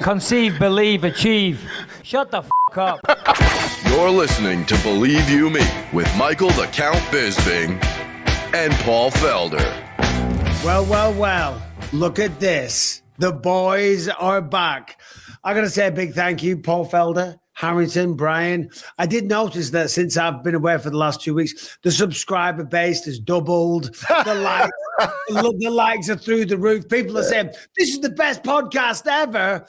Conceive, believe, achieve. Shut the f*** up. You're listening to Believe You Me with Michael the Count Bisping and Paul Felder. Well. Look at this. The boys are back. I got to say a big thank you, Paul Felder, Harrington, Brian. I did notice that since I've been away for the last 2 weeks, the subscriber base has doubled. The likes are through the roof. People are saying, this is the best podcast ever.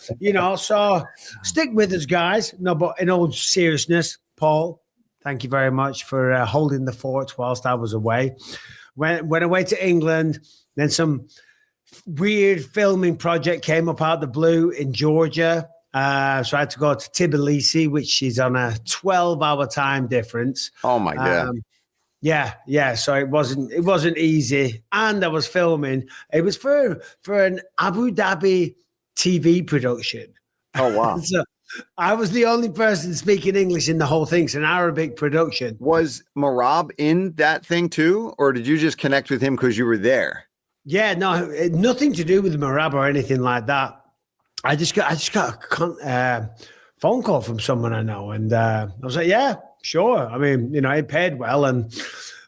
So stick with us, guys. No, but in all seriousness, Paul, thank you very much for holding the fort whilst I was away. Went away to England, then some weird filming project came up out of the blue in Georgia. So I had to go to Tbilisi, which is on a 12-hour time difference. Oh my God. Yeah. So it wasn't easy. And I was filming. It was for an Abu Dhabi TV production. Oh, wow. So I was the only person speaking English in the whole thing. It's an Arabic production. Was Marab in that thing too? Or did you just connect with him because you were there? Yeah, no, nothing to do with Marab or anything like that. I just got a phone call from someone I know, and I was like, yeah, sure. I mean, it paid well, and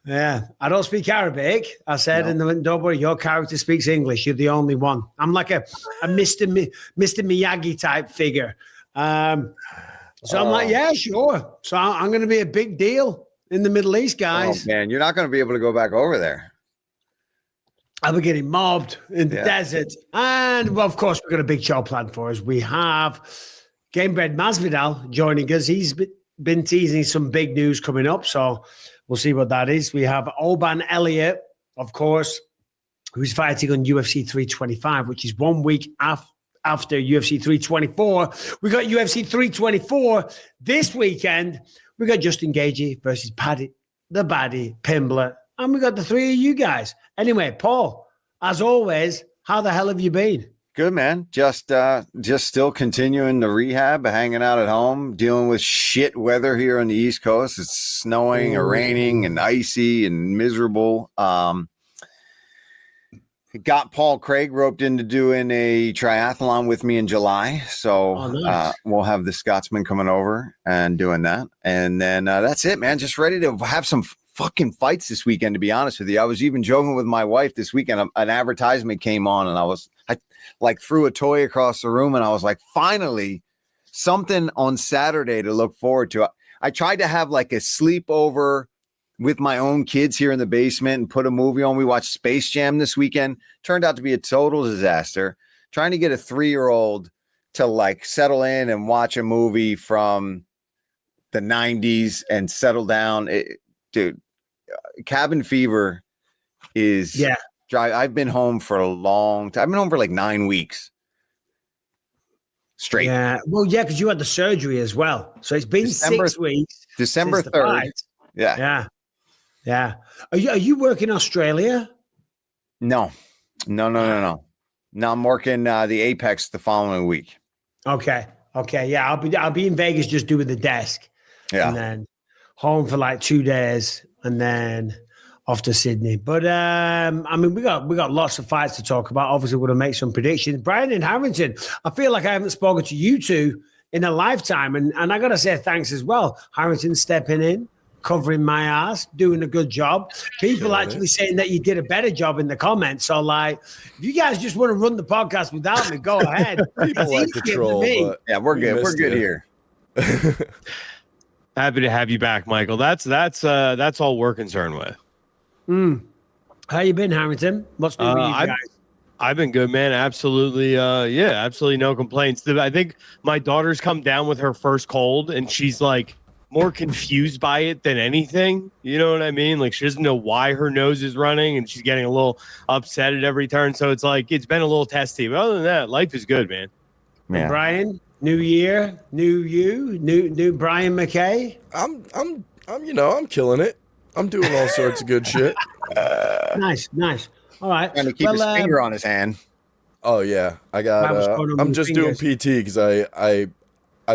yeah, I don't speak Arabic. I said, no. And they went, don't worry, your character speaks English. You're the only one. I'm like a Mr. Miyagi type figure. So I'm like, yeah, sure. So I'm going to be a big deal in the Middle East, guys. Oh, man, you're not going to be able to go back over there. I'll be getting mobbed in the desert. And, well, of course, we've got a big show planned for us. We have Gamebred Masvidal joining us. He's been teasing some big news coming up, so we'll see what that is. We have Oban Elliot, of course, who's fighting on UFC 325, which is 1 week after UFC 324. We got UFC 324 this weekend. We got Justin Gaethje versus Paddy, the baddie, Pimblett. And we got the three of you guys. Anyway, Paul, as always, how the hell have you been? Good, man. Just still continuing the rehab, hanging out at home, dealing with shit weather here on the East Coast. It's snowing or raining and icy and miserable. Got Paul Craig roped into doing a triathlon with me in July. So nice. We'll have the Scotsman coming over and doing that. And then that's it, man. Just ready to have some fucking fights this weekend, to be honest with you. I was even joking with my wife this weekend. An advertisement came on and I like threw a toy across the room and I was like, finally something on Saturday to look forward to. I tried to have like a sleepover with my own kids here in the basement and put a movie on. We watched Space Jam this weekend. Turned out to be a total disaster. Trying to get a 3-year-old to like settle in and watch a movie from the 90s and settle down. Dude, cabin fever is I've been home for a long time. I've been home for like 9 weeks straight. Yeah. Well, yeah, because you had the surgery as well. So it's been 6 weeks. December 3rd. Yeah. Are you working Australia? No, I'm working the Apex the following week. Okay. Yeah, I'll be in Vegas just doing the desk. Yeah. And then home for like 2 days and then off to Sydney. But I mean, we got lots of fights to talk about. Obviously, we're going to make some predictions. Brian and Harrington, I feel like I haven't spoken to you two in a lifetime. And I got to say thanks as well. Harrington stepping in, covering my ass, doing a good job. People actually saying that you did a better job in the comments. So, like, if you guys just want to run the podcast without me, go ahead. People like to troll, but yeah, we're good. We're good here. Happy to have you back, Michael. That's all we're concerned with. How you been, Harrington? What's new with you guys? I've been good, man. Absolutely. Absolutely no complaints. I think my daughter's come down with her first cold and she's like more confused by it than anything. You know what I mean? Like she doesn't know why her nose is running and she's getting a little upset at every turn. So it's like, it's been a little testy, but other than that, life is good, man. Yeah. Brian, new year, new you, new Brian McKay. I'm killing it. I'm doing all sorts of good shit. Nice. All right. Trying to keep his finger on his hand. Oh yeah, I got. I'm just doing PT because I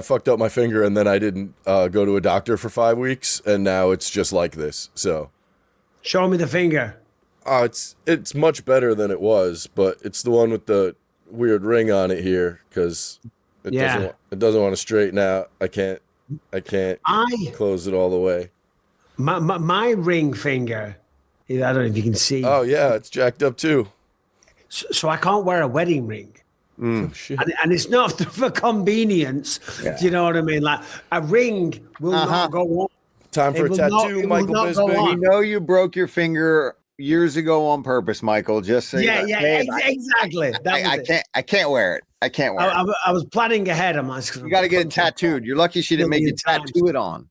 fucked up my finger and then I didn't go to a doctor for 5 weeks and now it's just like this. So, show me the finger. It's much better than it was, but it's the one with the weird ring on it here because It doesn't want to straighten out. I can't close it all the way. My ring finger, I don't know if you can see. Oh yeah, it's jacked up too. So I can't wear a wedding ring. Oh, shit. And it's not for convenience. Yeah. Do you know what I mean? Like a ring will not go on. Time for a tattoo, Michael Bisping. We know you broke your finger years ago on purpose, Michael. Just so Exactly. I can't wear it. I can't wear it. I was planning ahead. I'm like, you got to get it tattooed. You're lucky she didn't make you tattoo it on.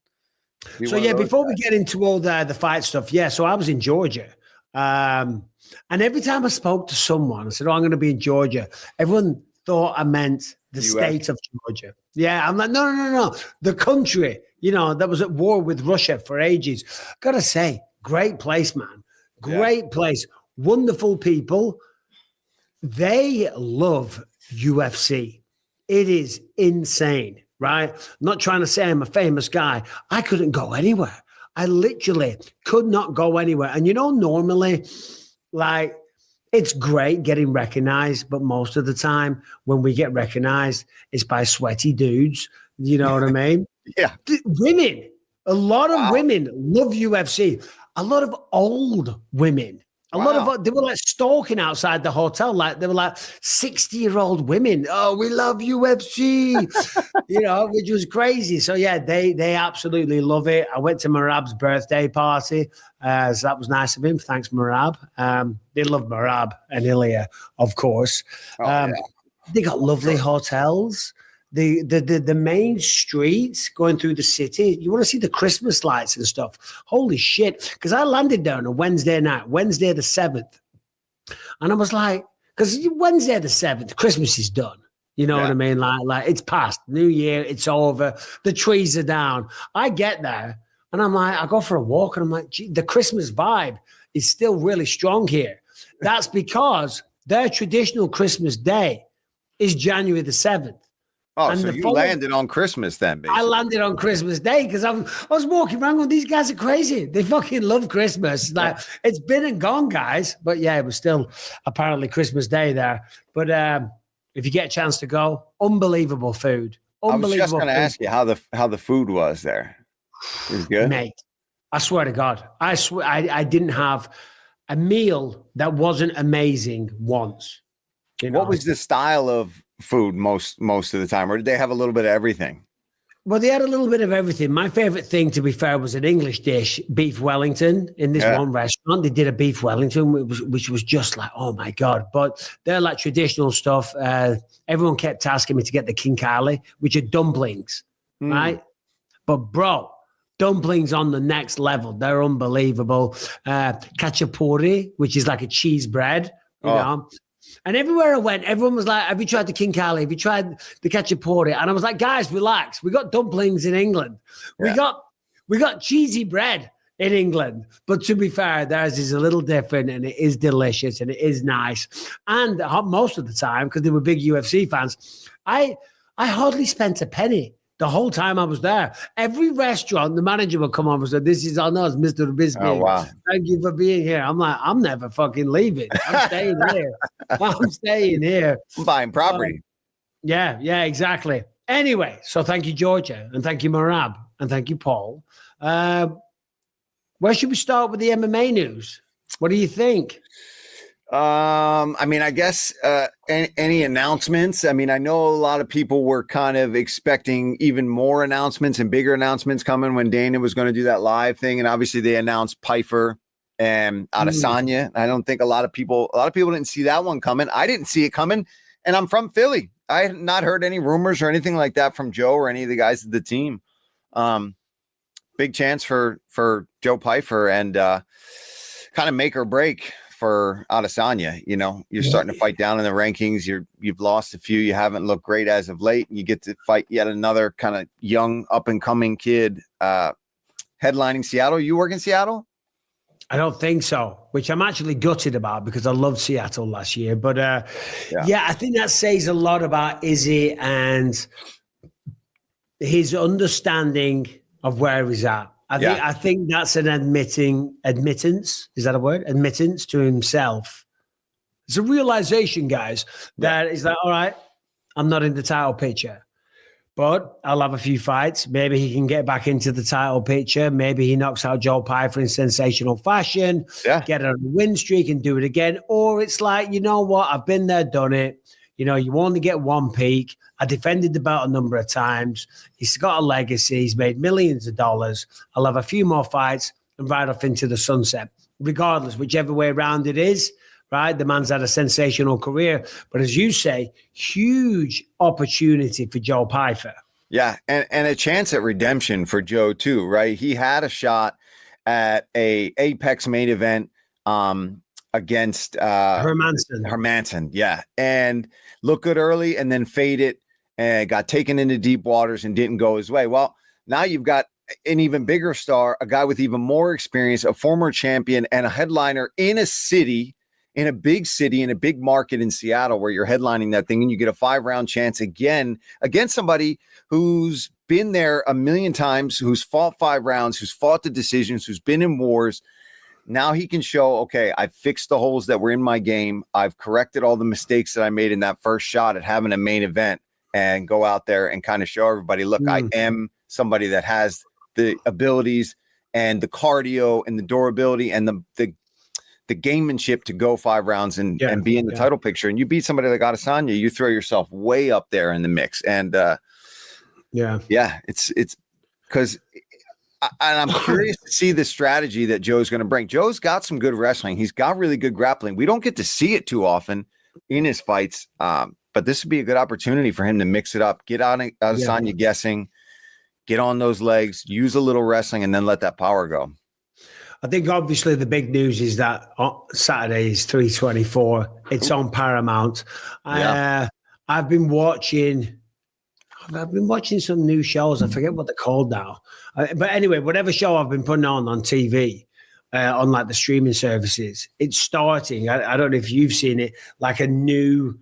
So before we get into all the fight stuff, so I was in Georgia. And every time I spoke to someone, I said, I'm going to be in Georgia. Everyone thought I meant the state of Georgia. Yeah, I'm like, no. The country, that was at war with Russia for ages. Got to say, great place, man. Great place. Wonderful people. They love UFC. It is insane, right? I'm not trying to say I'm a famous guy. I couldn't go anywhere. I literally could not go anywhere. And normally, like, it's great getting recognized, but most of the time when we get recognized, it's by sweaty dudes. You know what I mean? Yeah. Women, a lot of women love UFC. A lot of old women. A lot of they were like stalking outside the hotel. Like they were like 60-year-old women. Oh, we love UFC, which was crazy. So they absolutely love it. I went to Marab's birthday party. So that was nice of him. Thanks, Marab. They love Marab and Ilya, of course. They got lovely hotels. The main streets going through the city, you want to see the Christmas lights and stuff. Holy shit. Because I landed there on a Wednesday night, Wednesday the 7th. And I was like, because Wednesday the 7th, Christmas is done. You know what I mean? Like it's past. New Year, it's over. The trees are down. I get there and I'm like, I go for a walk and I'm like, gee, the Christmas vibe is still really strong here. That's because their traditional Christmas day is January the 7th. Oh, and so you landed on Christmas then, basically. I landed on Christmas Day because I was walking around going, these guys are crazy. They fucking love Christmas. Like, it's been and gone, guys. But yeah, it was still apparently Christmas Day there. But if you get a chance to go, unbelievable food. I was just going to ask you how the food was there. It was good? Mate, I swear to God. I didn't have a meal that wasn't amazing once. What was the style of food most of the time, or did they have a little bit of everything? Well, they had a little bit of everything. My favorite thing, to be fair, was an English dish, beef Wellington. In this one restaurant, they did a beef Wellington, which was just like, oh my God. But they're like traditional stuff. Everyone kept asking me to get the kinkali, which are dumplings, right? But bro, dumplings on the next level. They're unbelievable. Khachapuri, which is like a cheese bread, you know. And everywhere I went, everyone was like, have you tried the kinkali? Have you tried the khachapuri? And I was like, guys, relax. We got dumplings in England. We got cheesy bread in England. But to be fair, theirs is a little different and it is delicious and it is nice. And most of the time, because they were big UFC fans, I hardly spent a penny the whole time I was there. Every restaurant, the manager would come over and say, this is on us, Mr. Bisping. Oh, wow. Thank you for being here. I'm like, I'm never fucking leaving. I'm staying here. I'm staying here. I'm buying property. Yeah, exactly. Anyway, so thank you, Georgia, and thank you, Marab, and thank you, Paul. Where should we start with the MMA news? What do you think? I mean, I guess any announcements. I mean, I know a lot of people were kind of expecting even more announcements and bigger announcements coming when Dana was going to do that live thing, and obviously they announced Pyfer and Adesanya. I don't think a lot of people didn't see that one coming. I didn't see it coming, and I'm from Philly. I had not heard any rumors or anything like that from Joe or any of the guys of the team. Big chance for Joe Pyfer and kind of make or break for Adesanya. You know, you're starting to fight down in the rankings. You've lost a few. You haven't looked great as of late. And you get to fight yet another kind of young up and coming kid headlining Seattle. You work in Seattle? I don't think so, which I'm actually gutted about because I loved Seattle last year. But yeah, I think that says a lot about Izzy and his understanding of where he's at. I think that's an admittance. Is that a word? Admittance to himself. It's a realization, guys, that is like, all right, I'm not in the title picture. But I'll have a few fights. Maybe he can get back into the title picture. Maybe he knocks out Joe Pyfer in sensational fashion, get on a win streak and do it again. Or it's like, you know what? I've been there, done it. You know, you only get one peak. I defended the belt a number of times. He's got a legacy. He's made millions of dollars. I'll have a few more fights and ride off into the sunset. Regardless, whichever way around it is, right? The man's had a sensational career. But as you say, huge opportunity for Joe Pyfer. Yeah, and a chance at redemption for Joe too, right? He had a shot at a Apex main event against Hermanson, yeah. And looked good early and then faded and got taken into deep waters and didn't go his way. Well, now you've got an even bigger star, a guy with even more experience, a former champion and a headliner in a city, in a big city, in a big market in Seattle where you're headlining that thing, and you get a 5-round chance again against somebody who's been there a million times, who's fought 5 rounds, who's fought the decisions, who's been in wars. Now he can show, okay, I fixed the holes that were in my game. I've corrected all the mistakes that I made in that first shot at having a main event, and go out there and kind of show everybody, look, I am somebody that has the abilities and the cardio and the durability and the gamemanship to go 5 rounds and be in the title picture. And you beat somebody like Adesanya, you throw yourself way up there in the mix. And it's because I'm curious to see the strategy that Joe's going to bring. Joe's got some good wrestling. He's got really good grappling. We don't get to see it too often in his fights. But this would be a good opportunity for him to mix it up, get out Adesanya guessing, get on those legs, use a little wrestling, and then let that power go. I think obviously the big news is that Saturday is 3/24. It's on Paramount. Yeah. I've been watching some new shows. I forget what they're called now. But anyway, whatever show I've been putting on TV, on like the streaming services, it's starting. I don't know if you've seen it, like a new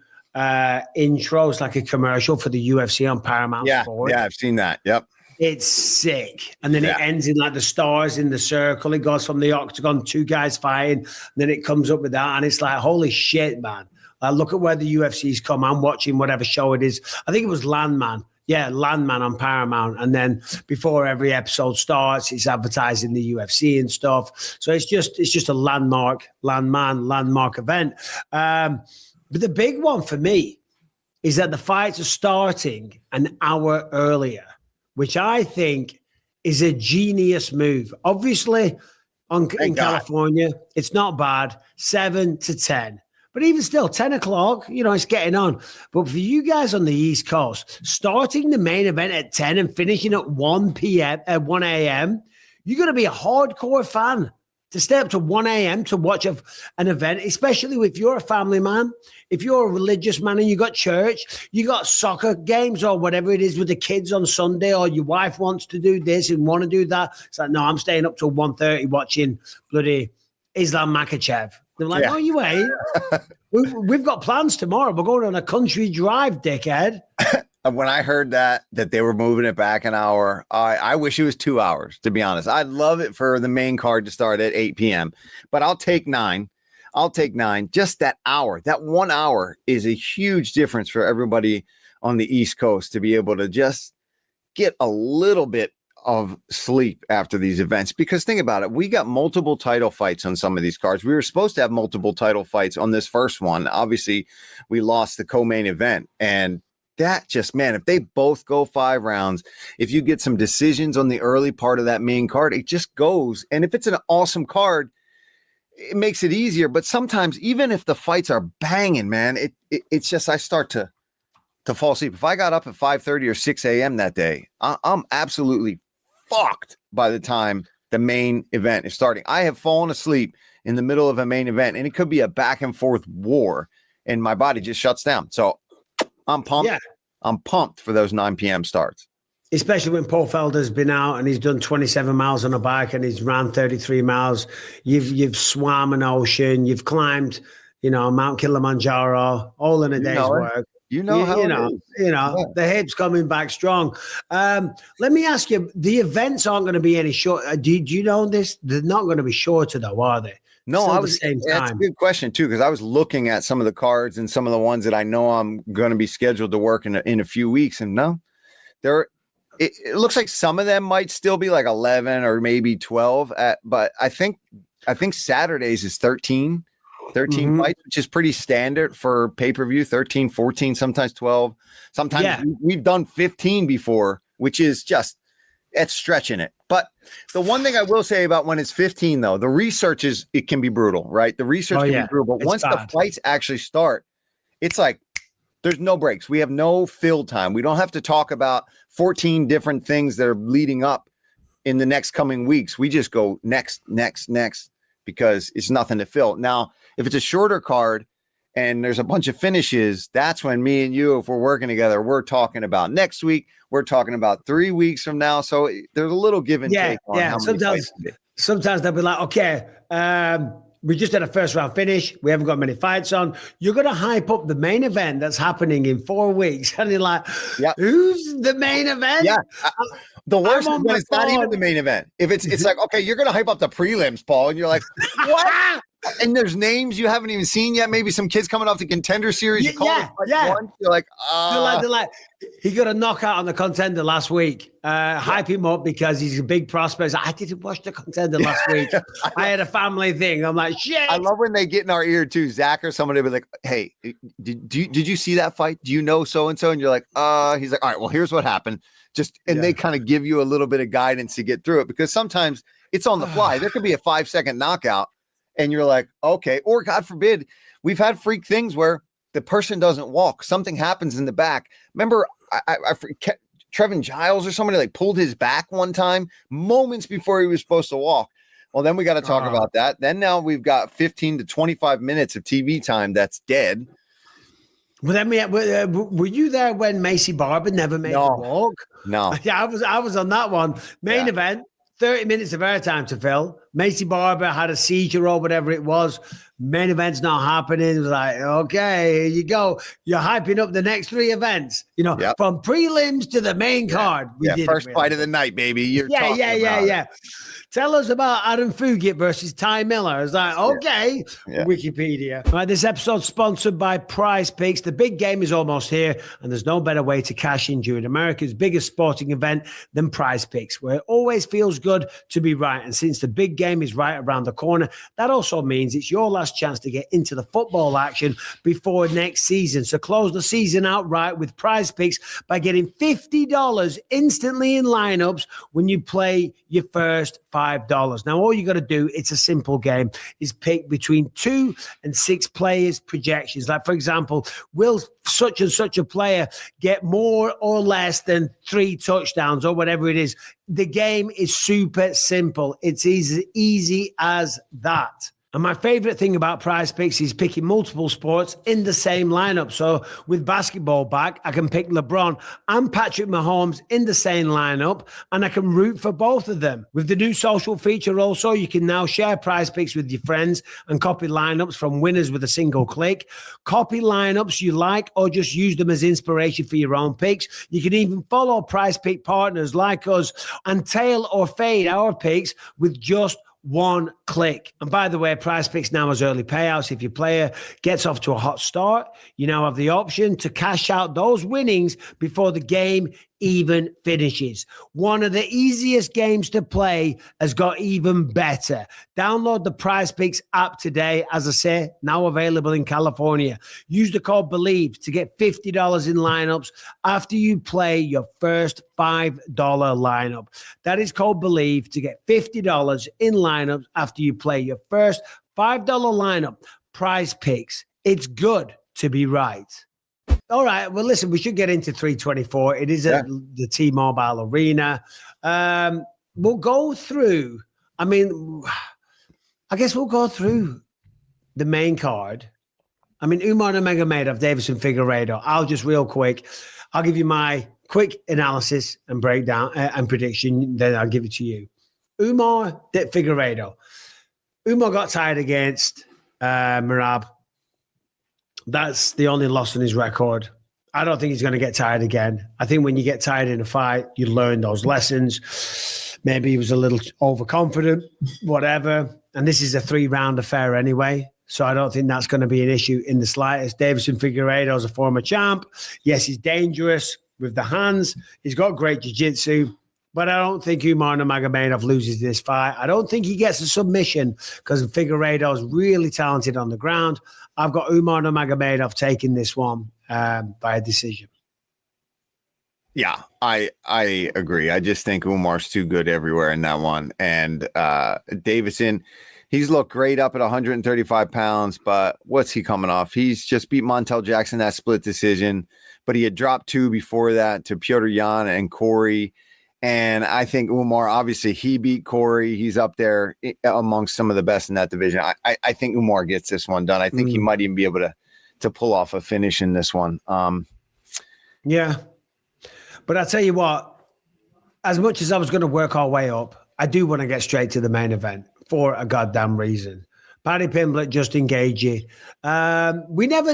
intro. It's like a commercial for the UFC on Paramount. Yeah, Sport. I've seen that. Yep. It's sick. And then it ends in like the stars in the circle. It goes from the octagon, 2 guys fighting. Then it comes up with that. And it's like, holy shit, man. Look at where the UFC's come. I'm watching whatever show it is. I think it was Landman. Yeah, Landman on Paramount. And then before every episode starts, it's advertising the UFC and stuff. So it's just a landmark event. But the big one for me is that the fights are starting an hour earlier, which I think is a genius move. Obviously, in California, it's not bad, 7 to 10. But even still, 10 o'clock, it's getting on. But for you guys on the East Coast, starting the main event at 10 and finishing at 1 a.m., you're going to be a hardcore fan to stay up to 1 a.m. to watch an event, especially if you're a family man, if you're a religious man and you got church, you got soccer games or whatever it is with the kids on Sunday, or your wife wants to do this and want to do that. It's like, no, I'm staying up till 1:30 watching bloody Islam Makhachev. They're like, oh, you ain't. We've got plans tomorrow. We're going on a country drive, dickhead. When I heard that they were moving it back an hour, I wish it was 2 hours, to be honest. I'd love it for the main card to start at 8 p.m., but I'll take 9. Just that hour, that 1 hour is a huge difference for everybody on the East Coast to be able to just get a little bit of sleep after these events. Because think about it, we got multiple title fights on some of these cards. We were supposed to have multiple title fights on this first one. Obviously, we lost the co-main event, and that just, man, if they both go 5 rounds, if you get some decisions on the early part of that main card, it just goes. And if it's an awesome card, it makes it easier. But sometimes, even if the fights are banging, man, it's just, I start to fall asleep. If I got up at 5:30 or 6 a.m. that day, I'm absolutely fucked by the time the main event is starting. I have fallen asleep in the middle of a main event, and it could be a back and forth war, and my body just shuts down. So I'm pumped. Yeah. I'm pumped for those 9 p.m. starts. Especially when Paul Felder's been out and he's done 27 miles on a bike and he's ran 33 miles. You've swam an ocean. You've climbed, Mount Kilimanjaro, all in a day's work. The hips coming back strong. Let me ask you, the events aren't going to be any short. Do you know this? They're not going to be shorter though, are they? No, Still I the was. same That's a time. good question too, because I was looking at some of the cards and some of the ones that I know I'm going to be scheduled to work in a few weeks, and no, there. It looks like some of them might still be like 11 or maybe 12. But I think Saturdays is 13 fights, which is pretty standard for pay-per-view. 13, 14, sometimes 12. Sometimes we've done 15 before, which is just. It's stretching it. But the one thing I will say about when it's 15, though, the research it can be brutal, right? The research can be brutal. But once the fights actually start, it's like there's no breaks. We have no fill time. We don't have to talk about 14 different things that are leading up in the next coming weeks. We just go next, because it's nothing to fill. Now, if it's a shorter card and there's a bunch of finishes, that's when me and you, if we're working together, we're talking about next week. We're talking about 3 weeks from now. So there's a little give and take on how many fights. Sometimes they'll be like, okay, we just had a first round finish. We haven't got many fights on. You're going to hype up the main event that's happening in 4 weeks. And you're like, who's the main event? Yeah. The worst is when it's not even the main event. If it's like, okay, you're going to hype up the prelims, Paul. And you're like, what? And there's names you haven't even seen yet. Maybe some kids coming off the Contender Series. You call it once, you're like, They're like, he got a knockout on the Contender last week. Hype him up because he's a big prospect. I didn't watch the Contender last week. I had a family thing. I'm like, shit. I love when they get in our ear too. Zach or somebody will be like, hey, did you see that fight? Do you know so-and-so? And you're like, he's like, all right, well, here's what happened. They kind of give you a little bit of guidance to get through it, because sometimes it's on the fly. There could be a 5-second knockout. And you're like, okay, or God forbid, we've had freak things where the person doesn't walk. Something happens in the back. Remember, I Trevin Giles or somebody like pulled his back one time moments before he was supposed to walk. Well, then we got to talk about that. Then now we've got 15 to 25 minutes of TV time that's dead. Well, then were you there when Macy Barber never made the walk? No. Yeah, I was on that one. Main event. 30 minutes of airtime to fill. Macy Barber had a seizure or whatever it was. Main event's not happening. It was like, okay, here you go. You're hyping up the next 3 events, from prelims to the main card. First fight of the night, baby. Yeah. Tell us about Adam Fugit versus Ty Miller. It's like, okay, Wikipedia. All right, this episode's sponsored by Prize Picks. The big game is almost here, and there's no better way to cash in during America's biggest sporting event than Prize Picks, where it always feels good to be right. And since the big game is right around the corner, that also means it's your last chance to get into the football action before next season. So close the season out right with Prize Picks by getting $50 instantly in lineups when you play your first $5. Now, all you got to do, it's a simple game, is pick between 2 and 6 players' projections. Like, for example, will such and such a player get more or less than 3 touchdowns or whatever it is? The game is super simple. It's easy as that. And my favorite thing about Prize Picks is picking multiple sports in the same lineup. So with basketball back, I can pick LeBron and Patrick Mahomes in the same lineup, and I can root for both of them. With the new social feature also, you can now share Prize Picks with your friends and copy lineups from winners with a single click. Copy lineups you like or just use them as inspiration for your own picks. You can even follow Prize Pick partners like us and tail or fade our picks with just 1 click. And by the way, Prize Picks now has early payouts. If your player gets off to a hot start, you now have the option to cash out those winnings before the game even finishes. One of the easiest games to play has got even better. Download the Prize Picks app today. As I say, now available in California. Use the code BELIEVE to get $50 in lineups after you play your first $5 lineup. That is code BELIEVE to get $50 in lineups after you play your first $5 lineup. Prize Picks. It's good to be right. All right. Well, listen, we should get into 324. It is at the T-Mobile Arena. We'll go through, I guess we'll go through the main card. Umar Nurmagomedov, Davison Figueiredo. I'll just real quick, I'll give you my quick analysis and breakdown and prediction. Then I'll give it to you. Umar Figueiredo. Umar got tired against Merab. That's the only loss on his record. I don't think he's going to get tired again. I think when you get tired in a fight, you learn those lessons. Maybe he was a little overconfident, whatever. and this is a 3-round affair anyway. So I don't think that's going to be an issue in the slightest. Deiveson Figueiredo is a former champ. Yes, he's dangerous with the hands. He's got great jiu-jitsu. But I don't think Umar Nurmagomedov loses this fight. I don't think he gets a submission because Figueiredo is really talented on the ground. I've got Umar Nurmagomedov taking this one by a decision. Yeah, I agree. I just think Umar's too good everywhere in that one. And Deiveson, he's looked great up at 135 pounds, but what's he coming off? He's just beat Montel Jackson, that split decision, but he had dropped 2 before that to Petr Yan and Corey. And I think Umar, obviously, he beat Corey. He's up there amongst some of the best in that division. I think Umar gets this one done. I think he might even be able to pull off a finish in this one. Yeah. But I tell you what, as much as I was going to work our way up, I do want to get straight to the main event for a goddamn reason. Paddy Pimblett, Justin Gaethje.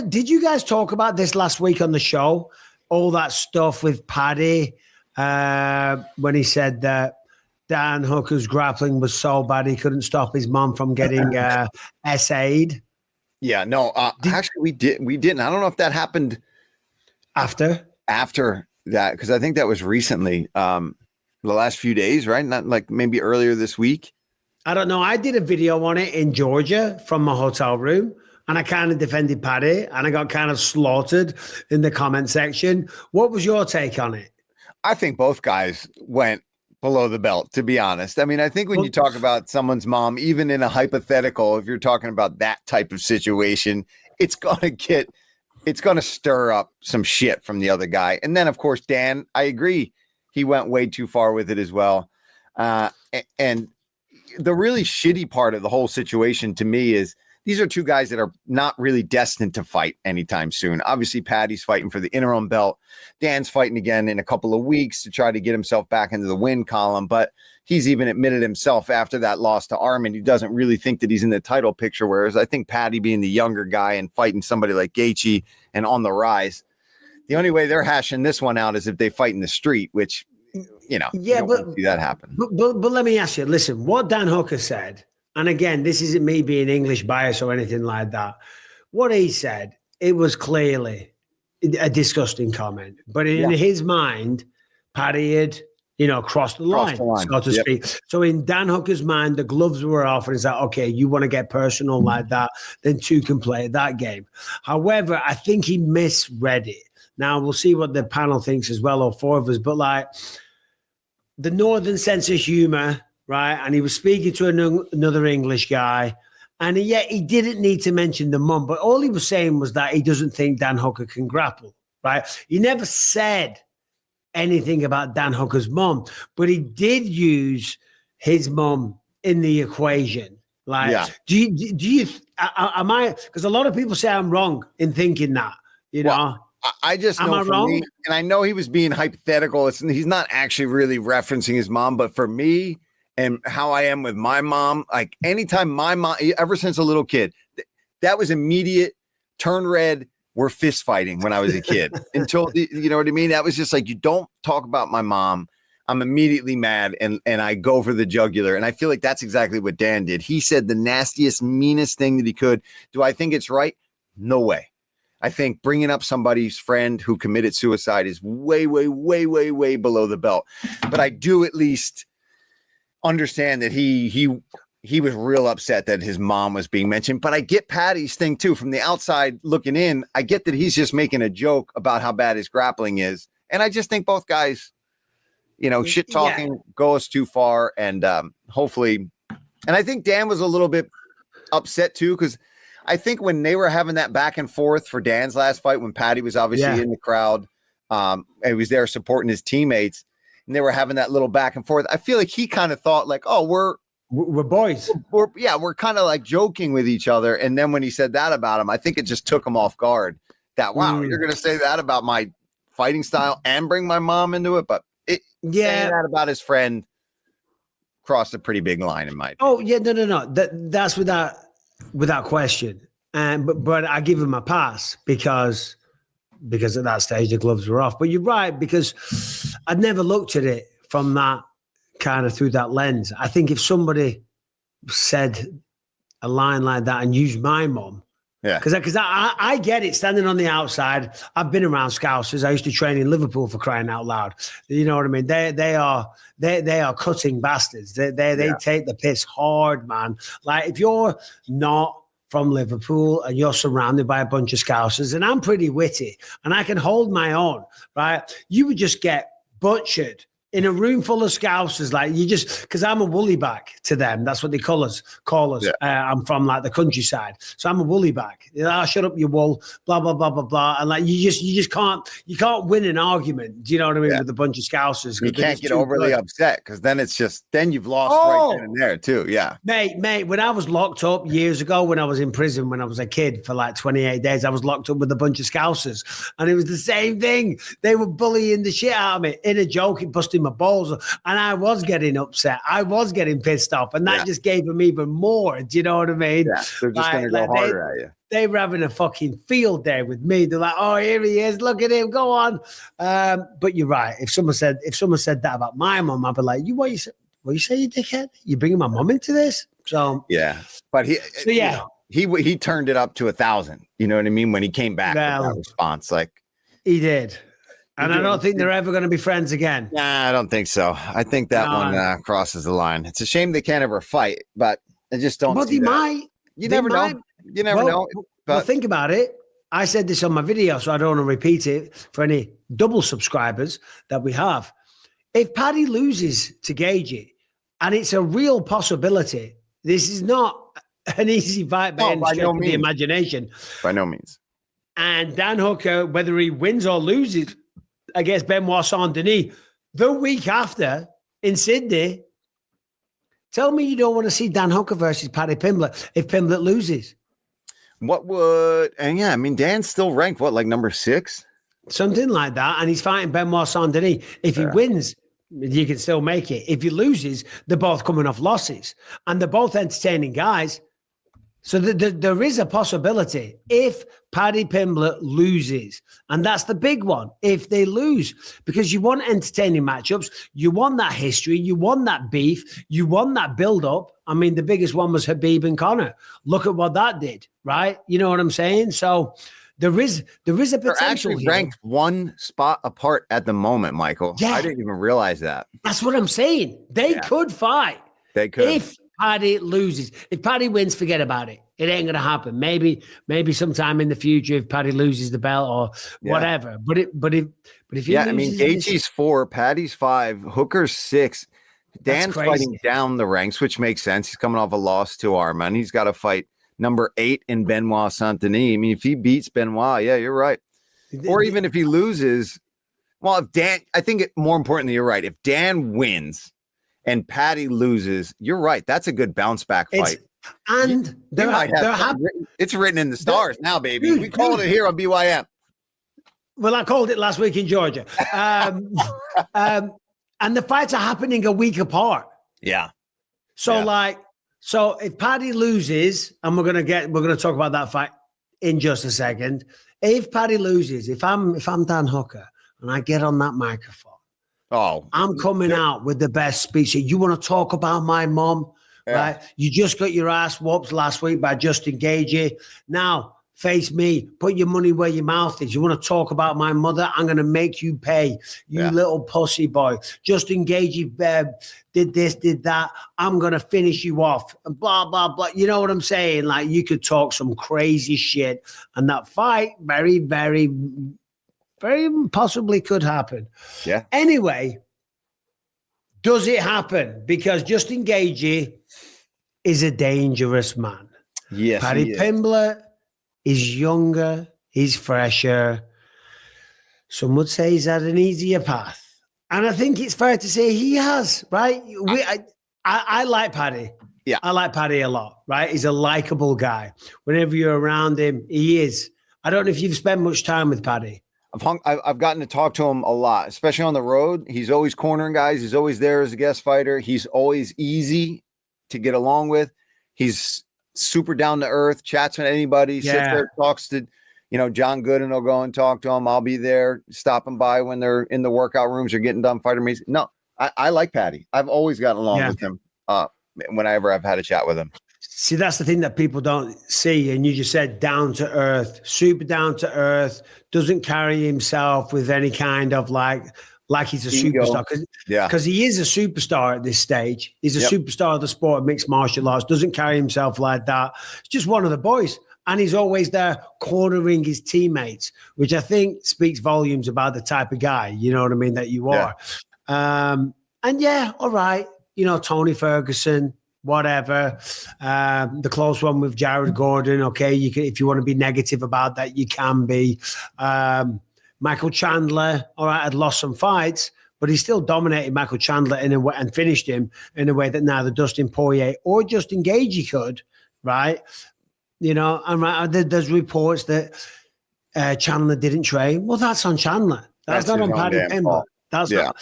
Did you guys talk about this last week on the show? All that stuff with Paddy when he said that Dan Hooker's grappling was so bad he couldn't stop his mom from getting SA'd. Yeah, no, actually we didn't. I don't know if that happened after that, because I think that was recently, the last few days, right? Not like maybe earlier this week. I don't know. I did a video on it in Georgia from my hotel room, and I kind of defended Paddy, and I got kind of slaughtered in the comment section. What was your take on it? I think both guys went below the belt, to be honest. I mean, I think when you talk about someone's mom, even in a hypothetical, if you're talking about that type of situation, it's going to stir up some shit from the other guy. And then, of course, Dan, I agree. He went way too far with it as well. And the really shitty part of the whole situation to me is these are two guys that are not really destined to fight anytime soon. Obviously, Paddy's fighting for the interim belt. Dan's fighting again in a couple of weeks to try to get himself back into the win column. But he's even admitted himself after that loss to Arman, he doesn't really think that he's in the title picture. Whereas I think Paddy, being the younger guy and fighting somebody like Gaethje and on the rise, the only way they're hashing this one out is if they fight in the street, which, you know, yeah, you don't see that happen. But let me ask you, listen, what Dan Hooker said, and again, this isn't me being English bias or anything like that. What he said, it was clearly a disgusting comment. But in his mind, Paddy had, crossed the line, so to speak. So in Dan Hooker's mind, the gloves were off, and it's like, okay, you want to get personal like that, then two can play that game. However, I think he misread it. Now, we'll see what the panel thinks as well, or 4 of us, but like the northern sense of humor, right? And he was speaking to another English guy. And yet he didn't need to mention the mum. But all he was saying was that he doesn't think Dan Hooker can grapple, right? He never said anything about Dan Hooker's mum. But he did use his mum in the equation. Like, do you, am I, because a lot of people say I'm wrong in thinking that, know? I just know for me, and I know he was being hypothetical. He's not actually really referencing his mom, but for me, and how I am with my mom, like anytime my mom, ever since a little kid, that was immediate turn red. We're fist fighting when I was a kid until, you know what I mean? That was just like, you don't talk about my mom. I'm immediately mad and I go for the jugular. And I feel like that's exactly what Dan did. He said the nastiest, meanest thing that he could. Do I think it's right? No way. I think bringing up somebody's friend who committed suicide is way, way, way, way, way below the belt. But I do at least understand that he was real upset that his mom was being mentioned. But I get Paddy's thing too. From the outside looking in, I get that he's just making a joke about how bad his grappling is. And I just think both guys, shit talking goes too far. And hopefully, and I think Dan was a little bit upset too, because I think when they were having that back and forth for Dan's last fight, when Paddy was obviously in the crowd, and he was there supporting his teammates, and they were having that little back and forth, I feel like he kind of thought like, oh, we're boys. We're kind of like joking with each other. And then when he said that about him, I think it just took him off guard that, wow, you're going to say that about my fighting style and bring my mom into it. But saying that about his friend crossed a pretty big line in my opinion. Oh yeah. No. That's without question. But I give him a pass because at that stage the gloves were off. But you're right, because I'd never looked at it from that kind of through that lens. I think if somebody said a line like that and use my mum. Yeah. Because I get it standing on the outside. I've been around Scousers. I used to train in Liverpool, for crying out loud. You know what I mean? They are cutting bastards. They take the piss hard, man. Like if you're not from Liverpool and you're surrounded by a bunch of Scousers, and I'm pretty witty and I can hold my own, right? You would just get butchered in a room full of Scousers. Like you just, because I'm a woolly back to them. That's what they call us. Yeah. I'm from like the countryside. So I'm a woolly back. Shut up your wool, blah, blah, blah, blah, blah. And like, you just can't win an argument. Do you know what I mean? With a bunch of Scousers. You can't get overly upset because then you've lost right then and there too. Yeah. Mate, when I was locked up years ago, when I was in prison, when I was a kid for like 28 days, I was locked up with a bunch of Scousers. And it was the same thing. They were bullying the shit out of me in a joke, busting my balls, and I was getting upset. I was getting pissed off, and that just gave them even more. Do you know what I mean? Yeah, they're just going to go harder at you. They were having a fucking field day with me. They're like, "Oh, here he is! Look at him! Go on!" But you're right. If someone said that about my mom, I'd be like, What you say, you dickhead? You bringing my mom into this?" So yeah, but he turned it up to 1,000. You know what I mean? When he came back with that response, like he did. And I don't think they're ever going to be friends again. Nah, I don't think so. I think that one crosses the line. It's a shame they can't ever fight, but I just don't. But they might. You never know. You never know. Well, think about it. I said this on my video, so I don't want to repeat it for any double subscribers that we have. If Paddy loses to Gaethje, and it's a real possibility, this is not an easy fight by any stretch of the imagination. By no means. And Dan Hooker, whether he wins or loses against Benoit Saint-Denis the week after in Sydney, tell me you don't want to see Dan Hooker versus Paddy Pimblett if Pimblett loses. Dan's still ranked, like number 6? Something like that. And he's fighting Benoit Saint-Denis. If he wins, you can still make it. If he loses, they're both coming off losses. And they're both entertaining guys. So there is a possibility if Paddy Pimblett loses, and that's the big one, if they lose, because you want entertaining matchups, you want that history, you want that beef, you want that build-up. I mean, the biggest one was Khabib and Conor. Look at what that did, right? You know what I'm saying? So there is a potential. They're actually ranked one spot apart at the moment, Michael. Yeah. I didn't even realize that. That's what I'm saying. They could fight. They could. If Paddy loses. If Paddy wins, forget about it. It ain't gonna happen. Maybe sometime in the future if Paddy loses the belt or whatever. But if Gaethje's 4, Paddy's 5, Hooker's 6. Dan's fighting down the ranks, which makes sense. He's coming off a loss to Arman. He's got to fight number 8 in Benoit Saint-Denis. I mean, if he beats Benoit, yeah, you're right. Or even if he loses, if Dan, I think more importantly, you're right. If Dan wins and Paddy loses, you're right. That's a good bounce back fight. It's written in the stars now, baby. We called it here on BYM. Well, I called it last week in Georgia. And the fights are happening a week apart. Yeah. So if Paddy loses, and we're gonna talk about that fight in just a second. If Paddy loses, if I'm Dan Hooker and I get on that microphone, I'm coming out with the best speech. You want to talk about my mom, right? You just got your ass whooped last week by Justin Gaethje. Now face me. Put your money where your mouth is. You want to talk about my mother? I'm going to make you pay, you little pussy boy. Justin Gaethje did this, did that. I'm going to finish you off. And blah, blah, blah. You know what I'm saying? Like, you could talk some crazy shit. And that fight very, very, very possibly could happen. Yeah. Anyway, does it happen? Because Justin Gaethje is a dangerous man. Yes, Paddy Pimblett is younger, he's fresher. Some would say he's had an easier path. And I think it's fair to say he has, right? I like Paddy. Yeah. I like Paddy a lot, right? He's a likable guy. Whenever you're around him, he is. I don't know if you've spent much time with Paddy. I've gotten to talk to him a lot, especially on the road. He's always cornering guys. He's always there as a guest fighter. He's always easy to get along with. He's super down to earth, chats with anybody, sits there, talks to, John Gooden will go and talk to him. I'll be there stopping by when they're in the workout rooms or getting done fighter meetings. No, I like Paddy. I've always gotten along with him whenever I've had a chat with him. See, that's the thing that people don't see. And you just said down to earth, super down to earth, doesn't carry himself with any kind of like he's a superstar. Because he is a superstar at this stage. He's a superstar of the sport of mixed martial arts, doesn't carry himself like that. It's just one of the boys. And he's always there cornering his teammates, which I think speaks volumes about the type of guy, you know what I mean, that you are. And yeah, all right. You know, Tony Ferguson, whatever. The close one with Jared Gordon. Okay. You can, if you want to be negative about that, you can be. Michael Chandler, all right, had lost some fights, but he still dominated Michael Chandler in a way and finished him in a way that neither Dustin Poirier or Justin Gaethje could, right? You know, and there's reports that Chandler didn't train. Well, that's on Chandler. That's not on Paddy Pimblett. That's not.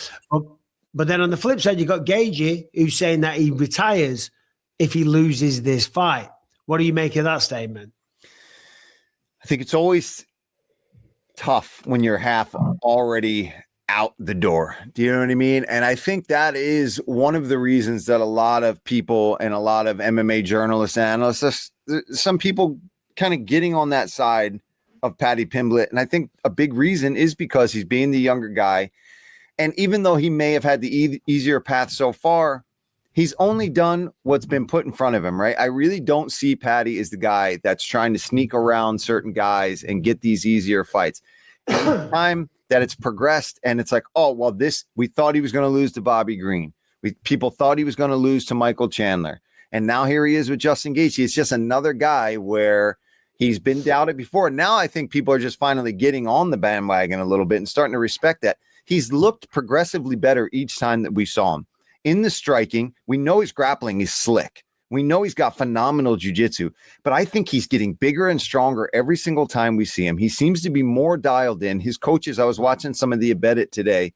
But then on the flip side, you got Gaethje who's saying that he retires if he loses this fight. What do you make of that statement? I think it's always tough when you're half already out the door. Do you know what I mean? And I think that is one of the reasons that a lot of people and a lot of MMA journalists and analysts, some people kind of getting on that side of Paddy Pimblett. And I think a big reason is because he's being the younger guy. And even though he may have had the easier path so far, he's only done what's been put in front of him, right? I really don't see Paddy as the guy that's trying to sneak around certain guys and get these easier fights. Every time that it's progressed and it's like, oh, well, we thought he was going to lose to Bobby Green. People thought he was going to lose to Michael Chandler. And now here he is with Justin Gaethje. It's just another guy where he's been doubted before. Now I think people are just finally getting on the bandwagon a little bit and starting to respect that. He's looked progressively better each time that we saw him. In the striking, we know his grappling is slick. We know he's got phenomenal jiu-jitsu, but I think he's getting bigger and stronger every single time we see him. He seems to be more dialed in. His coaches, I was watching some of the Abedit today,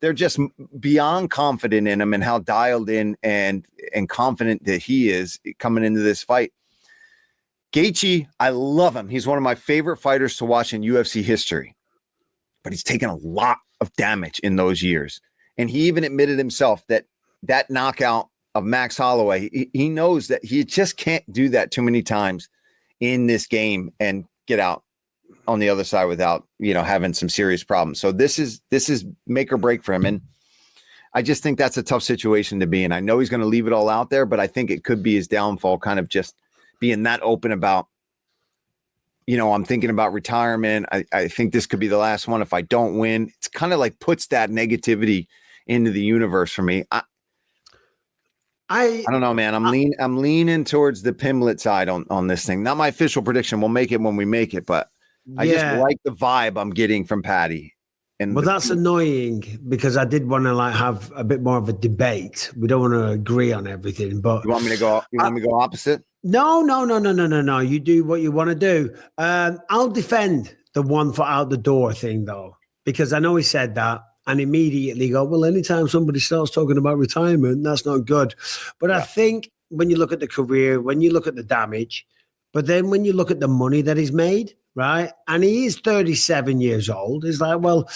they're just beyond confident in him and how dialed in and confident that he is coming into this fight. Gaethje, I love him. He's one of my favorite fighters to watch in UFC history, but he's taken a lot of damage in those years. And he even admitted himself that knockout of Max Holloway, he knows that he just can't do that too many times in this game and get out on the other side without, having some serious problems. So this is make or break for him. And I just think that's a tough situation to be in. I know he's going to leave it all out there, but I think it could be his downfall, kind of just being that open about, I'm thinking about retirement. I think this could be the last one if I don't win. It's kind of like puts that negativity into the universe for me. I don't know, man. I'm leaning towards the Pimblett side on this thing. Not my official prediction. We'll make it when we make it, but I just like the vibe I'm getting from Paddy. And that's annoying because I did want to have a bit more of a debate. We don't want to agree on everything, but you want me to go? You want me to go opposite? No. You do what you want to do. I'll defend the 1 foot out the door thing though, because I know he said that. And immediately go, well, anytime somebody starts talking about retirement, that's not good. But I think when you look at the career, when you look at the damage, but then when you look at the money that he's made, right? And he is 37 years old. It's like, well,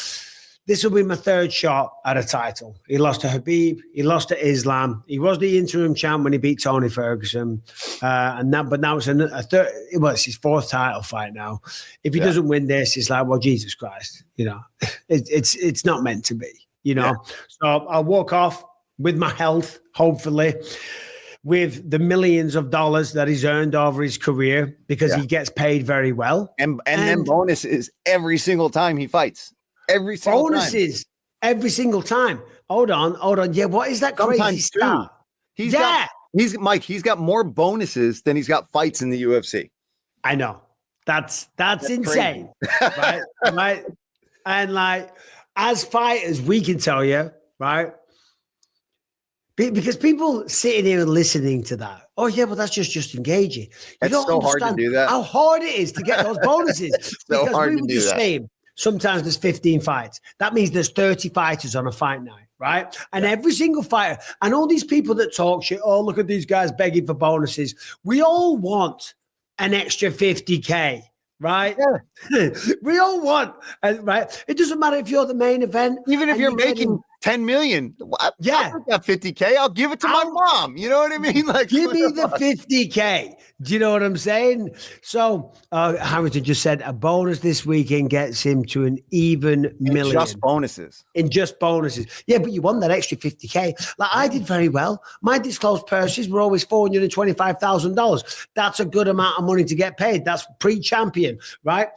this will be my third shot at a title. He lost to Khabib. He lost to Islam. He was the interim champ when he beat Tony Ferguson. But now it's it's his fourth title fight now. If he doesn't win this, it's like, well, Jesus Christ, it's not meant to be, So I'll walk off with my health, hopefully, with the millions of dollars that he's earned over his career because he gets paid very well. And then bonuses every single time he fights. Every single bonuses time. Every single time. Hold on. Yeah, what is that crazy stuff? He's got more bonuses than he's got fights in the UFC. I know. That's insane. right? And as fighters, we can tell you, right? Because people sitting here and listening to that. Oh, yeah, but that's just Justin Gaethje. It's so hard to do that. How hard it is to get those bonuses. It's so hard to do that. Same. Sometimes there's 15 fights. That means there's 30 fighters on a fight night, right? And every single fighter, and all these people that talk shit, oh, look at these guys begging for bonuses. We all want an extra 50K, right? Yeah. We all want, right? It doesn't matter if you're the main event. Even if you're making 10 million. Yeah. I'll that 50K. I'll give it to my mom. You know what I mean? Like, give me the 50K. Do you know what I'm saying? So Harrington just said a bonus this weekend gets him to an even million. Just bonuses. In just bonuses. Yeah, but you won that extra 50K. Like I did very well. My disclosed purses were always $425,000. That's a good amount of money to get paid. That's pre-champion, right?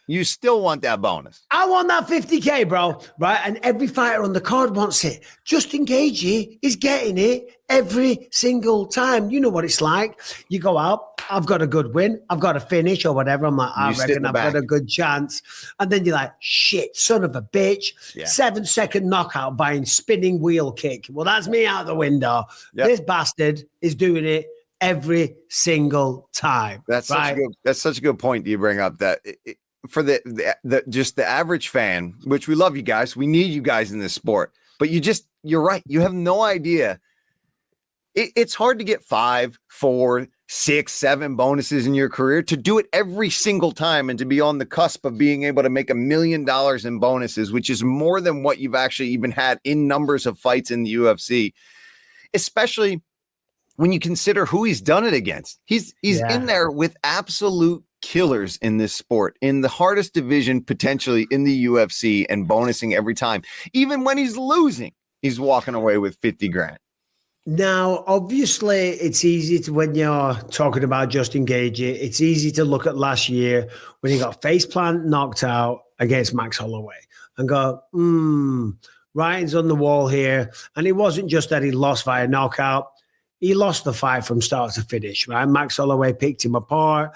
You still want that bonus. I want that 50K, bro. Right? And every fighter on the card wants it. Justin Gaethje is getting it every single time. You know what it's like. You go out, I've got a good win. I've got a finish or whatever. I'm like, I reckon I've got a good chance. And then you're like, shit, son of a bitch. Yeah. 7-second knockout by a spinning wheel kick. Well, that's me out the window. Yep. This bastard is doing it every single time. That's such a good point that you bring up, that for the just the average fan, which we love you guys, we need you guys in this sport, but you're right, you have no idea. It's hard to get 5, 4, 6, 7 bonuses in your career. To do it every single time and to be on the cusp of being able to make $1 million in bonuses, which is more than what you've actually even had in numbers of fights in the UFC, especially when you consider who he's done it against. He's in there with absolute killers in this sport, in the hardest division potentially in the UFC, and bonusing every time. Even when he's losing, he's walking away with 50 grand. Now, obviously, it's easy to, when you're talking about Justin Gaethje, it's easy to look at last year when he got faceplant knocked out against Max Holloway and go, writing's on the wall here. And it wasn't just that he lost via knockout. He lost the fight from start to finish, right? Max Holloway picked him apart,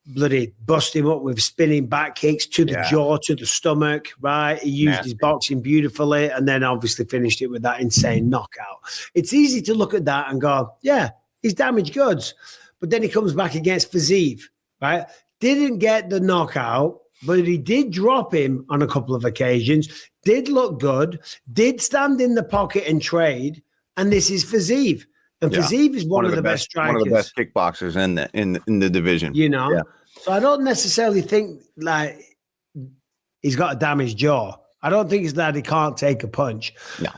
bloody bust him up with spinning back kicks to the jaw, to the stomach, right? He used his boxing beautifully and then obviously finished it with that insane knockout. It's easy to look at that and go, yeah, he's damaged goods. But then he comes back against Fiziev, right? Didn't get the knockout, but he did drop him on a couple of occasions, did look good, did stand in the pocket and trade, and this is Fiziev. And Fiziev is one of the best strikers. One of the best kickboxers in the division. You know? Yeah. So I don't necessarily think like he's got a damaged jaw. I don't think it's that he can't take a punch. No.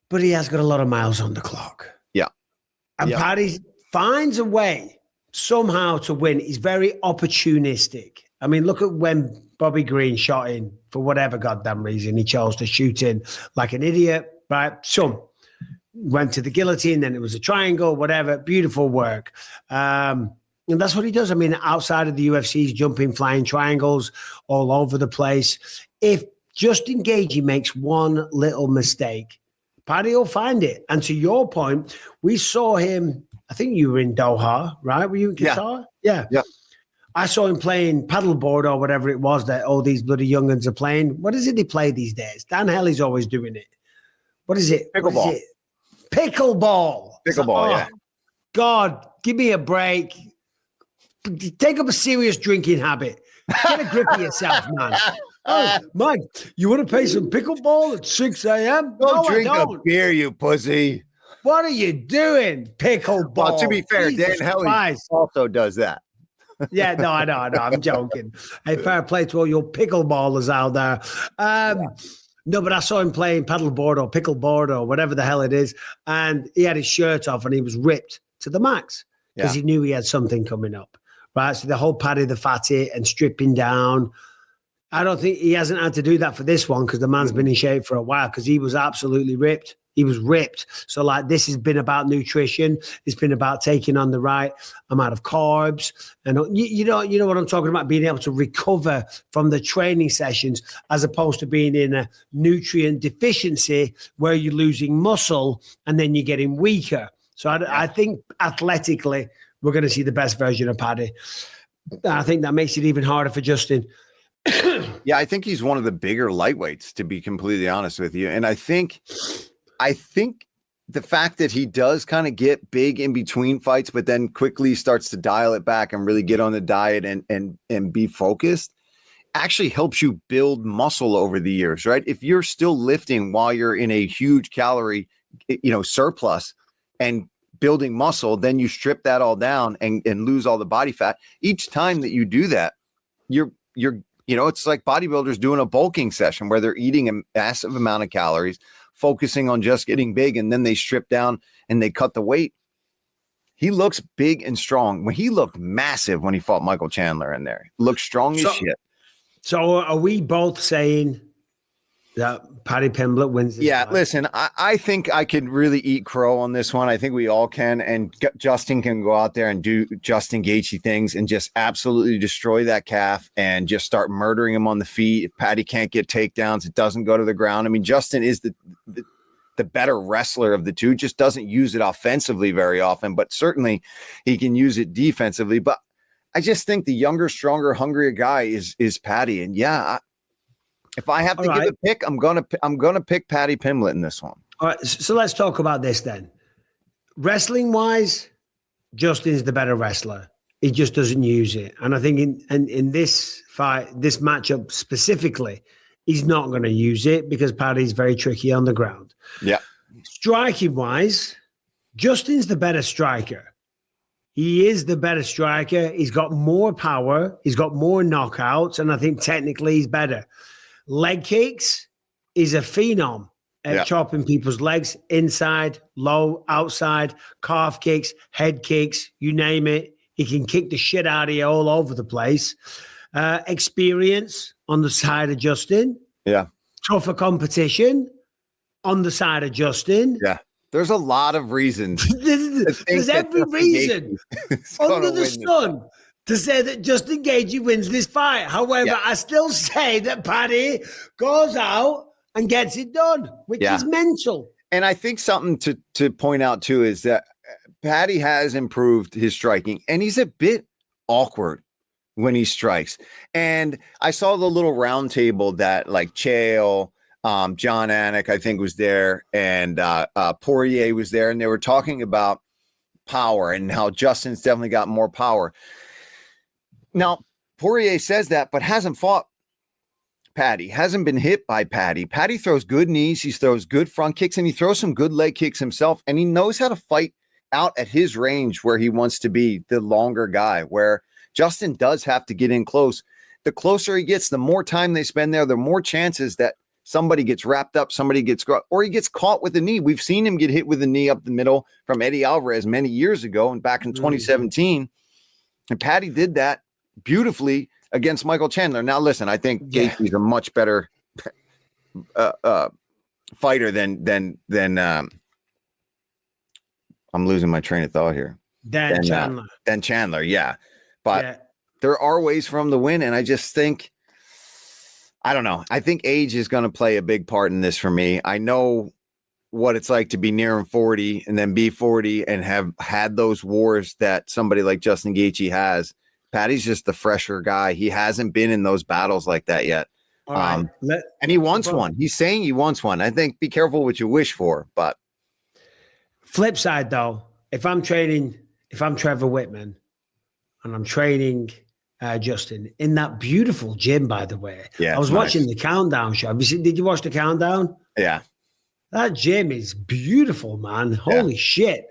But he has got a lot of miles on the clock. Yeah. And Paddy finds a way somehow to win. He's very opportunistic. I mean, look at when Bobby Green shot in for whatever goddamn reason. He chose to shoot in like an idiot, right? Went to the guillotine, then it was a triangle, whatever. Beautiful work. And that's what he does. I mean, outside of the UFC, he's jumping, flying triangles all over the place. If Justin Gaethje makes one little mistake, Paddy will find it. And to your point, we saw him, I think you were in Doha, right? Were you in Qatar? Yeah. I saw him playing paddleboard or whatever it was that all these bloody young'uns are playing. What is it they play these days? Dan Helly's always doing it. What is it? Pickleball. Pickleball. Yeah. God, give me a break. Take up a serious drinking habit. Get a grip of yourself, man. Oh, Mike, you want to play some pickleball at 6 a.m.? Don't drink a beer, you pussy. What are you doing? Pickleball. Well, to be fair, Dan Helly also does that. Yeah, no, I know. I'm joking. Hey, fair play to all your pickleballers out there. No, but I saw him playing paddleboard or pickleboard or whatever the hell it is. And he had his shirt off and he was ripped to the max because he knew he had something coming up. Right. So the whole Paddy the fatty and stripping down. I don't think he hasn't had to do that for this one because the man's been in shape for a while because he was absolutely ripped. He was ripped. So like this has been about nutrition. It's been about taking on the right amount of carbs. And you know what I'm talking about, being able to recover from the training sessions as opposed to being in a nutrient deficiency where you're losing muscle and then you're getting weaker. So I think athletically, we're going to see the best version of Paddy. I think that makes it even harder for Justin. Yeah, I think he's one of the bigger lightweights, to be completely honest with you. And I think the fact that he does kind of get big in between fights, but then quickly starts to dial it back and really get on the diet and be focused actually helps you build muscle over the years, right? If you're still lifting while you're in a huge calorie, surplus and building muscle, then you strip that all down and lose all the body fat. Each time that you do that, you're It's like bodybuilders doing a bulking session where they're eating a massive amount of calories, focusing on just getting big, and then they strip down and they cut the weight. He looks big and strong. When he looked massive when he fought Michael Chandler in there. Looked strong as shit. So are we both saying that Paddy Pimblett wins this fight? Listen, I think I could really eat crow on this one. I think we all can. And Justin can go out there and do Justin Gaethje things and just absolutely destroy that calf and just start murdering him on the feet. If Paddy can't get takedowns, it doesn't go to the ground. I mean, Justin is the better wrestler of the two, just doesn't use it offensively very often, but certainly he can use it defensively. But I just think the younger, stronger, hungrier guy is Paddy. And if I have to give a pick, I'm gonna pick Paddy Pimblett in this one. All right, so let's talk about this then. Wrestling wise, Justin's the better wrestler. He just doesn't use it. And I think in this fight, this matchup specifically, he's not going to use it because Paddy's very tricky on the ground. Yeah. Striking wise, Justin's the better striker. He is the better striker. He's got more power. He's got more knockouts. And I think technically he's better. Leg kicks, he's a phenom at chopping people's legs inside, low, outside, calf kicks, head kicks, you name it. He can kick the shit out of you all over the place. Experience on the side of Justin. Yeah. Tougher competition on the side of Justin. Yeah. There's a lot of reasons. There's every reason under the sun to say that Justin Gaethje wins this fight. However, I still say that Paddy goes out and gets it done, which is mental. And I think something to point out too is that Paddy has improved his striking, and he's a bit awkward when he strikes. And I saw the little round table that like Chael, John Anik, I think was there, and Poirier was there, and they were talking about power and how Justin's definitely got more power. Now, Poirier says that, but hasn't fought Paddy, hasn't been hit by Paddy. Paddy throws good knees, he throws good front kicks, and he throws some good leg kicks himself, and he knows how to fight out at his range where he wants to be, the longer guy, where Justin does have to get in close. The closer he gets, the more time they spend there, the more chances that somebody gets wrapped up, somebody gets, or he gets caught with a knee. We've seen him get hit with a knee up the middle from Eddie Alvarez many years ago and back in 2017. And Paddy did that beautifully against Michael Chandler. Now, listen, I think Gaethje's a much better fighter than I'm losing my train of thought here. Dan Chandler. Dan Chandler, But there are ways for him to win, and I just think, I don't know. I think age is going to play a big part in this for me. I know what it's like to be nearing 40 and then be 40 and have had those wars that somebody like Justin Gaethje has. Paddy's just the fresher guy. He hasn't been in those battles like that yet. And he wants one. He's saying he wants one. I think be careful what you wish for, but flip side though, if I'm Trevor Whitman and I'm training Justin in that beautiful gym, by the way. Yeah, I was watching the Countdown show. Did you watch the Countdown? Yeah. That gym is beautiful, man. Holy shit.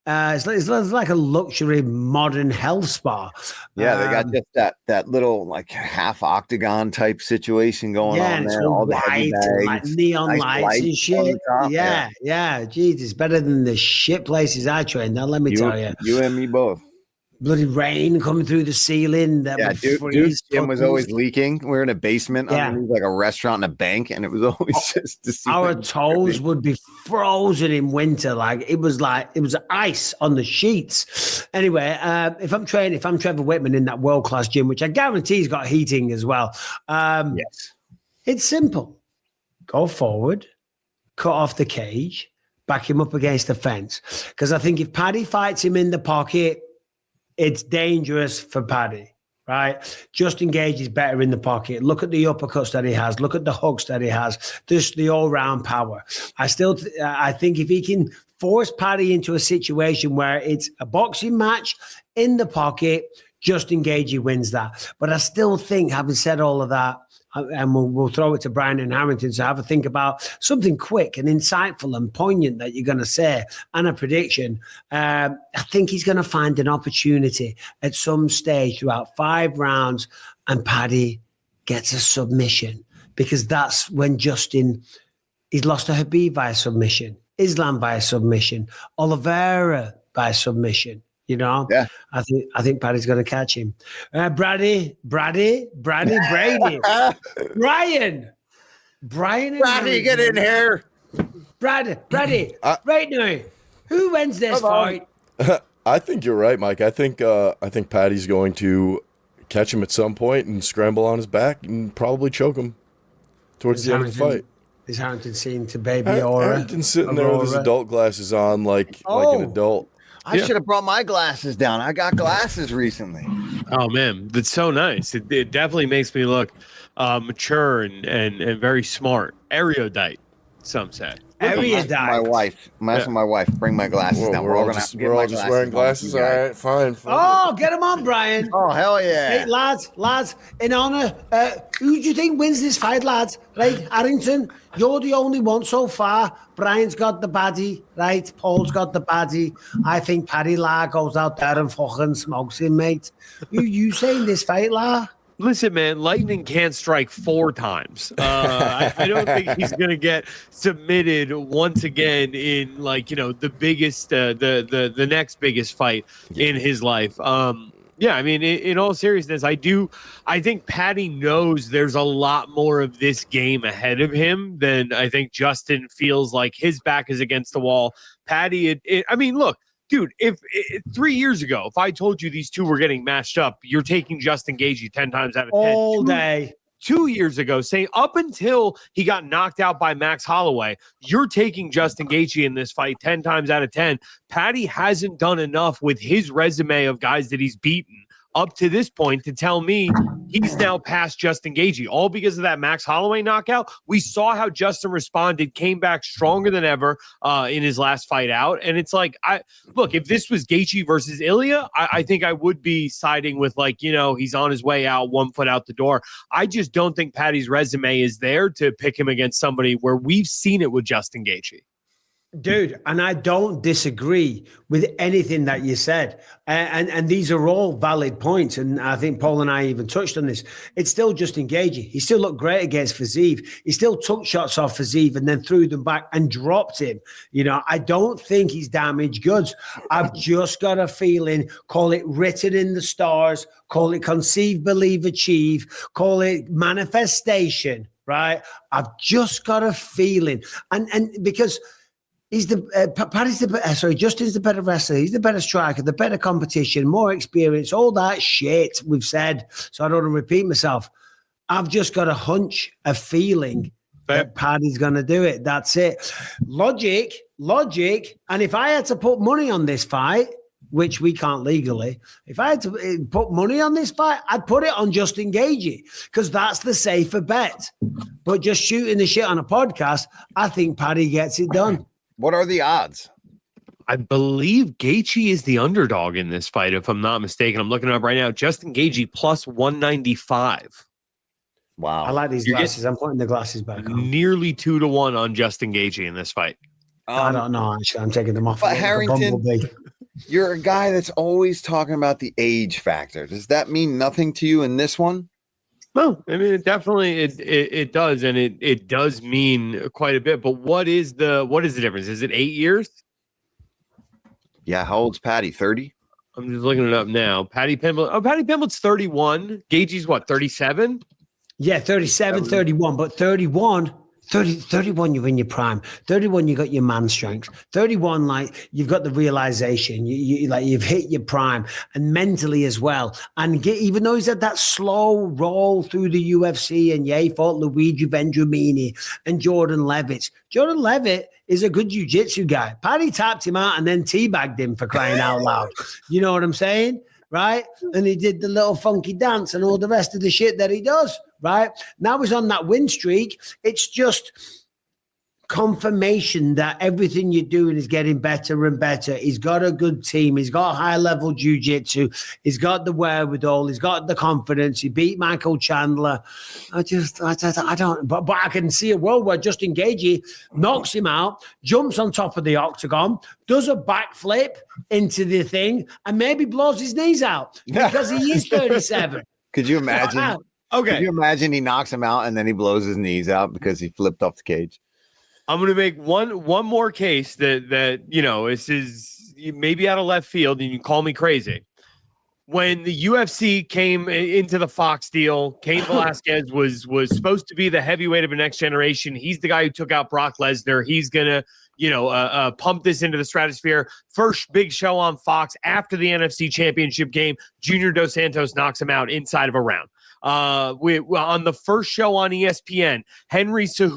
It's like a luxury modern health spa. Yeah, they got just that little like half octagon type situation going on there. All the heavy bags, like neon lights and shit. Yeah. Geez, it's better than the shit places I trained. Now let me tell you. You and me both. Bloody rain coming through the ceiling. Dude's gym was always leaking. We were in a basement underneath like a restaurant and a bank, and it was always just our toes would be frozen in winter. It was ice on the sheets. Anyway, if I'm Trevor Whitman in that world-class gym, which I guarantee he's got heating as well. It's simple. Go forward, cut off the cage, back him up against the fence. Because I think if Paddy fights him in the pocket, it's dangerous for Paddy, right? Justin Gaethje is better in the pocket. Look at the uppercuts that he has. Look at the hooks that he has. Just the all-round power. I think if he can force Paddy into a situation where it's a boxing match in the pocket, Justin Gaethje wins that. But I still think, having said all of that, and we'll throw it to Brian and Harrington to have a think about something quick and insightful and poignant that you're going to say, and a prediction. I think he's going to find an opportunity at some stage throughout 5 rounds, and Paddy gets a submission, because that's when Justin, he's lost to Khabib by submission, Islam by submission, Oliveira by submission. You know, yeah. I think Paddy's going to catch him. Brady, Brian, get in here. Brady, right now, who wins this fight? I think you're right, Mike. I think Paddy's going to catch him at some point and scramble on his back and probably choke him towards the end of the fight. Is Harrington seen to baby Aura? Harrington's sitting there with his adult glasses on like an adult. I should have brought my glasses down. I got glasses recently. Oh man, that's so nice. It definitely makes me look mature and very smart. Erudite, some say. Erudite. My wife. I'm asking my wife. Bring my glasses down. We're all just wearing glasses. All right, fine. Oh, get him on, Brian. Oh, hell yeah. Hey, lads, in honor, who do you think wins this fight, lads? Right, Harrington, you're the only one so far. Brian's got the baddie, right? Paul's got the baddie. I think Paddy La goes out there and fucking smokes him, mate. Who you saying this fight, La? Listen, man, lightning can't strike 4 times. I don't think he's going to get submitted once again in the biggest, the next biggest fight in his life. Yeah, I mean, in all seriousness, I think Paddy knows there's a lot more of this game ahead of him than I think Justin feels like his back is against the wall. Paddy, I mean, look. Dude, if 3 years ago, if I told you these two were getting matched up, you're taking Justin Gaethje 10 times out of 10. All day. 2 years ago, saying up until he got knocked out by Max Holloway, you're taking Justin Gaethje in this fight 10 times out of 10. Paddy hasn't done enough with his resume of guys that he's beaten up to this point to tell me he's now past Justin Gaethje, all because of that Max Holloway knockout. We saw how Justin responded, came back stronger than ever in his last fight out. And it's like, look, if this was Gaethje versus Ilya, I think I would be siding with he's on his way out, 1 foot out the door. I just don't think Paddy's resume is there to pick him against somebody where we've seen it with Justin Gaethje. Dude, and I don't disagree with anything that you said. And these are all valid points. And I think Paul and I even touched on this. It's still Justin Gaethje. He still looked great against Fiziev. He still took shots off Fiziev and then threw them back and dropped him. I don't think he's damaged goods. I've just got a feeling, call it written in the stars, call it conceive, believe, achieve, call it manifestation, right? I've just got a feeling. And because Justin's the better wrestler. He's the better striker, the better competition, more experience, all that shit we've said. So I don't want to repeat myself. I've just got a hunch, a feeling that Paddy's going to do it. That's it. Logic. And if I had to put money on this fight, which we can't legally, if I had to put money on this fight, I'd put it on Justin Gaethje because that's the safer bet. But just shooting the shit on a podcast, I think Paddy gets it done. What are the odds? I believe Gaethje is the underdog in this fight, if I'm not mistaken. I'm looking it up right now. Justin Gaethje plus 195. Wow. I like these glasses. I'm putting the glasses back on. Nearly 2-1 on Justin Gaethje in this fight. I don't know. Actually, I'm taking them off. But Harrington, you're a guy that's always talking about the age factor. Does that mean nothing to you in this one? No, I mean, it definitely it does, and it does mean quite a bit. But what is the difference? Is it 8 years? Yeah, how old's Paddy? 30? I'm just looking it up now. Paddy Pimblett. Oh, Paddy Pimblett's 31. Gaethje's what, 37? Yeah, 37, 31, but 31 31, you're in your prime. 31, you got your man strength. 31, like you've got the realization. You've hit your prime, and mentally as well. And even though he's had that slow roll through the UFC, and he fought Luigi Vendramini and Jordan Levitt. Jordan Levitt is a good jiu-jitsu guy. Paddy tapped him out and then teabagged him, for crying out loud. You know what I'm saying? Right? And he did the little funky dance and all the rest of the shit that he does. Right? Now he's on that win streak. It's just confirmation that everything you're doing is getting better and better. He's got a good team. He's got high-level jiu-jitsu. He's got the wherewithal. He's got the confidence. He beat Michael Chandler. I don't, but I can see a world where Justin Gaethje knocks him out, jumps on top of the octagon, does a backflip into the thing, and maybe blows his knees out because he is 37. Could you imagine? Okay. Can you imagine he knocks him out and then he blows his knees out because he flipped off the cage? I'm going to make one more case that is maybe out of left field, and you can call me crazy. When the UFC came into the Fox deal, Cain Velasquez was supposed to be the heavyweight of the next generation. He's the guy who took out Brock Lesnar. He's gonna, pump this into the stratosphere. First big show on Fox after the NFC Championship game. Junior Dos Santos knocks him out inside of a round. On the first show on ESPN, TJ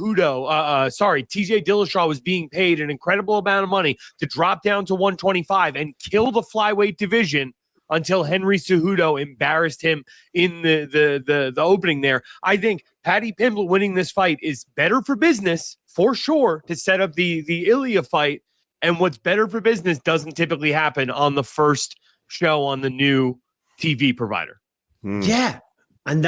Dillashaw was being paid an incredible amount of money to drop down to 125 and kill the flyweight division until Henry Cejudo embarrassed him in the opening there. I think Paddy Pimblett winning this fight is better for business, for sure, to set up the Ilya fight. And what's better for business doesn't typically happen on the first show on the new TV provider. Yeah. And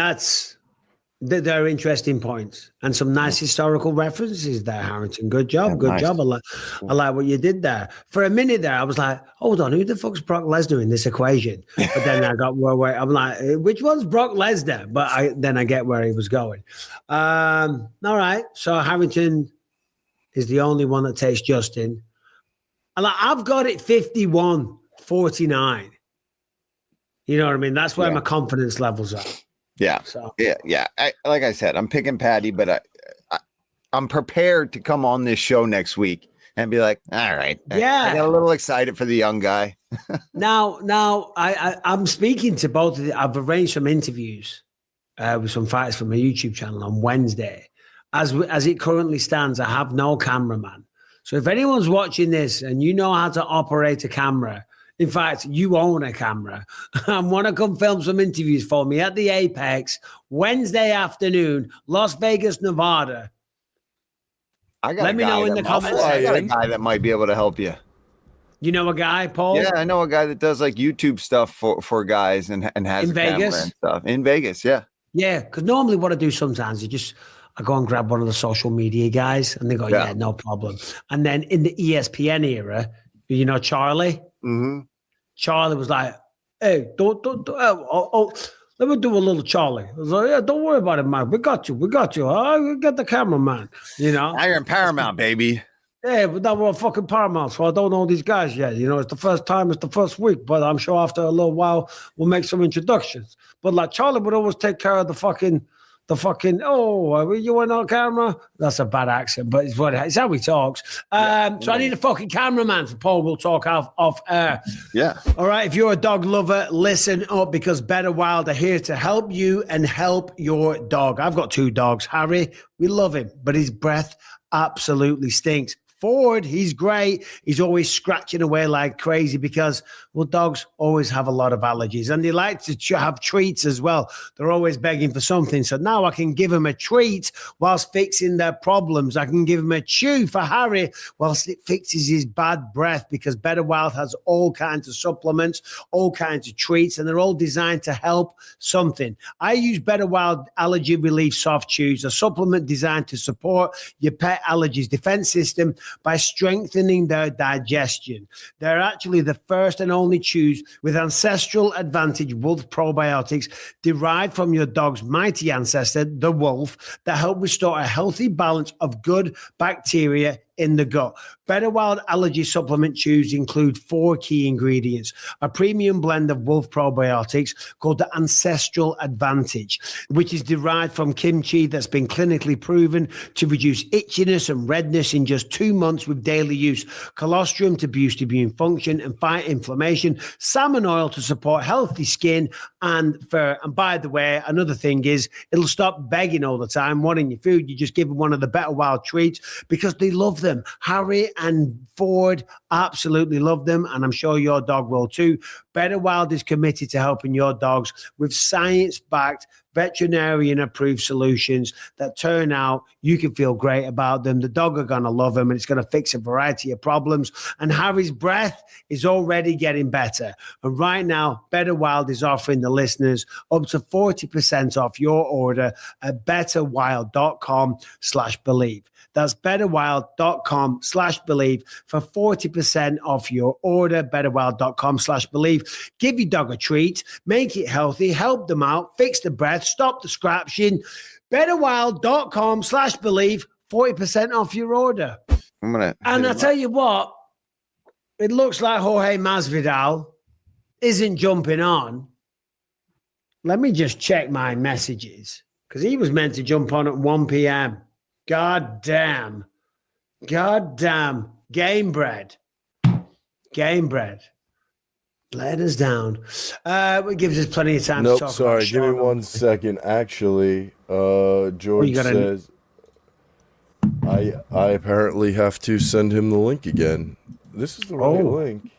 they're interesting points and some nice historical references there, Harrington. Good job. Good job. I like what you did there. For a minute there, I was like, hold on, who the fuck's Brock Lesnar in this equation? But then I got where I'm like, which one's Brock Lesnar? But then I get where he was going. All right. So Harrington is the only one that takes Justin. And I've got it 51-49. You know what I mean? That's where my confidence levels are. Yeah. So. Yeah. Like I said, I'm picking Paddy, but I'm prepared to come on this show next week and be like, all right. Yeah. I got a little excited for the young guy. Now I'm speaking to both of I've arranged some interviews with some fighters from my YouTube channel on Wednesday. As it currently stands, I have no cameraman. So if anyone's watching this and you know how to operate a camera, in fact, you own a camera and want to come film some interviews for me at the Apex Wednesday afternoon, Las Vegas, Nevada. Let me know in the comments. I got a guy that might be able to help you. You know a guy, Paul? Yeah, I know a guy that does like YouTube stuff for guys and has in a camera Vegas and stuff. In Vegas, yeah. Yeah, because normally what I do sometimes is I go and grab one of the social media guys and they go, yeah, no problem. And then in the ESPN era, you know Charlie? Mm-hmm. Charlie was like, hey, don't let me do a little Charlie. I was like, yeah, don't worry about it, man. We got you. We got the cameraman, you know. Now you're in Paramount, baby. Yeah, but now we're fucking Paramount, so I don't know these guys yet. You know, it's the first time, it's the first week, but I'm sure after a little while we'll make some introductions. But like Charlie would always take care of the fucking, you went on camera? That's a bad accent, but it's how he talks. So I need a fucking cameraman. So Paul will talk off air. Yeah. All right. If you're a dog lover, listen up because Better Wild are here to help you and help your dog. I've got 2 dogs. Harry, we love him, but his breath absolutely stinks. Ford, he's great. He's always scratching away like crazy because, well, dogs always have a lot of allergies and they like to have treats as well. They're always begging for something. So now I can give them a treat whilst fixing their problems. I can give them a chew for Harry whilst it fixes his bad breath because Better Wild has all kinds of supplements, all kinds of treats, and they're all designed to help something. I use Better Wild Allergy Relief Soft Chews, a supplement designed to support your pet allergies defense system by strengthening their digestion. They're actually the first and only chews with ancestral advantage wolf probiotics derived from your dog's mighty ancestor, the wolf, that help restore a healthy balance of good bacteria in the gut. Better Wild Allergy Supplement Chews include 4 key ingredients: a premium blend of wolf probiotics called the Ancestral Advantage, which is derived from kimchi that's been clinically proven to reduce itchiness and redness in just 2 months with daily use, colostrum to boost immune function and fight inflammation, salmon oil to support healthy skin and fur. And by the way, another thing is it'll stop begging all the time, wanting your food. You just give them one of the Better Wild treats because they love them. Harry and Ford absolutely love them, and I'm sure your dog will too. Better Wild is committed to helping your dogs with science-backed, veterinarian-approved solutions that turn out you can feel great about them. The dog are going to love them, and it's going to fix a variety of problems. And Harry's breath is already getting better. And right now, Better Wild is offering the listeners up to 40% off your order at betterwild.com/believe. That's betterwild.com/believe for 40% off your order. Betterwild.com/believe. Give your dog a treat, make it healthy, help them out, fix the breath, Stop the scratching. betterwild.com/believe, 40% off your order. And I tell you what, it looks like Jorge Masvidal isn't jumping on. Let me just check my messages because he was meant to jump on at 1 p.m. God damn. Gamebred. Let us down. It gives us plenty of time to talk sorry, about give me Sean. 1 second. Actually, George says I apparently have to send him the link again. This is the right link.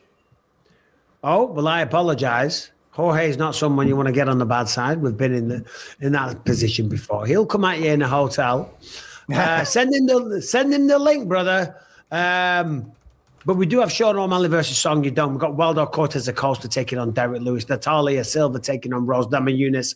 Oh, well, I apologize. Jorge is not someone you want to get on the bad side. We've been in that position before. He'll come at you in a hotel. Send him the link, brother. But we do have Sean O'Malley versus Song Yadong. We've got Waldo Cortez Acosta taking on Derek Lewis, Natalia Silva taking on Rose Namajunas,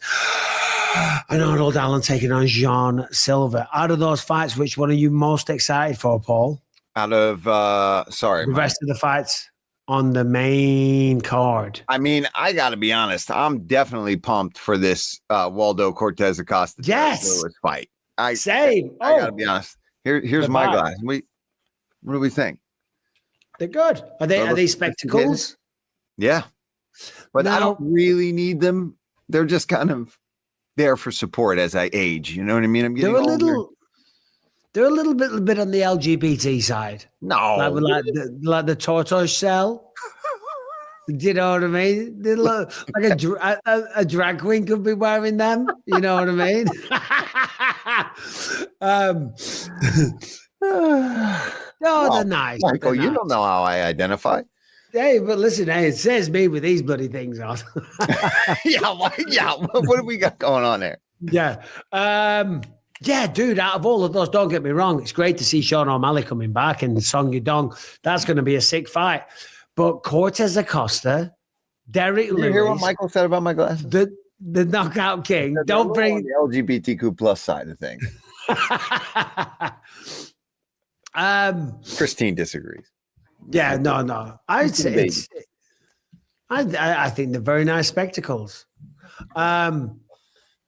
and Arnold Allen taking on Jean Silva. Out of those fights, which one are you most excited for, Paul? Out of the rest of the fights on the main card. I mean, I got to be honest. I'm definitely pumped for this Waldo Cortez Acosta Lewis fight. Same. I got to be honest. Here's my glass. What do we think? They're good. Are they spectacles? Yeah. But I don't really need them. They're just kind of there for support as I age. You know what I mean? I'm getting older. They're a little bit on the LGBT side. No. Like the tortoise shell. Do you know what I mean? They look like a drag queen could be wearing them. You know what I mean? They're nice. Michael, you don't know how I identify. Hey, but listen, it says me with these bloody things on. Yeah. What do we got going on there? Yeah. Yeah, dude, out of all of those, don't get me wrong, it's great to see Sean O'Malley coming back and Song Yadong. That's going to be a sick fight. But Cortez Acosta, Derek Lewis. Did you hear what Michael said about my glasses? The knockout king. Don't bring the LGBTQ plus side of things. Christine disagrees. Yeah, no. I'd say I think they're very nice spectacles.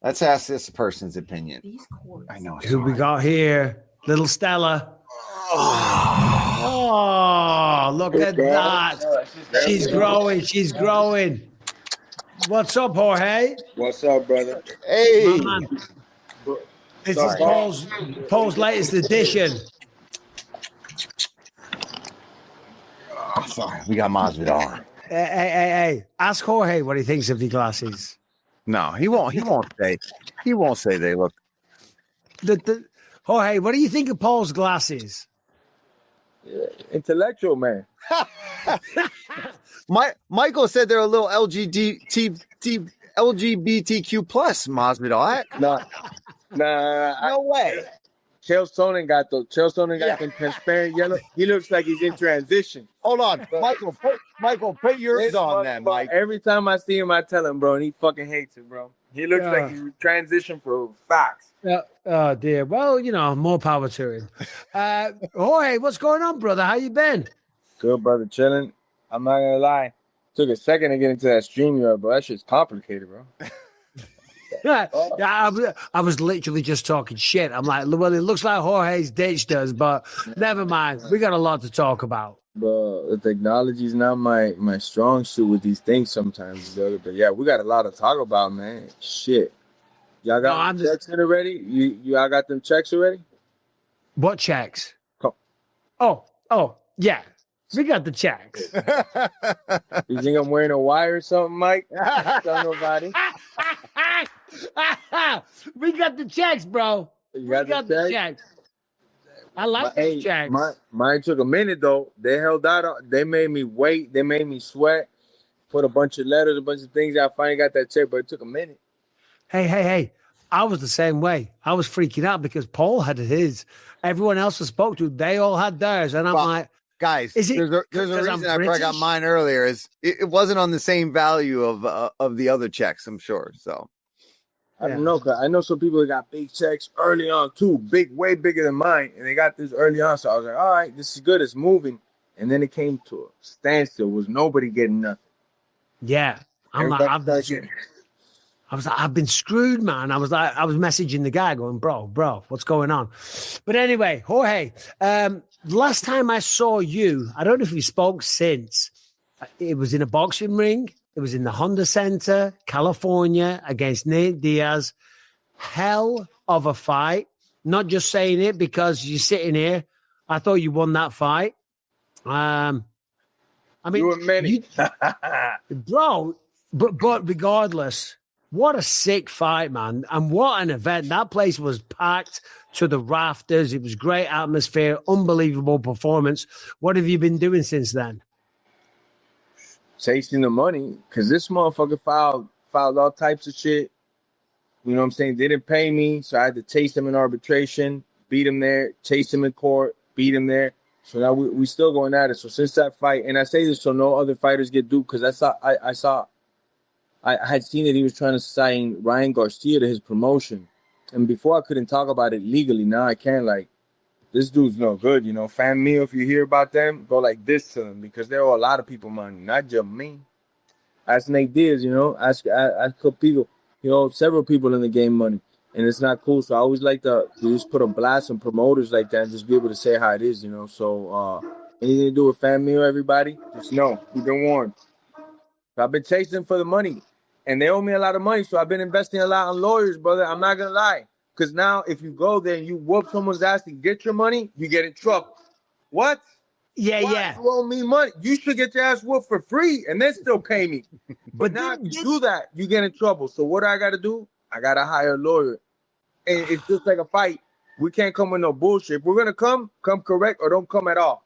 Let's ask this person's opinion. I know. Who we got here? Little Stella. Oh, look at that. She's growing. What's up, Jorge? What's up, brother? Hey. This is Paul's latest edition. Sorry, we got Masvidal. Hey. Ask Jorge what he thinks of the glasses. No, he won't say. He won't say they look. Jorge, what do you think of Paul's glasses? Intellectual man. Michael said they're a little LGBTQ plus Masvidal. Nah. No way. Chael Sonnen got them transparent yellow. He looks like he's in transition. Hold on, Michael, put yours on then, Mike. Every time I see him, I tell him, bro, and he fucking hates it, bro. He looks like he's transition for facts. Yeah. Oh dear. Well, more power to him. Jorge, what's going on, brother? How you been? Good, brother, chilling. I'm not gonna lie. Took a second to get into that stream yard, bro. That shit's complicated, bro. Yeah, I was literally just talking shit. I'm like, well, it looks like Jorge's ditched us, but never mind. We got a lot to talk about. Bro, the technology's not my strong suit with these things sometimes, brother. But yeah, we got a lot to talk about, man. Shit. Y'all got checks in already? Y'all got them checks already? What checks? Oh. Yeah. We got the checks. You think I'm wearing a wire or something, Mike? Tell nobody. We got the checks, bro. We got the checks. I like these checks. Mine took a minute, though. They held out. They made me wait. They made me sweat. Put a bunch of letters, a bunch of things. I finally got that check, but it took a minute. Hey. I was the same way. I was freaking out because Paul had his. Everyone else I spoke to, they all had theirs. And I'm like, guys, there's a reason I probably got mine earlier. It wasn't on the same value of the other checks, I'm sure. So I don't know. I know some people that got big checks early on too, way bigger than mine, and they got this early on. So I was like, all right, this is good. It's moving. And then it came to a standstill. Was nobody getting nothing? Yeah, I was like, I've been screwed, man. I was messaging the guy going, bro, what's going on? But anyway, Jorge, last time I saw you, I don't know if we spoke since. It was in a boxing ring. It was in the Honda Center, California, against Nate Diaz. Hell of a fight. Not just saying it because you're sitting here. I thought you won that fight. I mean, You were many. bro, but regardless, what a sick fight, man. And what an event. That place was packed to the rafters. It was great atmosphere, unbelievable performance. What have you been doing since then? Chasing the money, because this motherfucker filed all types of shit. You know what I'm saying? They didn't pay me, so I had to chase him in arbitration, beat him there, chase him in court, beat him there. So now we still going at it. So since that fight, and I say this so no other fighters get duped, because I had seen that he was trying to sign Ryan Garcia to his promotion. And before I couldn't talk about it legally. Now I can. Like, this dude's no good, you know. Fan meal, if you hear about them, go like this to them, because there are a lot of people money, not just me. Ask Nate Diaz, you know. Ask people, you know, several people in the game money. And it's not cool. So I always like to just put a blast on promoters like that and just be able to say how it is, you know. So anything to do with fan meal, everybody, just know, you've been warned. So I've been chasing for the money. And they owe me a lot of money, so I've been investing a lot on lawyers, brother. I'm not going to lie. Because now if you go there and you whoop someone's ass to get your money, you get in trouble. What? Yeah, Why? yeah. You owe me money. You should get your ass whooped for free and then still pay me. But now if you do that, you get in trouble. So what I got to do? I got to hire a lawyer. And it's just like a fight. We can't come with no bullshit. If we're going to come correct or don't come at all.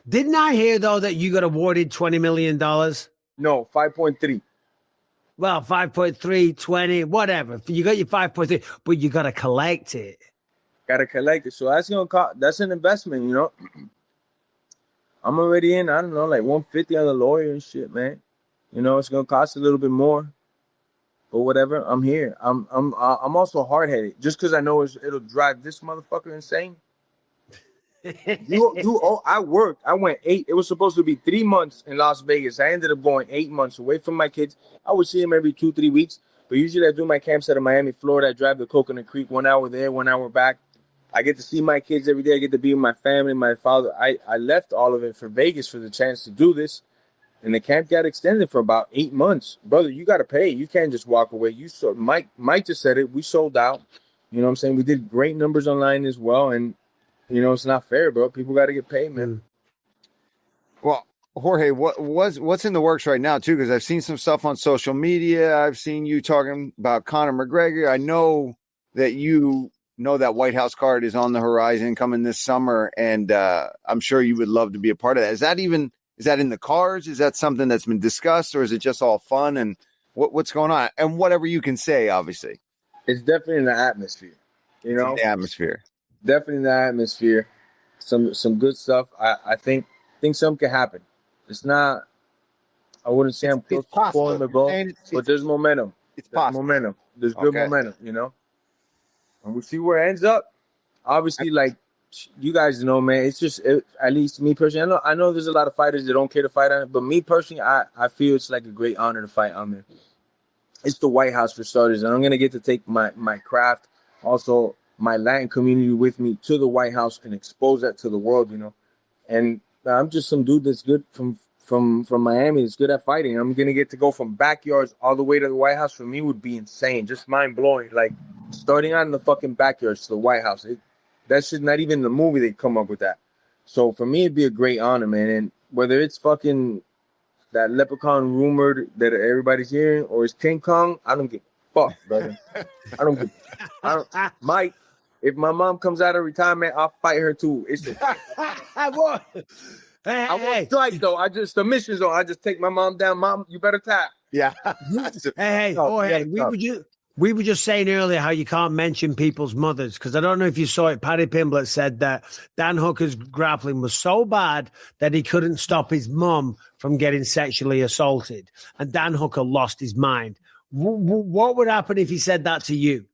Didn't I hear, though, that you got awarded $20 million? No, 5.3. Well, 5.3, 20, whatever. You got your 5.3, but you got to collect it. Got to collect it. So that's going to cost, that's an investment, you know. I'm already in, I don't know, like 150 on the lawyer and shit, man. You know, it's going to cost a little bit more. But whatever, I'm here. I'm also hard-headed. Just because I know it'll drive this motherfucker insane. I worked. I went 8. It was supposed to be 3 months in Las Vegas. I ended up going 8 months away from my kids. I would see them every 2-3 weeks. But usually I do my camps out of Miami, Florida. I drive to Coconut Creek, 1 hour there, 1 hour back. I get to see my kids every day. I get to be with my family, my father. I left all of it for Vegas for the chance to do this. And the camp got extended for about 8 months. Brother, you got to pay. You can't just walk away. Mike just said it. We sold out. You know what I'm saying? We did great numbers online as well. And, you know, it's not fair, bro. People got to get paid, man. Well, Jorge, what's in the works right now, too? Because I've seen some stuff on social media. I've seen you talking about Conor McGregor. I know that you know that White House card is on the horizon coming this summer. And I'm sure you would love to be a part of that. Is that in the cards? Is that something that's been discussed, or is it just all fun? And what's going on? And whatever you can say, obviously. It's definitely in the atmosphere. You know, the atmosphere. Definitely in the atmosphere. Some good stuff. I think something can happen. It's not. I wouldn't say I'm close to pulling the goal, but there's momentum. It's possible. Momentum. There's good momentum. You know, and we'll see where it ends up. Obviously, like. You guys know, man, it's just, at least me personally, I know there's a lot of fighters that don't care to fight on it, but me personally, I feel it's like a great honor to fight on there. It's the White House for starters, and I'm going to get to take my craft, also my Latin community with me to the White House and expose that to the world, you know. And I'm just some dude that's good from Miami, that's good at fighting. I'm going to get to go from backyards all the way to the White House. For me would be insane, just mind-blowing. Like, starting out in the fucking backyards to the White House, that shit, not even in the movie they come up with that. So for me, it'd be a great honor, man. And whether it's fucking that leprechaun rumored that everybody's hearing or it's King Kong, I don't give a fuck, brother. Mike, if my mom comes out of retirement, I'll fight her too. I won't strike though. I just submission zone. I just take my mom down. Mom, you better tap. Yeah. We were just saying earlier how you can't mention people's mothers, because I don't know if you saw it. Paddy Pimblett said that Dan Hooker's grappling was so bad that he couldn't stop his mum from getting sexually assaulted. And Dan Hooker lost his mind. What would happen if he said that to you?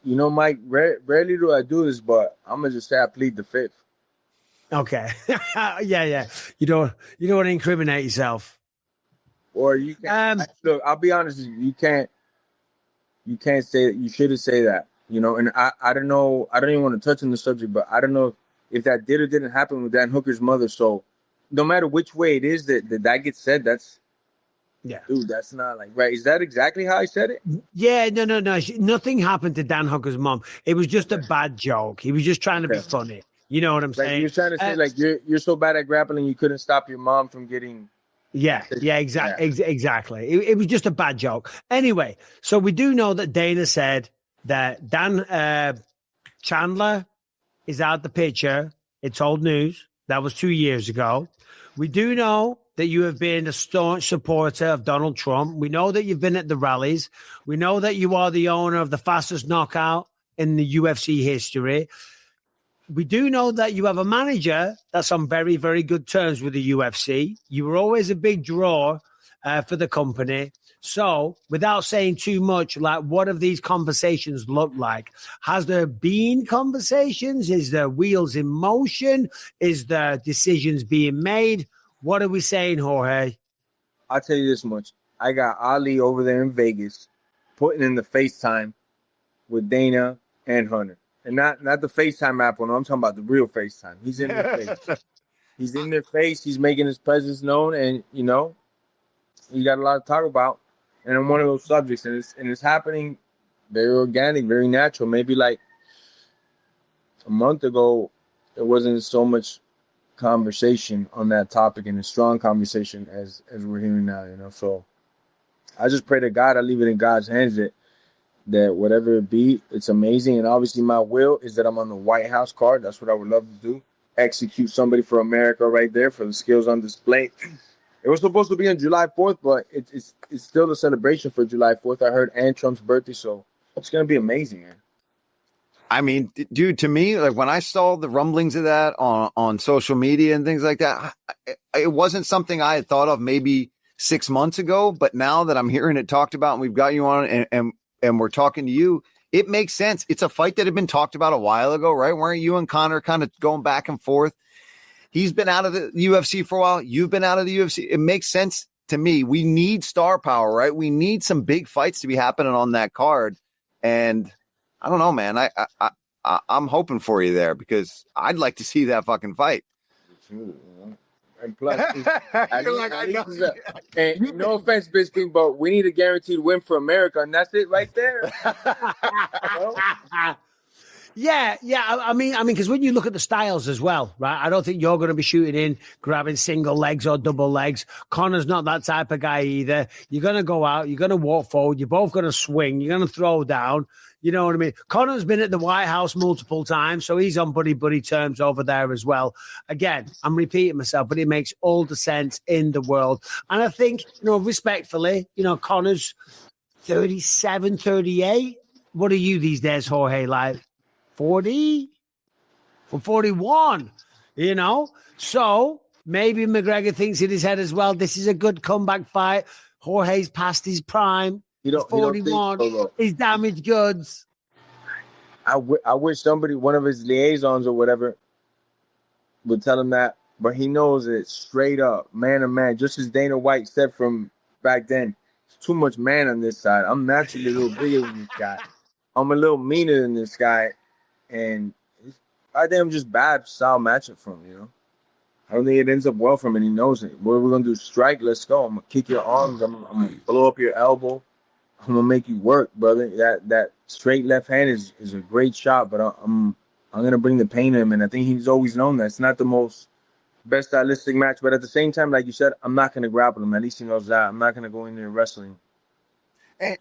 You know, Mike, rarely do I do this, but I'm going to just say I plead the fifth. Okay. Yeah. You don't want to incriminate yourself. Or you can look. I'll be honest with you. You can't say that. You shouldn't say that. You know. And I don't know. I don't even want to touch on the subject, but I don't know if that did or didn't happen with Dan Hooker's mother. So no matter which way it is that gets said, that's dude. That's not like right. Is that exactly how I said it? Yeah. No. Nothing happened to Dan Hooker's mom. It was just a bad joke. He was just trying to be funny. You know what I'm saying? You're trying to say like you're so bad at grappling you couldn't stop your mom from getting. Exactly. It was just a bad joke. Anyway, so we do know that Dana said that Dan Chandler is out the picture. It's old news. That was 2 years ago. We do know that you have been a staunch supporter of Donald Trump. We know that you've been at the rallies. We know that you are the owner of the fastest knockout in the UFC history. We do know that you have a manager that's on very, very good terms with the UFC. You were always a big draw for the company. So without saying too much, like what have these conversations looked like? Has there been conversations? Is there wheels in motion? Is there decisions being made? What are we saying, Jorge? I'll tell you this much. I got Ali over there in Vegas putting in the FaceTime with Dana and Hunter. And not the FaceTime app one. I'm talking about the real FaceTime. He's in their face. He's in their face. He's making his presence known. And, you know, you got a lot to talk about. And I'm one of those subjects. And it's happening very organic, very natural. Maybe like a month ago, there wasn't so much conversation on that topic and a strong conversation as we're hearing now, you know. So I just pray to God. I leave it in God's hands that whatever it be, it's amazing. And obviously my will is that I'm on the White House card. That's what I would love to do. Execute somebody for America right there for the skills on display. It was supposed to be on July 4th, but it's still a celebration for July 4th. I heard Ann Trump's birthday, so it's going to be amazing, man. I mean, dude, to me, like when I saw the rumblings of that on social media and things like that, it wasn't something I had thought of maybe 6 months ago. But now that I'm hearing it talked about and we've got you on and we're talking to you, it makes sense. It's a fight that had been talked about a while ago, right? Weren't you and Connor kind of going back and forth? He's been out of the UFC for a while. You've been out of the UFC. It makes sense to me. We need star power, right? We need some big fights to be happening on that card. And I don't know, man. I'm hoping for you there because I'd like to see that fucking fight. And plus, and no offense, Bisping, but we need a guaranteed win for America, and that's it right there. Yeah. I mean, because when you look at the styles as well, right? I don't think you're going to be shooting in, grabbing single legs or double legs. Connor's not that type of guy either. You're going to go out, you're going to walk forward, you're both going to swing, you're going to throw down. You know what I mean? Connor's been at the White House multiple times, so he's on buddy terms over there as well. Again, I'm repeating myself, but it makes all the sense in the world. And I think, respectfully, Connor's 37, 38. What are you these days, Jorge? Like 40? From 41, So maybe McGregor thinks in his head as well, this is a good comeback fight. Jorge's past his prime. He's 41. He's damaged goods. I wish somebody, one of his liaisons or whatever, would tell him that. But he knows it straight up, man to man. Just as Dana White said from back then, it's too much man on this side. I'm naturally a little bigger than this guy. I'm a little meaner than this guy. And I think I'm just bad style matchup for him, I don't think it ends up well for him, and he knows it. What are we going to do? Strike? Let's go. I'm going to kick your arms. I'm going to blow up your elbow. I'm going to make you work, brother. That straight left hand is a great shot, but I'm going to bring the pain to him, and I think he's always known that. It's not the most best stylistic match, but at the same time, like you said, I'm not going to grapple him. At least he knows that. I'm not going to go in there wrestling.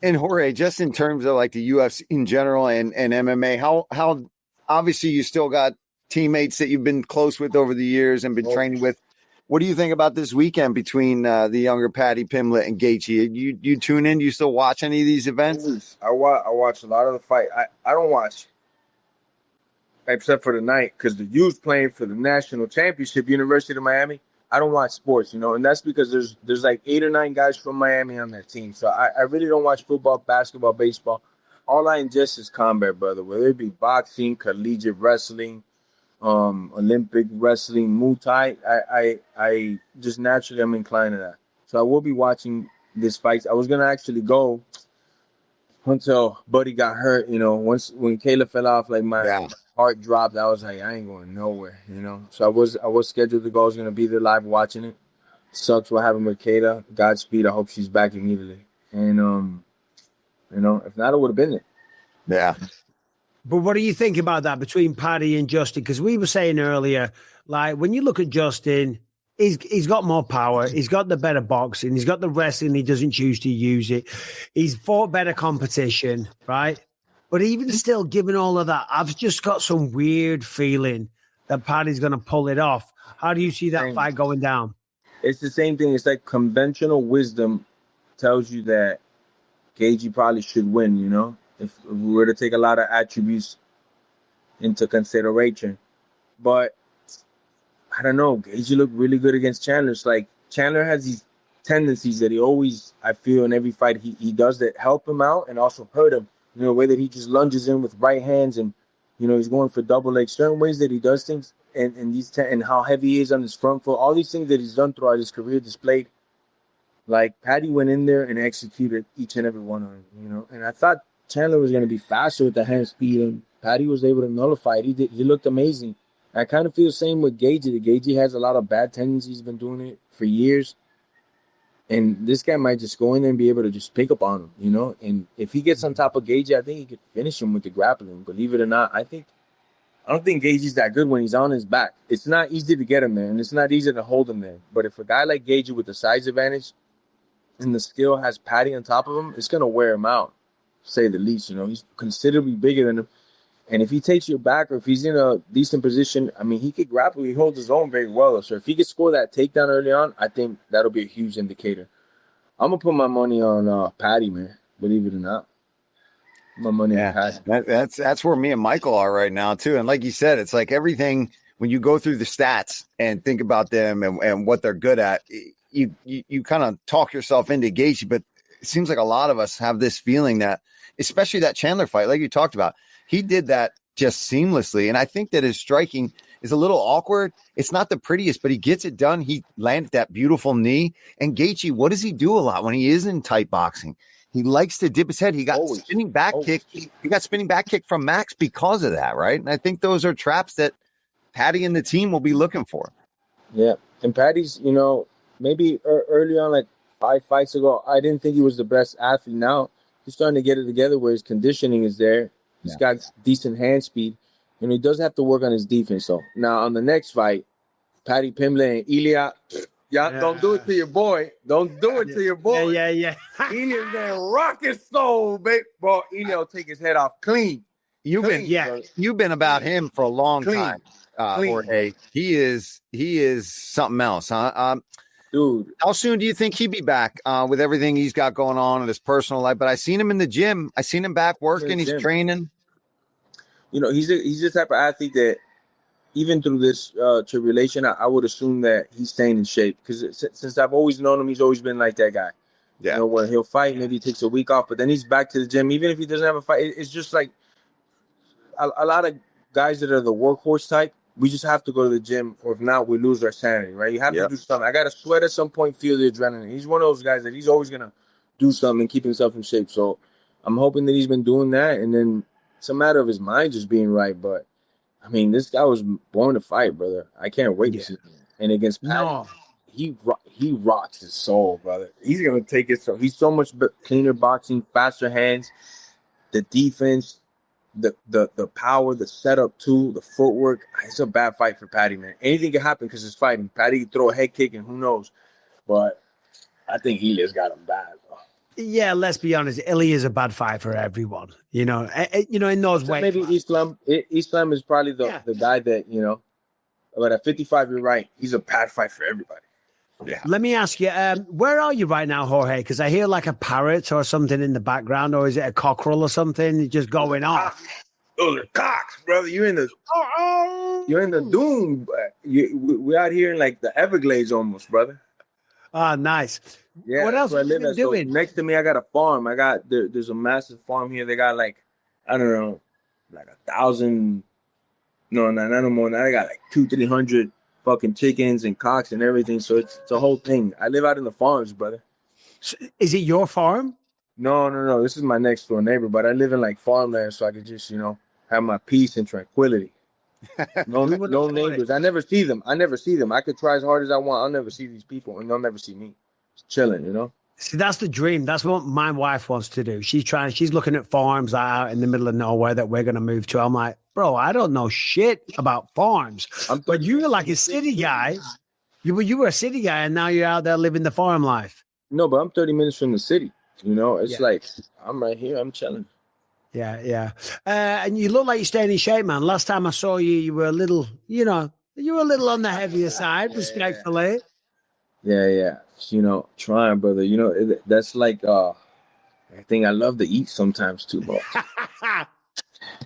And Jorge, just in terms of like the UFC in general and MMA, how obviously you still got teammates that you've been close with over the years and been training with. What do you think about this weekend between the younger Paddy, Pimblett, and Gaethje? You tune in? Do you still watch any of these events? I watch a lot of the fight. I don't watch except for the night because the U's playing for the national championship, University of Miami. I don't watch sports, and that's because there's like 8 or 9 guys from Miami on that team. So I really don't watch football, basketball, baseball. All I ingest is combat, brother, whether it be boxing, collegiate wrestling, Olympic wrestling, Muay Thai, I just naturally I'm inclined to that. So I will be watching this fight. I was gonna actually go until Buddy got hurt. You know, when Kayla fell off, like my heart dropped. I was like, I ain't going nowhere. You know, so I was scheduled to go. I was gonna be there live watching it. Sucks what happened with Kayla. Godspeed. I hope she's back immediately. And you know, if not, I would have been there. Yeah. But what do you think about that between Paddy and Justin? Because we were saying earlier, like when you look at Justin, he's got more power. He's got the better boxing. He's got the wrestling. He doesn't choose to use it. He's fought better competition, right? But even still, given all of that, I've just got some weird feeling that Paddy's going to pull it off. How do you see that fight going down? It's the same thing. It's like conventional wisdom tells you that Gaethje probably should win, you know? If we were to take a lot of attributes into consideration. But I don't know. Gaethje looked really good against Chandler. It's like Chandler has these tendencies that he always, I feel, in every fight he does that help him out and also hurt him. You know, the way that he just lunges in with right hands and, you know, he's going for double legs. Certain ways that he does things and how heavy he is on his front foot. All these things that he's done throughout his career displayed. Like, Paddy went in there and executed each and every one of them, you know. And I thought Chandler was going to be faster with the hand speed, and Paddy was able to nullify it. He looked amazing. I kind of feel the same with Gaethje. Gaethje has a lot of bad tendencies. He's been doing it for years. And this guy might just go in there and be able to just pick up on him, you know. And if he gets on top of Gaethje, I think he could finish him with the grappling. Believe it or not, I don't think Gaethje's that good when he's on his back. It's not easy to get him there, and it's not easy to hold him there. But if a guy like Gaethje with the size advantage and the skill has Paddy on top of him, it's going to wear him out, to say the least. You know, he's considerably bigger than him. And if he takes your back or if he's in a decent position, I mean, he could grapple. He holds his own very well. So if he could score that takedown early on, I think that'll be a huge indicator. I'm going to put my money on Paddy, man, believe it or not. My money on Paddy. That's where me and Michael are right now, too. And like you said, it's like everything, when you go through the stats and think about them and what they're good at, you kind of talk yourself into Gaethje. But it seems like a lot of us have this feeling that, especially that Chandler fight, like you talked about, he did that just seamlessly. And I think that his striking is a little awkward. It's not the prettiest, but he gets it done. He landed that beautiful knee. And Gaethje, what does he do a lot when he is in tight boxing? He likes to dip his head. He got spinning back kick. He got spinning back kick from Max because of that, right? And I think those are traps that Paddy and the team will be looking for. Yeah. And Paddy's, you know, maybe early on, like 5 fights ago, I didn't think he was the best athlete. Now he's starting to get it together where his conditioning is there. He's got decent hand speed, and he does have to work on his defense. So now on the next fight, Paddy, Pimblett, and Elliot, don't do it to your boy. Don't do it to your boy. Yeah. Elliot's gonna rock his soul, baby. Bro, Elliot will take his head off clean. You've been about him for a long time, Jorge. He is something else, huh? Dude, how soon do you think he'd be back with everything he's got going on in his personal life? But I seen him in the gym. I seen him back working. He's training. You know, he's the type of athlete that even through this tribulation, I would assume that he's staying in shape because since I've always known him, he's always been like that guy. Yeah. You know, where he'll fight, maybe he takes a week off, but then he's back to the gym. Even if he doesn't have a fight, it's just like a lot of guys that are the workhorse type. We just have to go to the gym, or if not, we lose our sanity, right? You have to do something. I got to sweat at some point, feel the adrenaline. He's one of those guys that he's always going to do something and keep himself in shape. So I'm hoping that he's been doing that, and then it's a matter of his mind just being right. But, I mean, this guy was born to fight, brother. I can't wait to see him. And against Paddy, he rocks his soul, brother. He's going to take it. So he's so much cleaner boxing, faster hands, the defense, the power, the setup too, the footwork. It's a bad fight for Paddy, man. Anything can happen because it's fighting. Paddy can throw a head kick and who knows. But I think Elia's got him bad, bro. Yeah, let's be honest. Ilya is a bad fight for everyone. You know, in those ways. Maybe Islam is probably the guy that, you know, but at 55, you're right. He's a bad fight for everybody. Yeah. Let me ask you, where are you right now, Jorge? Because I hear like a parrot or something in the background, or is it a cockerel or something just going off? Those are cocks, brother. You're in the doom. We're out here in like the Everglades almost, brother. Oh, nice. Yeah. What else have you been doing? So next to me, I got a farm. there's a massive farm here. They got like, I don't know, like 1,000 No, not no more. Now I got like 200-300 fucking chickens and cocks and everything. So it's a whole thing. I live out in the farms, brother. So is it your farm? No. This is my next door neighbor, but I live in like farmland, so I could just, have my peace and tranquility. No neighbors. I never see them. I could try as hard as I want. I'll never see these people, and they'll never see me. Just chilling, See, that's the dream. That's what my wife wants to do. She's looking at farms out in the middle of nowhere that we're going to move to. I'm like, bro, I don't know shit about farms. But you were like a city guy. You were a city guy, and now you're out there living the farm life. No, but I'm 30 minutes from the city. It's like I'm right here. I'm chilling. Yeah. And you look like you're staying in shape, man. Last time I saw you, you were a little, on the heavier side, respectfully. Yeah. Trying, brother. That's like I think I love to eat sometimes too, bro.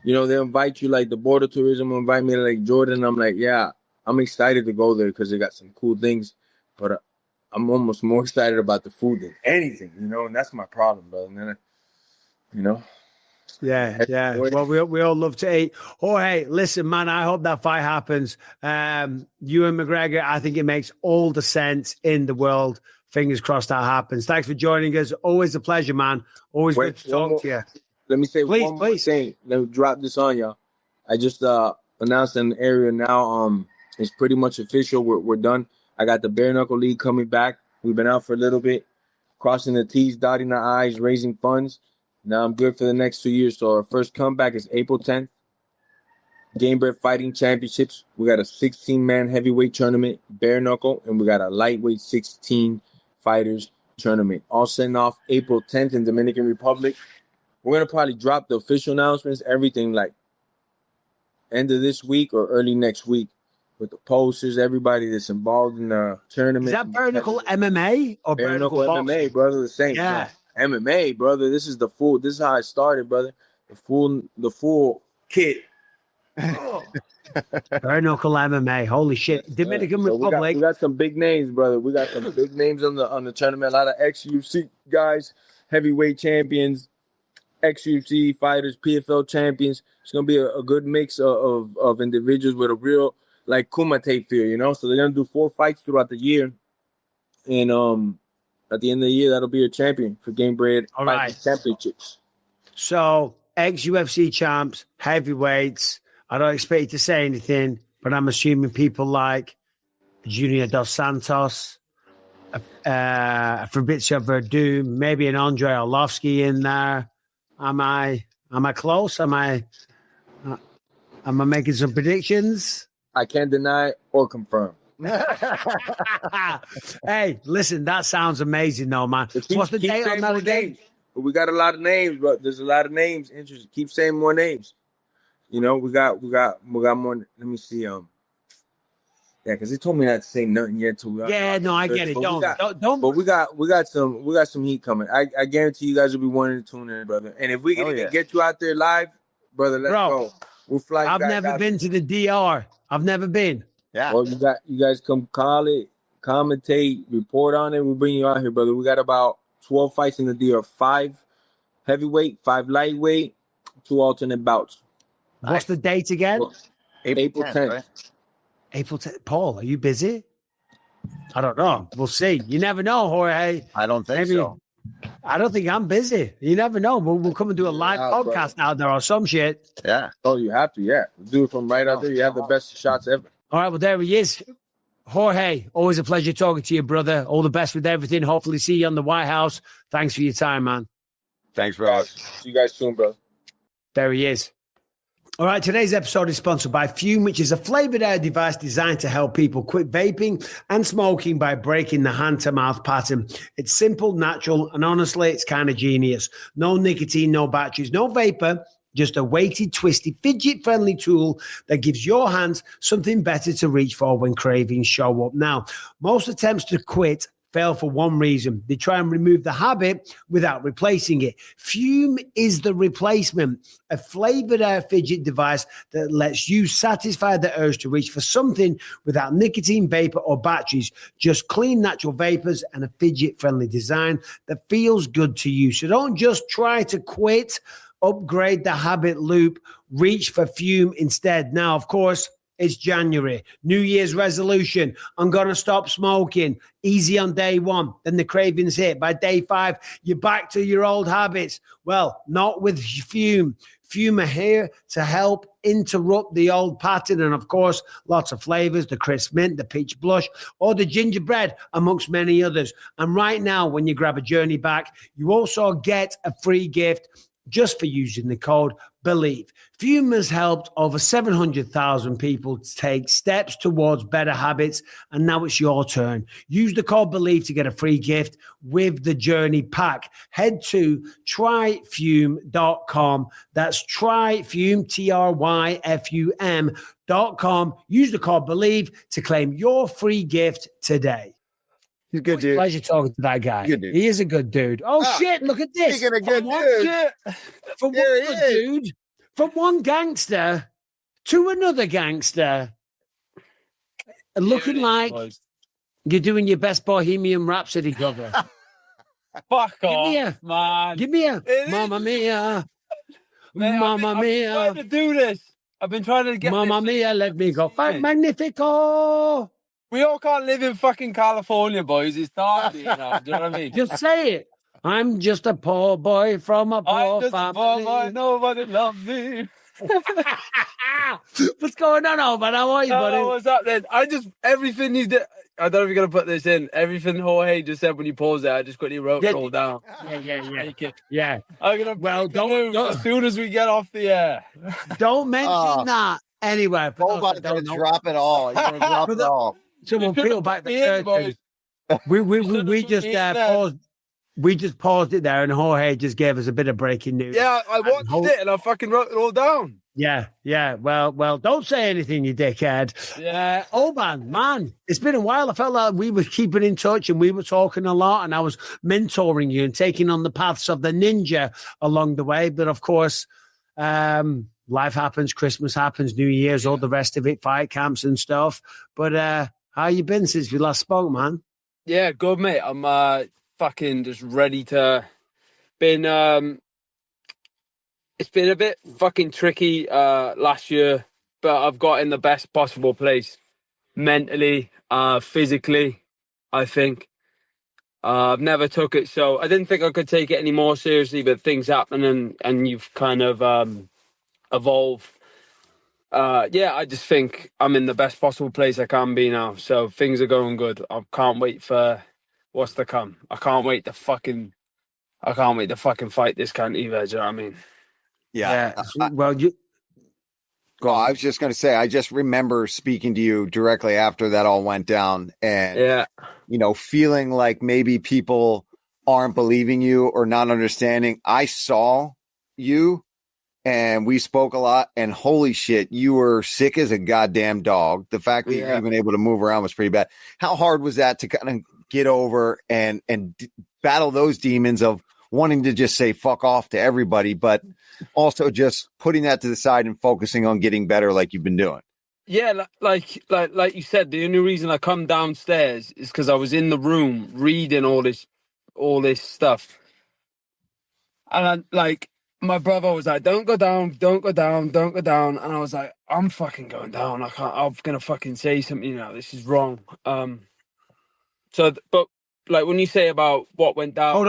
They invite you, like the border tourism will invite me to like Jordan. I'm like, yeah, I'm excited to go there because they got some cool things, but I'm almost more excited about the food than anything, and that's my problem, brother. And then, Yeah. Well, we all love to eat. Oh, hey, listen, man, I hope that fight happens. You and McGregor, I think it makes all the sense in the world. Fingers crossed that happens. Thanks for joining us. Always a pleasure, man. Always good to talk to you. Let me say one more thing. Let me drop this on y'all. I just announced an area now. It's pretty much official. We're done. I got the Bare Knuckle League coming back. We've been out for a little bit, crossing the T's, dotting the I's, raising funds. Now I'm good for the next 2 years. So our first comeback is April 10th. Gamebred Fighting Championships. We got a 16-man heavyweight tournament, bare knuckle, and we got a lightweight 16 fighters tournament. All setting off April 10th in Dominican Republic. We're going to probably drop the official announcements, everything like end of this week or early next week with the posters, everybody that's involved in the tournament. Is that bare knuckle MMA or bare knuckle MMA, brother? The same. Yeah. MMA, brother. This is how it started, brother. The full kit. Bare knuckle MMA. Holy shit. Dominican Republic. We got some big names, brother. We got some big names on the tournament. A lot of ex-UFC guys, heavyweight champions, ex-UFC fighters, PFL champions. It's gonna be a good mix of individuals with a real like Kumite feel, So they're gonna do 4 fights throughout the year. And at the end of the year, that'll be a champion for Gamebred Championships. So, ex-UFC champs, heavyweights. I don't expect you to say anything, but I'm assuming people like Junior Dos Santos, Fabrizio Verdum, maybe an Andre Arlovsky in there. Am I close? Am I making some predictions? I can't deny or confirm. Hey, listen, that sounds amazing, though, man. What's the date on that again? We got a lot of names, but there's a lot of names. Interesting. Keep saying more names. We got more. Let me see. Yeah, because they told me not to say nothing yet. I get it. Don't. But we got some heat coming. I guarantee you guys will be wanting to tune in, brother. And if we can get you out there live, brother, let's go. We'll fly. I've never been to the DR. I've never been. Yeah. Well, you guys come call it, commentate, report on it. We'll bring you out here, brother. We got about 12 fights in the DR. 5 heavyweight, 5 lightweight, 2 alternate bouts. What's the date again? April 10th. Right? April 10th. Paul, are you busy? I don't know. We'll see. You never know, Jorge. I don't think so. I don't think I'm busy. You never know. We'll come and do a live podcast out there or some shit. Yeah. Oh, you have to. Yeah. We'll do it from right out there. You have the best shots ever. All right. Well, there he is. Jorge, always a pleasure talking to you, brother. All the best with everything. Hopefully see you on the White House. Thanks for your time, man. Thanks, bro. See you guys soon, bro. There he is. All right, today's episode is sponsored by Fume, which is a flavored air device designed to help people quit vaping and smoking by breaking the hand-to-mouth pattern. It's simple, natural, and honestly, it's kind of genius. No nicotine, no batteries, no vapor, just a weighted, twisty, fidget-friendly tool that gives your hands something better to reach for when cravings show up. Now, most attempts to quit fail for one reason. They try and remove the habit without replacing it. Fume is the replacement, a flavored air fidget device that lets you satisfy the urge to reach for something without nicotine, vapor, or batteries. Just clean, natural vapors and a fidget-friendly design that feels good to you. So don't just try to quit. Upgrade the habit loop reach for Fume instead. Now, of course, it's January. New Year's resolution. I'm going to stop smoking. Easy on day 1. Then the cravings hit. By day 5, you're back to your old habits. Well, not with Fume. Fume are here to help interrupt the old pattern. And of course, lots of flavors, the crisp mint, the peach blush, or the gingerbread, amongst many others. And right now, when you grab a journey back, you also get a free gift just for using the code BELIEVE. Fume has helped over 700,000 people take steps towards better habits, and now it's your turn. Use the code BELIEVE to get a free gift with the Journey Pack. Head to tryfume.com. That's tryfume, tryfum.com. Use the code BELIEVE to claim your free gift today. He's a good dude. Pleasure talking to that guy. Good dude. He is a good dude. Oh, shit, look at this. Speaking of good dude. From one good dude, from one gangster to another gangster, looking like you're doing your best Bohemian Rhapsody cover. Fuck off, man. Give me a Mamma Mia. Man, Mamma Mia. I've been trying to do this. I've been trying to get Mamma this. Mia, let me go. Fight Magnifico. We all can't live in fucking California, boys. It's dark, you know. Do you know what I mean? Just say it. I'm just a poor boy from a I'm poor just a family. poor boy, nobody loves me. What's going on, Oban? How are you, buddy? Oh, what's up then? Everything you did. I don't know if you're going to put this in. Everything Jorge just said when you paused it, I just quickly wrote it all down. Yeah. I'm going to don't as soon as we get off the air. Don't mention that anyway. Nobody's going to drop it all. You're going to drop it all. Someone peel back the curtain. We just paused. We just paused it there, and Jorge just gave us a bit of breaking news. Yeah, I watched it, and I fucking wrote it all down. Yeah. Well, don't say anything, you dickhead. Yeah. Oban, man, it's been a while. I felt like we were keeping in touch, and we were talking a lot, and I was mentoring you and taking on the paths of the ninja along the way. But of course, life happens, Christmas happens, New Year's, all the rest of it, fight camps and stuff. But how you been since we last spoke, man? Yeah, good, mate. I'm fucking just ready to. It's been a bit fucking tricky last year, but I've got in the best possible place mentally, physically, I think. I've never took it, so I didn't think I could take it any more seriously, but things happen and you've kind of evolved. I just think I'm in the best possible place I can be now. So things are going good. I can't wait for what's to come. I can't wait to fucking fight this cunt either. Do you know what I mean? Yeah. Well, you. Well, I was just going to say, I just remember speaking to you directly after that all went down and, feeling like maybe people aren't believing you or not understanding. I saw you and we spoke a lot, and holy shit, you were sick as a goddamn dog. The fact that you're even able to move around was pretty bad. How hard was that to kind of get over and battle those demons of wanting to just say fuck off to everybody, but also just putting that to the side and focusing on getting better like you've been doing? Yeah, like you said, the only reason I come downstairs is because I was in the room reading all this stuff. And my brother was like, don't go down. And I was like, I'm fucking going down. I'm going to fucking say something now. This is wrong. But when you say about what went down. Hold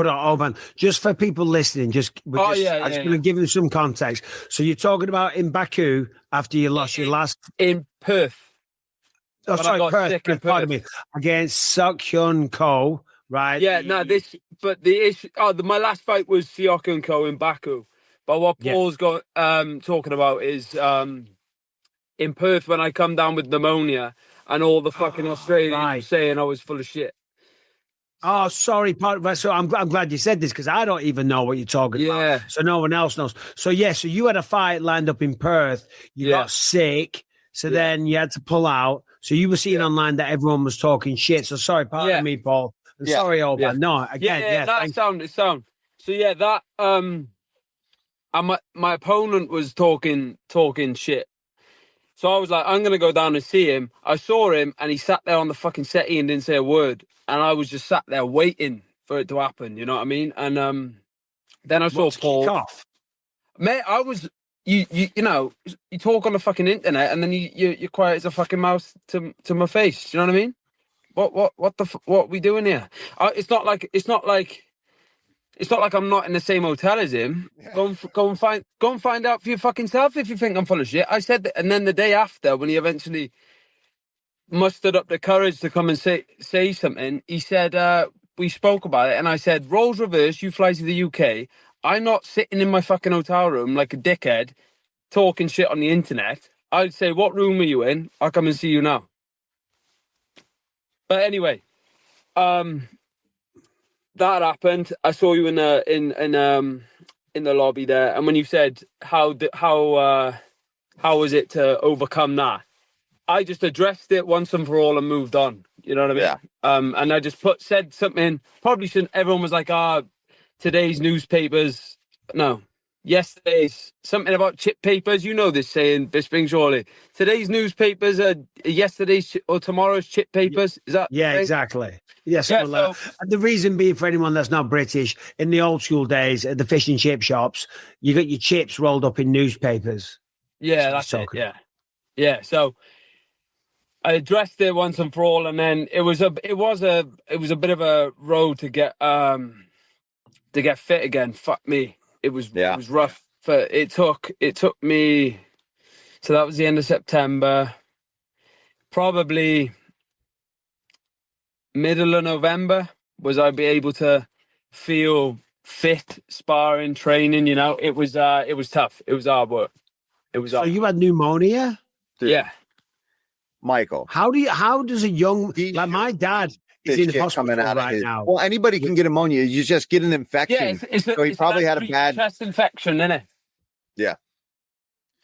on, Oban. Just for people listening, I'm just going to give them some context. So you're talking about in Baku after you lost your last. In Perth. Oh, sorry, Perth. Pardon me. Against Seok Ko. Right. Yeah, the issue. My last fight was Seok Ko in Baku, but what Paul's got talking about is in Perth when I come down with pneumonia and all the fucking Australians saying I was full of shit. Oh, sorry. So I'm glad you said this because I don't even know what you're talking about. So no one else knows. So so you had a fight lined up in Perth. You got sick, so then you had to pull out. So you were seeing online that everyone was talking shit. So sorry, pardon me, Paul. Sorry, Oban. Yeah. No, again, That's sound. So that and my opponent was talking shit. So I was like, I'm gonna go down and see him. I saw him, and he sat there on the fucking settee and didn't say a word. And I was just sat there waiting for it to happen. You know what I mean? And then I saw Paul. Off? Mate, I was you know, you talk on the fucking internet and then you're quiet as a fucking mouse to my face. Do you know what I mean? What we doing here? It's not like I'm not in the same hotel as him. Go and find out for your fucking self if you think I'm full of shit. I said that, and then the day after, when he eventually mustered up the courage to come and say something, he said, we spoke about it, and I said, roles reverse, you fly to the UK. I'm not sitting in my fucking hotel room like a dickhead talking shit on the internet. I'd say, what room are you in? I'll come and see you now. But anyway, that happened. I saw you in the lobby there, and when you said how was it to overcome that, I just addressed it once and for all and moved on. You know what I mean? Yeah. And I just said something. Probably shouldn't. Everyone was like, today's newspapers. No, yesterday's something about chip papers. You know this saying, Bisping, surely. Today's newspapers are yesterday's or tomorrow's chip papers. Is that? Yeah, right? Exactly. Yes. Yeah, Well, the reason being, for anyone that's not British, in the old school days at the fish and chip shops, you got your chips rolled up in newspapers. Yeah, that's it. Yeah. So I addressed it once and for all, and then it was a bit of a road to get fit again. Fuck me, it was rough. It took me. So that was the end of September, probably middle of November. Was I be able to feel fit, sparring, training? You know, it was tough. It was hard work. It was. So you had pneumonia? Yeah. Michael, How does a young like my dad is in hospital right now? Well, anybody can get pneumonia. You just get an infection. Yeah, so he probably had a bad chest infection, innit? Yeah.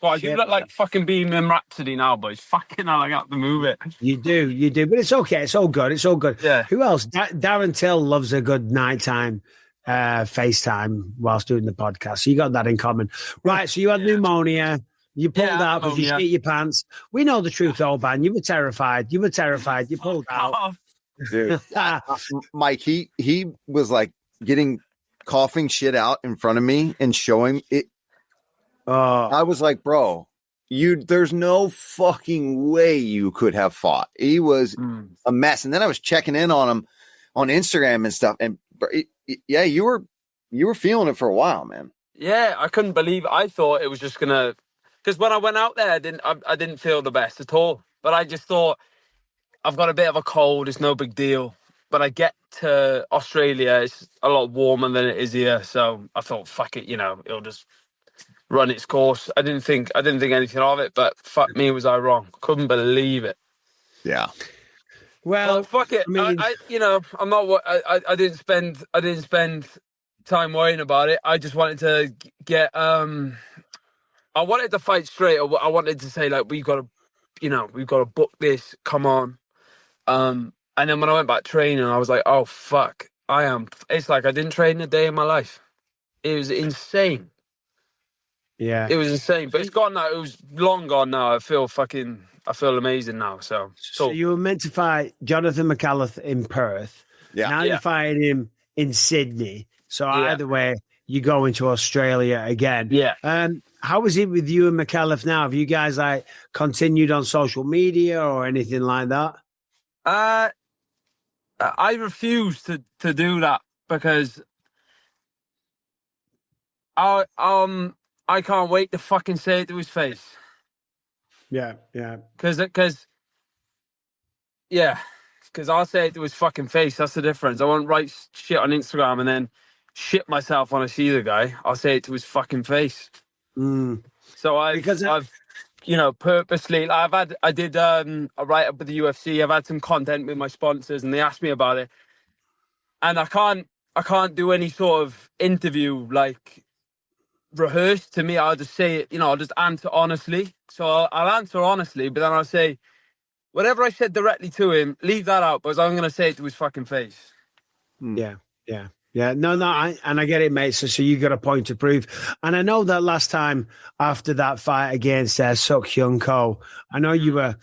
So I do look like fucking Bohemian Rhapsody now, boys. Fucking hell, I got to move it. You do, but it's okay. It's all good. It's all good. Yeah. Who else? Darren Till loves a good nighttime FaceTime whilst doing the podcast. So you got that in common, right? So you had pneumonia. You pulled out because you shit your pants. We know the truth, Oban. You were terrified. You pulled out. Dude, Mike, he was like getting coughing shit out in front of me and showing it. I was like, bro, there's no fucking way you could have fought. He was a mess. And then I was checking in on him on Instagram and stuff. And yeah, you were feeling it for a while, man. Yeah, I couldn't believe it. I thought it was just gonna. Because when I went out there, I didn't feel the best at all. But I just thought, I've got a bit of a cold. It's no big deal. But I get to Australia, it's a lot warmer than it is here. So I thought, fuck it, it'll just run its course. I didn't think anything of it. But fuck me, was I wrong? Couldn't believe it. Yeah. Well, fuck it. I mean, I'm not. I didn't spend time worrying about it. I just wanted to get. I wanted to fight straight. I wanted to say, like, we've got to book this. Come on. And then when I went back training, I was like, oh, fuck. It's like I didn't train a day in my life. It was insane. Yeah. It was insane. But it's gone now. It was long gone now. I feel amazing now. So you were meant to fight Jonathan McAuliffe in Perth. Yeah. Now you're fighting him in Sydney. So either way, you go into Australia again. Yeah. How is it with you and McAuliffe now? Have you guys continued on social media or anything like that? I refuse to do that because I can't wait to fucking say it to his face. Yeah. Because I'll say it to his fucking face. That's the difference. I won't write shit on Instagram and then shit myself when I see the guy. I'll say it to his fucking face. So I've purposely, I did a write up with the UFC. I've had some content with my sponsors, and they asked me about it. And I can't do any sort of interview like rehearsed. To me, I'll just say it. I'll just answer honestly. So I'll answer honestly, but then I'll say whatever I said directly to him. Leave that out, because I'm gonna say it to his fucking face. Yeah. No, I get it, mate. So you got a point to prove. And I know that last time after that fight against Suk Hyun Ko, I know you were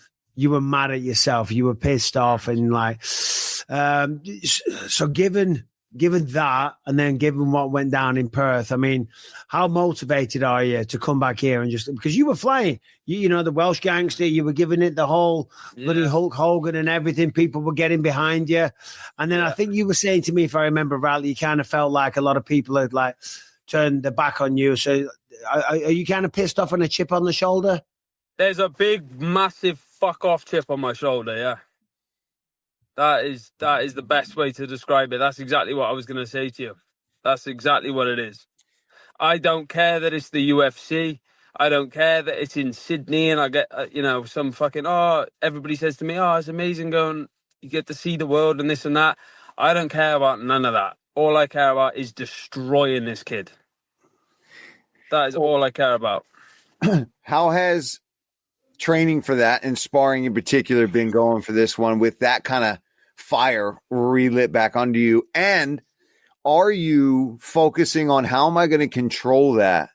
mad at yourself. You were pissed off and like, so given given that, and then given what went down in Perth, I mean, how motivated are you to come back here and just because you were flying, you know, the Welsh gangster, you were giving it the whole bloody Hulk Hogan and everything. People were getting behind you, and then I think you were saying to me, if I remember rightly, you kind of felt like a lot of people had like turned their back on you. So, are you kind of pissed off and a chip on the shoulder? There's a big, massive fuck off chip on my shoulder. Yeah. That is the best way to describe it. That's exactly what I was going to say to you. That's exactly what it is. I don't care that it's the UFC. I don't care that it's in Sydney and I get, some fucking, everybody says to me, it's amazing going, you get to see the world and this and that. I don't care about none of that. All I care about is destroying this kid. That is all I care about. How has training for that and sparring in particular been going for this one with that kind of fire relit back onto you? And are you focusing on how am I going to control that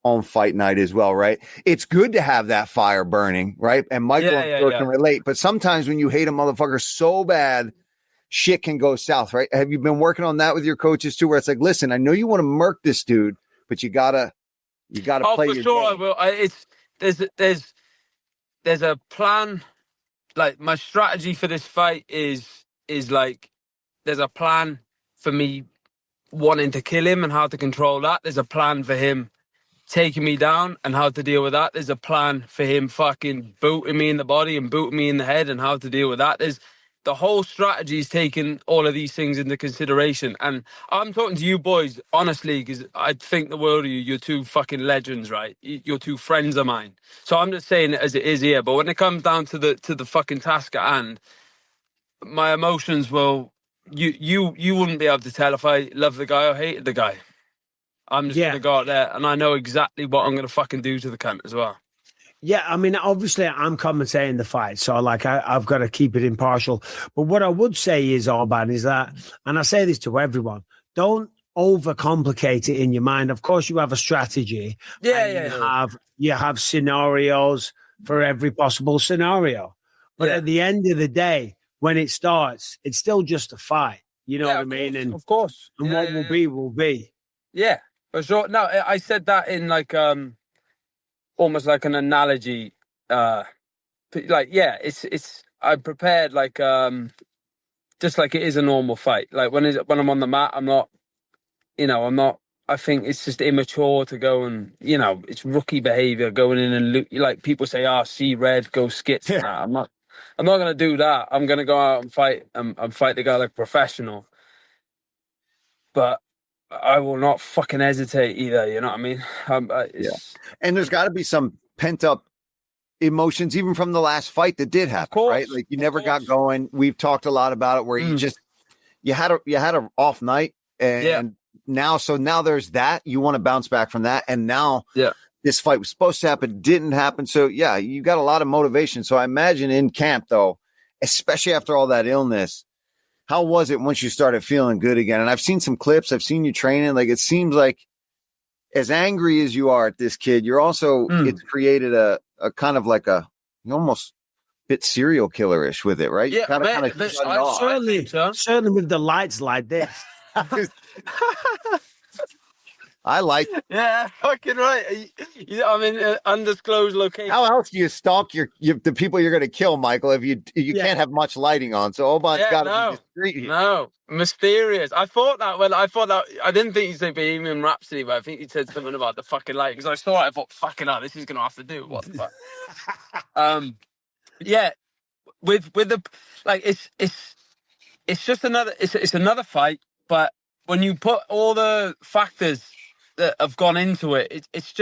on fight night as well, right? It's good to have that fire burning, right? And Michael can relate, but sometimes when you hate a motherfucker so bad, shit can go south, right? Have you been working on that with your coaches too, where it's like, listen, I know you want to murk this dude, but you gotta play your sure game. I will. There's a plan. Like my strategy for this fight is like there's a plan for me wanting to kill him and how to control that. There's a plan for him taking me down and how to deal with that. There's a plan for him fucking booting me in the body and booting me in the head and how to deal with that. There's the whole strategy is taking all of these things into consideration. And I'm talking to you boys, honestly, because I think the world of you. You're two fucking legends, right? You're two friends of mine. So I'm just saying it as it is here. But when it comes down to the fucking task at hand, my emotions will... You wouldn't be able to tell if I loved the guy or hated the guy. I'm just going to go out there and I know exactly what I'm going to fucking do to the cunt as well. Yeah, I mean, obviously, I'm commentating the fight, so like I've got to keep it impartial. But what I would say is, Oban, is that, and I say this to everyone, don't overcomplicate it in your mind. Of course, you have a strategy. You have scenarios for every possible scenario. But at the end of the day, when it starts, it's still just a fight. You know what I mean? And of course, and what will be will be. Yeah, for sure. No, I said that in like almost like an analogy. It's I prepared like just like it is a normal fight. Like when I'm on the mat, I'm not. I think it's just immature to go and it's rookie behavior going in and look like people say, see red, go skits. Yeah. Nah, I'm not gonna do that. I'm gonna go out and fight and fight the guy like a professional. But I will not fucking hesitate either. You know what I mean? And there's got to be some pent up emotions, even from the last fight that did happen, right? Like you never got going. We've talked a lot about it where you had a off night and now there's that. You want to bounce back from that. And now this fight was supposed to happen, didn't happen. So you got a lot of motivation. So I imagine in camp though, especially after all that illness, how was it once you started feeling good again? And I've seen some clips. I've seen you training. Like, it seems like as angry as you are at this kid, you're also, it's created a kind of like you almost bit serial killer-ish with it, right? Yeah, certainly with the lights like this. I like it. Yeah, fucking right. I'm in an undisclosed location. How else do you stalk the people you're going to kill, Michael, if you can't have much lighting on? So Oban's got to be discreet here. No, mysterious. I thought that I didn't think he'd say Bohemian Rhapsody, but I think he said something about the fucking light because I saw it. I thought, fucking hell, this is going to have to do. What the fuck? With the like, it's just another fight, but when you put all the factors that have gone into it, it's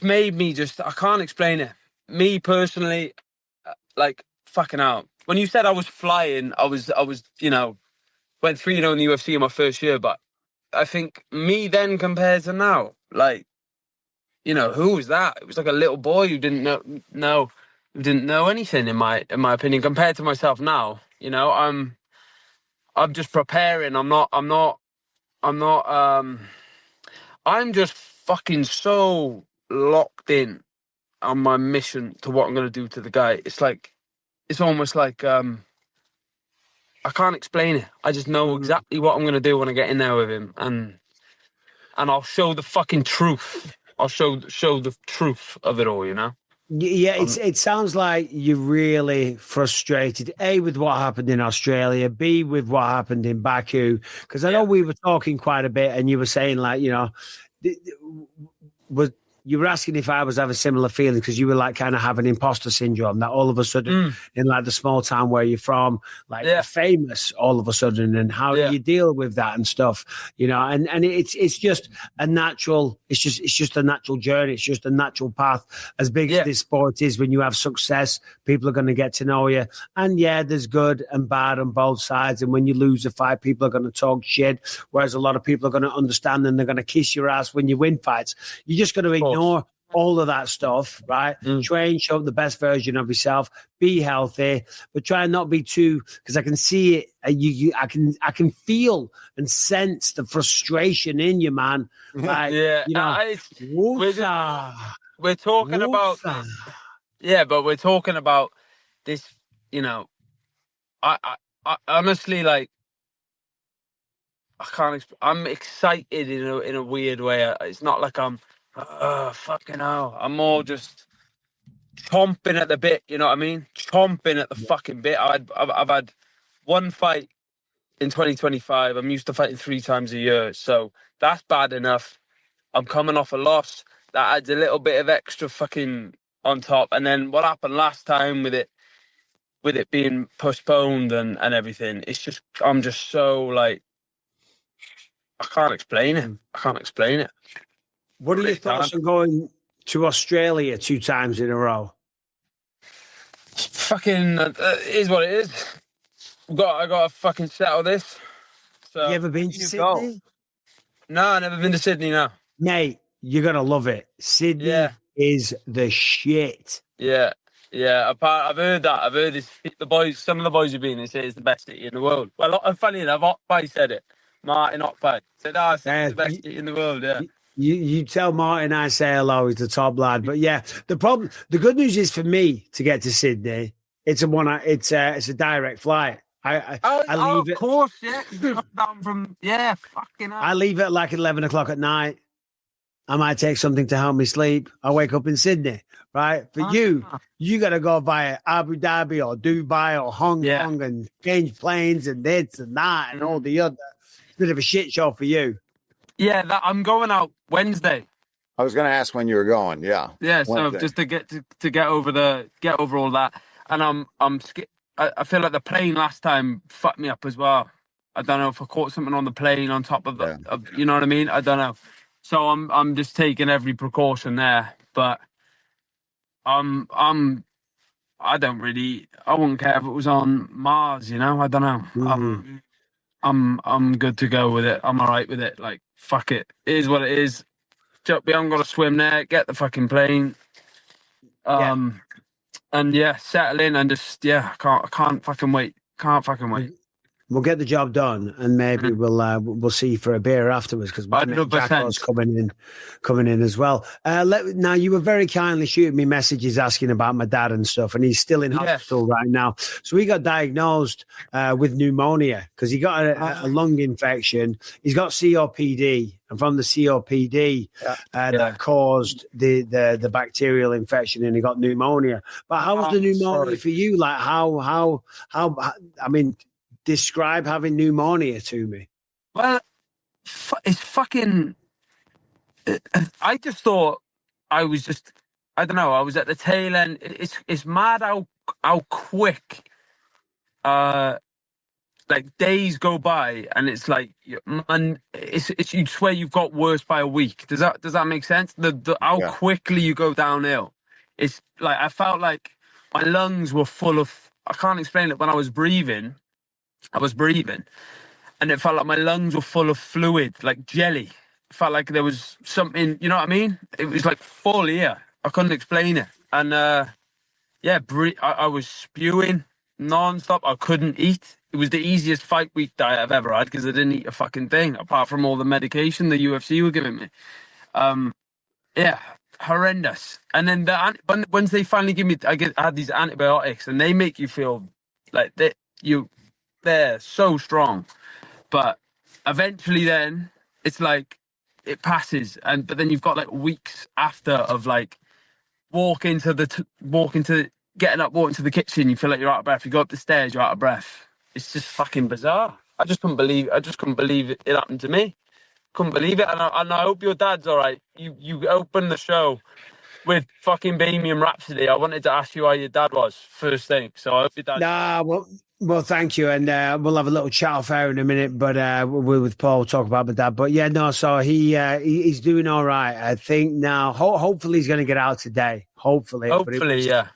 made me I can't explain it. Me personally, like fucking out. When you said I was flying, I was went 3-0 in the UFC in my first year, but I think me then compared to now, like, who was that? It was like a little boy who didn't know anything in my opinion compared to myself now. I'm just preparing. I'm just fucking so locked in on my mission to what I'm going to do to the guy. It's almost like, I can't explain it. I just know exactly what I'm gonna do when I get in there with him, and I'll show the fucking truth. I'll show the truth of it all. You know. Yeah, it sounds like you're really frustrated. A, with what happened in Australia. B, with what happened in Baku. Because I know we were talking quite a bit, and you were saying like, you know, was you were asking if I was having similar feelings because you were like kind of having imposter syndrome that all of a sudden in like the small town where you're from, like famous all of a sudden, and how do you deal with that and stuff, you know? And it's just a natural, it's just a natural journey. It's just a natural path. As big as this sport is, when you have success, people are going to get to know you. And there's good and bad on both sides. And when you lose a fight, people are going to talk shit, whereas a lot of people are going to understand and they're going to kiss your ass when you win fights. You just got to ignore all of that stuff, right? Train, show the best version of yourself, be healthy, but try and not be too, because I can see it. I can feel and sense the frustration in you, man. Like, you know, we're talking about this. But we're talking about this. You know, I honestly, like, I can't. I'm excited in a weird way. It's not like I'm. Fucking hell. I'm more just chomping at the bit, you know what I mean? Chomping at the fucking bit. I've had one fight in 2025. I'm used to fighting 3 times a year, so that's bad enough. I'm coming off a loss. That adds a little bit of extra fucking on top. And then what happened last time with it being postponed and everything, it's just, I'm just so like, I can't explain it. What are your thoughts on going to Australia 2 times in a row? Fucking is what it is. I got to fucking settle this. So you ever been to Sydney? No, I've never been to Sydney. No, mate, you're gonna love it. Sydney is the shit. Yeah. I've heard that. I've heard some of the boys who've been. They say it's the best city in the world. Well, funny enough, Ockpay said it. Martin Ockpay said, it's the best city in the world. Yeah. You tell Martin I say hello. He's the top lad. But the good news is for me to get to Sydney, it's a direct flight. I leave it. Of course, yeah. You come down from fucking hell. I leave at like 11 o'clock at night. I might take something to help me sleep. I wake up in Sydney, right? For you got to go via Abu Dhabi or Dubai or Hong Kong and change planes and this and that and all the other. It's a bit of a shit show for you. Yeah, I'm going out Wednesday. I was going to ask when you were going. Yeah. Yeah. Wednesday. So just to get over all that, and I feel like the plane last time fucked me up as well. I don't know if I caught something on the plane on top of you know what I mean? I don't know. So I'm just taking every precaution there, but I wouldn't care if it was on Mars, you know. I don't know. Mm-hmm. I'm good to go with it. I'm all right with it. Like, fuck it. It is what it is. We haven't got to swim there. Get the fucking plane. And settle in and just I can't fucking wait. Can't fucking wait. We'll get the job done, and maybe we'll see you for a beer afterwards because Jacko's coming in as well. Now, you were very kindly shooting me messages asking about my dad and stuff, and he's still in hospital right now. So he got diagnosed with pneumonia because he got a lung infection. He's got COPD, and from the COPD that caused the bacterial infection, and he got pneumonia. But how was the pneumonia for you? Like how? I mean, describe having pneumonia to me. Well, it's fucking. I just thought I was just. I don't know. I was at the tail end. It's mad how quick. Like days go by, and it's like, man, it's you swear you've got worse by a week. Does that make sense? How quickly you go downhill. It's like I felt like my lungs were full of. I can't explain it. When I was breathing, and it felt like my lungs were full of fluid, like jelly. It felt like there was something, you know what I mean? It was like full here. I couldn't explain it. And I was spewing non-stop. I couldn't eat. It was the easiest fight week diet I've ever had because I didn't eat a fucking thing apart from all the medication the UFC were giving me. Horrendous. And then once they finally give me, I had these antibiotics, and they make you feel like that you there so strong, but eventually then it's like it passes, but then you've got like weeks after of like walking to getting up, walking to the kitchen, you feel like you're out of breath. You go up the stairs, you're out of breath. It's just fucking bizarre. I just couldn't believe it happened to me. Couldn't believe it, and I hope your dad's all right. You opened the show with fucking Bohemian Rhapsody. I wanted to ask you how your dad was first thing, so I hope your dad. Nah, well, thank you, and we'll have a little chat off air in a minute. But we'll with Paul talk about my dad. But yeah, no, so he's doing all right. I think now, hopefully, he's going to get out today. Hopefully, yeah.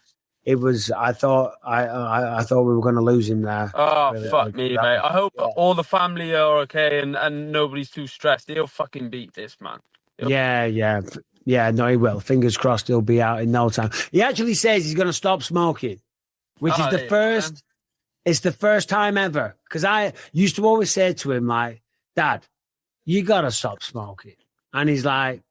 It was. I thought we were going to lose him there. Oh, really, fuck me, mate. I hope all the family are okay and nobody's too stressed. He'll fucking beat this, man. Yeah, no, he will. Fingers crossed he'll be out in no time. He actually says he's going to stop smoking, which is the first. Man. It's the first time ever. Because I used to always say to him, like, Dad, you got to stop smoking. And he's like,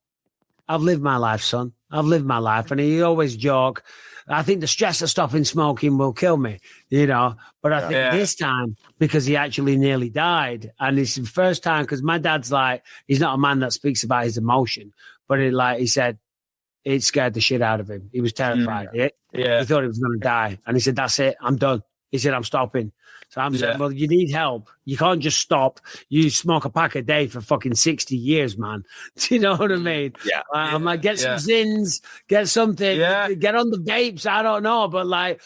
I've lived my life, son. I've lived my life. And he always joke, I think the stress of stopping smoking will kill me, you know. But I think this time, because he actually nearly died, and it's the first time, because my dad's like, he's not a man that speaks about his emotion, but he said, it scared the shit out of him. He was terrified. He thought he was going to die. And he said, that's it, I'm done. He said, I'm stopping. So I'm saying, well, you need help. You can't just stop. You smoke a pack a day for fucking 60 years, man. Do you know what I mean? Yeah. I'm like, get some zins, get something, get on the vapes. I don't know, but like,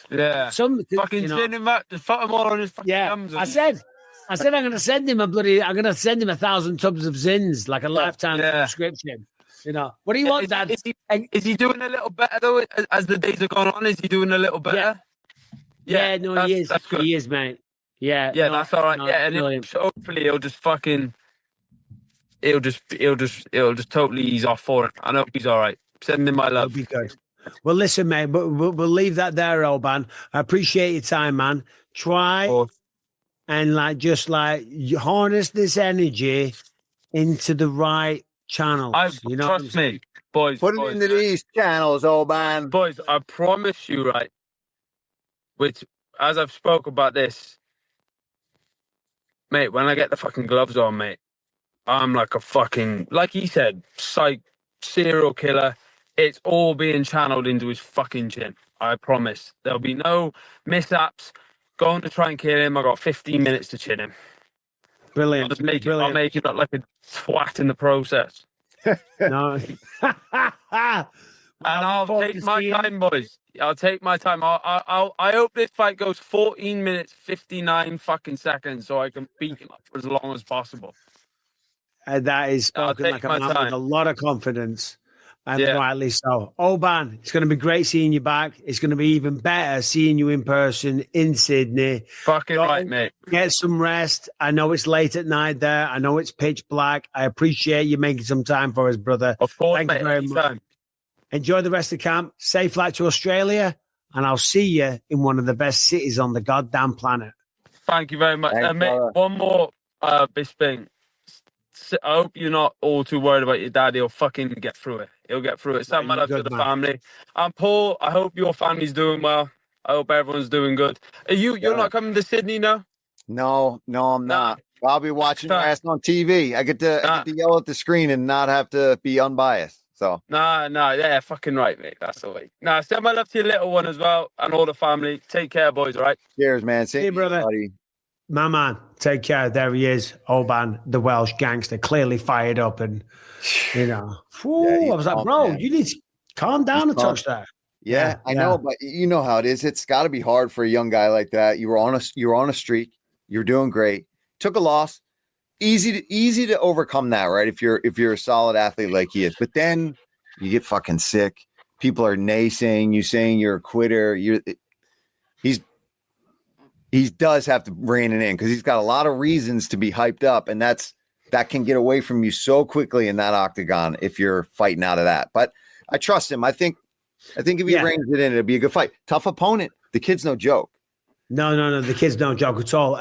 some fucking send him up, just fuck him all on his fucking thumbs. I said, I'm going to send him I'm going to send him 1,000 tubs of zins, like a lifetime subscription. You know, what do you want, Dad? Is he doing a little better though? As the days have gone on, is he doing a little better? Yeah, no, he is. He is, mate. Yeah, that's all right. And hopefully he'll just totally ease off for it. I know he's all right. Send him my love. He'll be good. Well, listen, mate, but we'll leave that there, Oban. I appreciate your time, man. Try and just harness this energy into the right channels. Trust me, boys. Put it into these channels, Oban. Boys, I promise you, right? Which, as I've spoke about this, mate, when I get the fucking gloves on, mate, I'm like a fucking, like he said, serial killer. It's all being channeled into his fucking chin. I promise. There'll be no mishaps. Going to try and kill him. I got 15 minutes to chin him. Brilliant. I'll make it look like a twat in the process. No. And I'll take my time, boys. I'll take my time. I hope this fight goes 14 minutes, 59 fucking seconds, so I can beat him up for as long as possible. That is spoken like a man with a lot of confidence, and rightly so. Oban, it's going to be great seeing you back. It's going to be even better seeing you in person in Sydney. Fucking right, mate. Get some rest. I know it's late at night there. I know it's pitch black. I appreciate you making some time for us, brother. Of course, Thank mate. you very much. Enjoy the rest of the camp. Safe flight to Australia, and I'll see you in one of the best cities on the goddamn planet. Thank you very much. Mate, one more, Bisping. I hope you're not all too worried about your dad. He'll fucking get through it. He'll get through it. Send my love to the family. And Paul, I hope your family's doing well. I hope everyone's doing good. You're not coming to Sydney now? No, I'm not. I'll be watching your ass on TV. I get to yell at the screen and not have to be unbiased. So yeah, fucking right, mate. That's the way. Send my love to your little one as well and all the family. Take care, boys, all right? Cheers, man. See you, brother. Buddy. My man, take care. There he is, Oban, the Welsh gangster, clearly fired up. And, I was like, bro, you need to calm down a touch there. Yeah, I know, but you know how it is. It's got to be hard for a young guy like that. You were on a streak. You're doing great. Took a loss. Easy to overcome that, right? If you're a solid athlete like he is, but then you get fucking sick. People are naysaying you, saying you're a quitter. He does have to rein it in because he's got a lot of reasons to be hyped up, and that can get away from you so quickly in that octagon if you're fighting out of that. But I trust him. I think if he reins it in, it'll be a good fight. Tough opponent. The kid's no joke. No. The kid's no joke at all.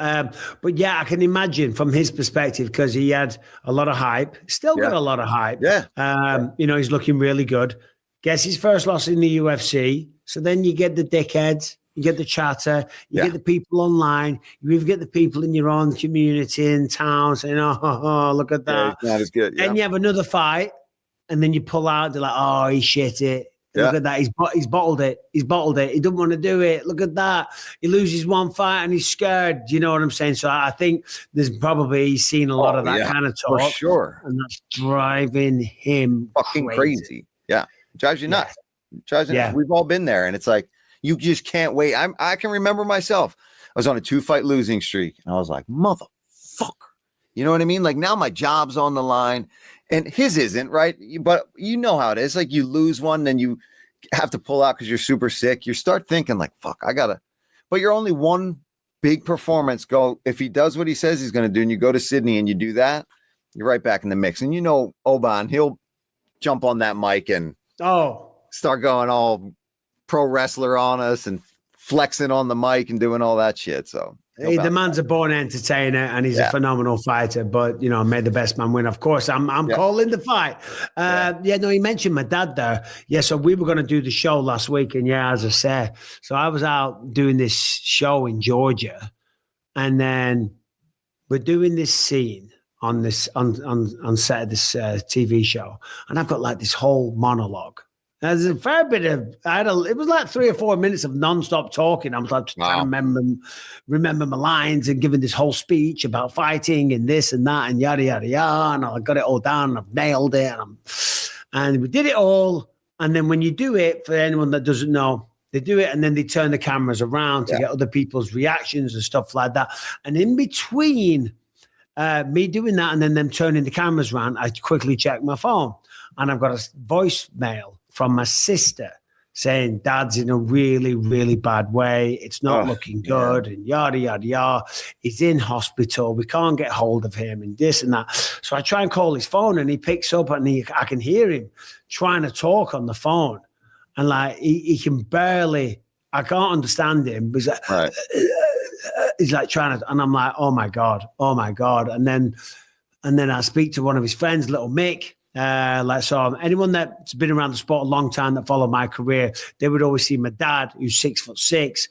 But yeah, I can imagine from his perspective because he had a lot of hype. Still got a lot of hype. Yeah. He's looking really good. Gets his first loss in the UFC. So then you get the dickheads you get the chatter, you get the people online, you even get the people in your own community in town saying, oh, look at that. Yeah, not as good. Then you have another fight, and then you pull out, they're like, oh, he shit it. Look at that. He's bottled it. He doesn't want to do it. Look at that. He loses one fight and he's scared. Do you know what I'm saying? So I think there's probably he's seen a lot of that kind of talk. For sure. And that's driving him fucking crazy. Yeah. Drives you nuts. Drives you nuts. We've all been there. And it's like, you just can't wait. I can remember myself. I was on a 2-fight losing streak. And I was like, motherfucker. You know what I mean? Like now my job's on the line. And his isn't, right? But you know how it is. Like you lose one, then you have to pull out because you're super sick. You start thinking like, fuck, but you're only one big performance go. If he does what he says he's going to do and you go to Sydney and you do that, you're right back in the mix. And you know, Oban, he'll jump on that mic and start going all pro wrestler on us and flexing on the mic and doing all that shit. So the man's a born entertainer and he's a phenomenal fighter, but you know, may the best man win. Of course, I'm calling the fight. He mentioned my dad there. Yeah, so we were going to do the show last week, and as I said, so I was out doing this show in Georgia, and then we're doing this scene on this on set of this TV show, and I've got like this whole monologue. There's a fair bit of, it was like 3 or 4 minutes of nonstop talking. I'm like trying to remember my lines and giving this whole speech about fighting and this and that and yada, yada, yada. And I got it all down and I've nailed it. And we did it all. And then when you do it, for anyone that doesn't know, they do it and then they turn the cameras around to get other people's reactions and stuff like that. And in between me doing that and then them turning the cameras around, I quickly check my phone and I've got a voicemail from my sister saying Dad's in a really, really bad way. It's not looking good and yada, yada, yada. He's in hospital. We can't get hold of him and this and that. So I try and call his phone and he picks up and I can hear him trying to talk on the phone. And like, he can barely, I can't understand him. He's like, he's like trying to, and I'm like, oh my God. And then I speak to one of his friends, little Mick. So anyone that's been around the sport a long time that followed my career, they would always see my dad, who's 6'6",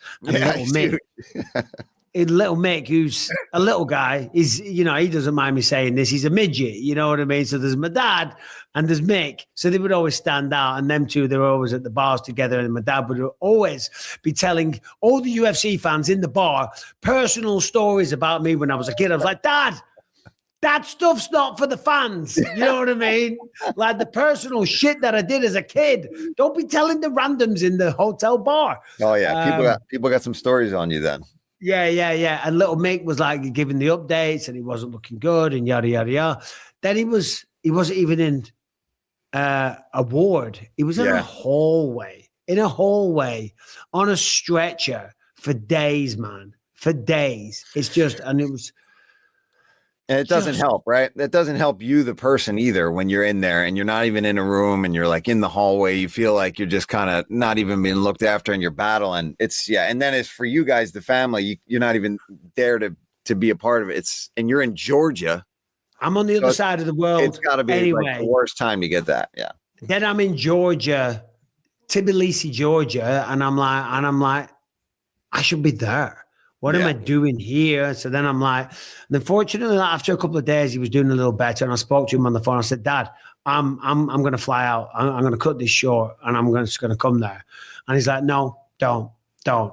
and little Mick, who's a little guy. He's, you know, he doesn't mind me saying this. He's a midget, you know what I mean? So there's my dad and there's Mick. So they would always stand out, and them two, they were always at the bars together. And my dad would always be telling all the UFC fans in the bar personal stories about me when I was a kid. I was like, Dad, that stuff's not for the fans. You know what I mean? Like the personal shit that I did as a kid. Don't be telling the randoms in the hotel bar. Oh, yeah. People got some stories on you then. Yeah. And little Mick was like giving the updates and he wasn't looking good and yada, yada, yada. Then he wasn't even in a ward. He was in a hallway on a stretcher for days, man. For days. It's just, and it was... And it doesn't help, right? That doesn't help you, the person, either, when you're in there and you're not even in a room and you're like in the hallway. You feel like you're just kind of not even being looked after in your battle. And it's, and then it's for you guys, the family, you're not even there to be a part of it. And you're in Georgia. I'm on the other side of the world. It's got to be like the worst time to get that. Yeah. Then I'm in Georgia, Tbilisi, Georgia. And I'm like, I should be there. What am I doing here? So then I'm like, and unfortunately, after a couple of days, he was doing a little better. And I spoke to him on the phone. I said, Dad, I'm going to fly out. I'm going to cut this short and I'm just going to come there. And he's like, no, don't.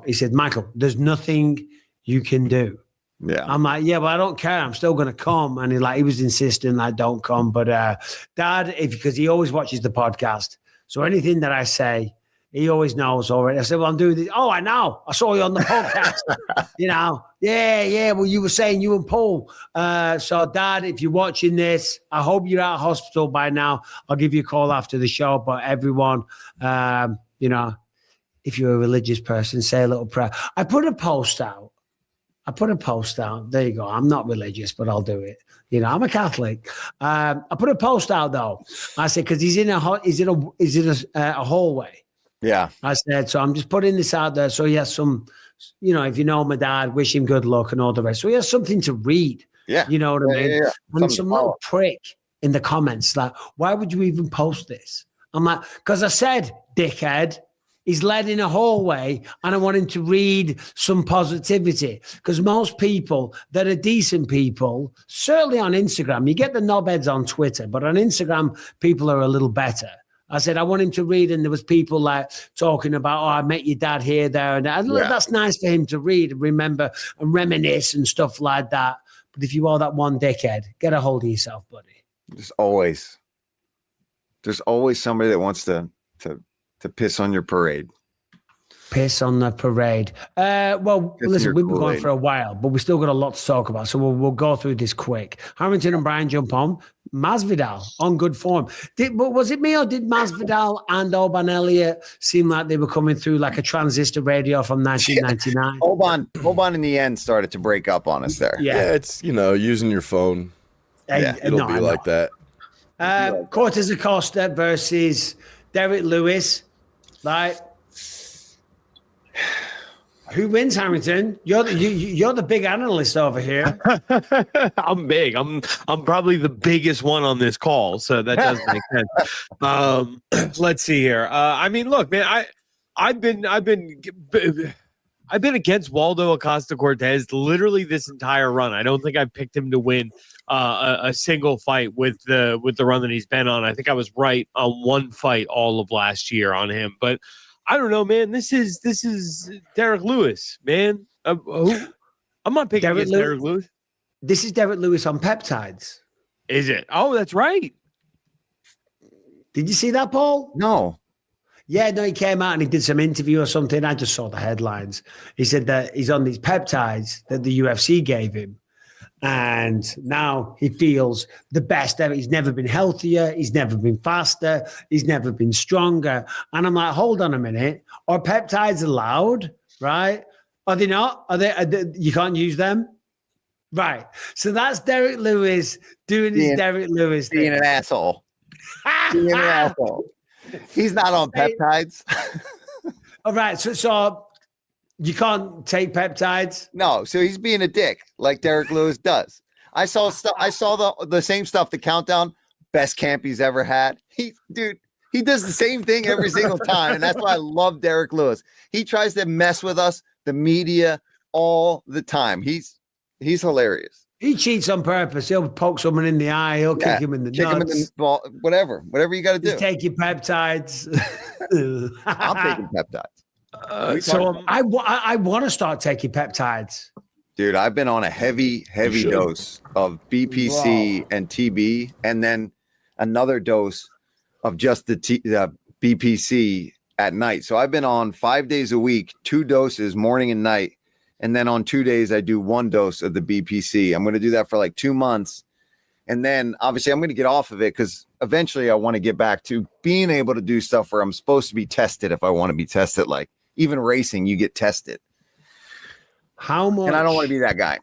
He said, Michael, there's nothing you can do. Yeah. I'm like, yeah, but I don't care. I'm still going to come. And he was insisting like, don't come. But Dad, because he always watches the podcast. So anything that I say, he always knows already. I said, well, I'm doing this. Oh, I know. I saw you on the podcast. You know, yeah. Well, you were saying you and Paul. So, Dad, if you're watching this, I hope you're out of hospital by now. I'll give you a call after the show. But everyone, you know, if you're a religious person, say a little prayer. I put a post out. There you go. I'm not religious, but I'll do it. You know, I'm a Catholic. I put a post out, though. I said, because he's in a hallway. Yeah. I said, so I'm just putting this out there. So he has some, you know, if you know my dad, wish him good luck and all the rest. So he has something to read. Yeah. You know what I mean? Yeah. And some little prick in the comments, like, why would you even post this? I'm like, because I said, dickhead. he's led in a hallway, and I want him to read some positivity. Because most people that are decent people, certainly on Instagram, you get the knobheads on Twitter, but on Instagram, people are a little better. I said, I want him to read, and there was people like talking about, I met your dad here, there, and that. That's nice for him to read and remember and reminisce and stuff like that. But if you are that one dickhead, get a hold of yourself, buddy. There's always somebody that wants to piss on your parade. Piss on the parade. Listen, we've been going for a while, but we still got a lot to talk about. So we'll go through this quick. Harrington and Brian jump on. Masvidal on good form. Was it me, or did Masvidal and Oban Elliott seem like they were coming through like a transistor radio from 1999? Oban in the end started to break up on us there. Yeah, it's, using your phone. It'll be like that. Cortez Acosta versus Derek Lewis. Like, who wins, Harrington? You're the big analyst over here. I'm big. I'm probably the biggest one on this call, so that does make sense. Let's see here. I mean, look, man, I've been against Waldo Acosta Cortez literally this entire run. I don't think I picked him to win a single fight with the run that he's been on. I think I was right on one fight all of last year on him, but I don't know, man. This is Derek Lewis, man. I'm not picking against Derek Lewis. This is Derek Lewis on peptides. Is it? Oh, that's right. Did you see that, Paul? No. Yeah, no, he came out and he did some interview or something. I just saw the headlines. He said that he's on these peptides that the UFC gave him. And now he feels the best ever. He's never been healthier. He's never been faster. He's never been stronger. And I'm like, hold on a minute. Are peptides allowed? Right? Are they not? Are they you can't use them? Right. So that's Derek Lewis doing his Derek Lewis thing. Being an asshole. Being an asshole. He's not on peptides. All right. So you can't take peptides? No, so he's being a dick like Derek Lewis does. I saw the same stuff, the countdown, best camp he's ever had. He does the same thing every single time, and that's why I love Derek Lewis. He tries to mess with us, the media, all the time. He's hilarious. He cheats on purpose. He'll poke someone in the eye. He'll kick him in the nuts. Whatever you got to do. Just take your peptides. I'm taking peptides. I want to start taking peptides. Dude, I've been on a heavy dose of BPC and TB, and then another dose of just the BPC at night. So I've been on 5 days a week, 2 doses, morning and night. And then on 2 days, I do 1 dose of the BPC. I'm going to do that for like 2 months. And then obviously I'm going to get off of it because eventually I want to get back to being able to do stuff where I'm supposed to be tested if I want to be tested. Like even racing, you get tested. How much? And I don't want to be that guy.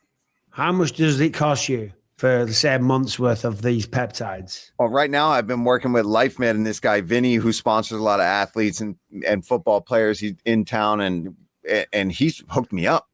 How much does it cost you for, say, a month's worth of these peptides? Well, right now I've been working with LifeMed and this guy, Vinny, who sponsors a lot of athletes and football players. He's in town and he's hooked me up.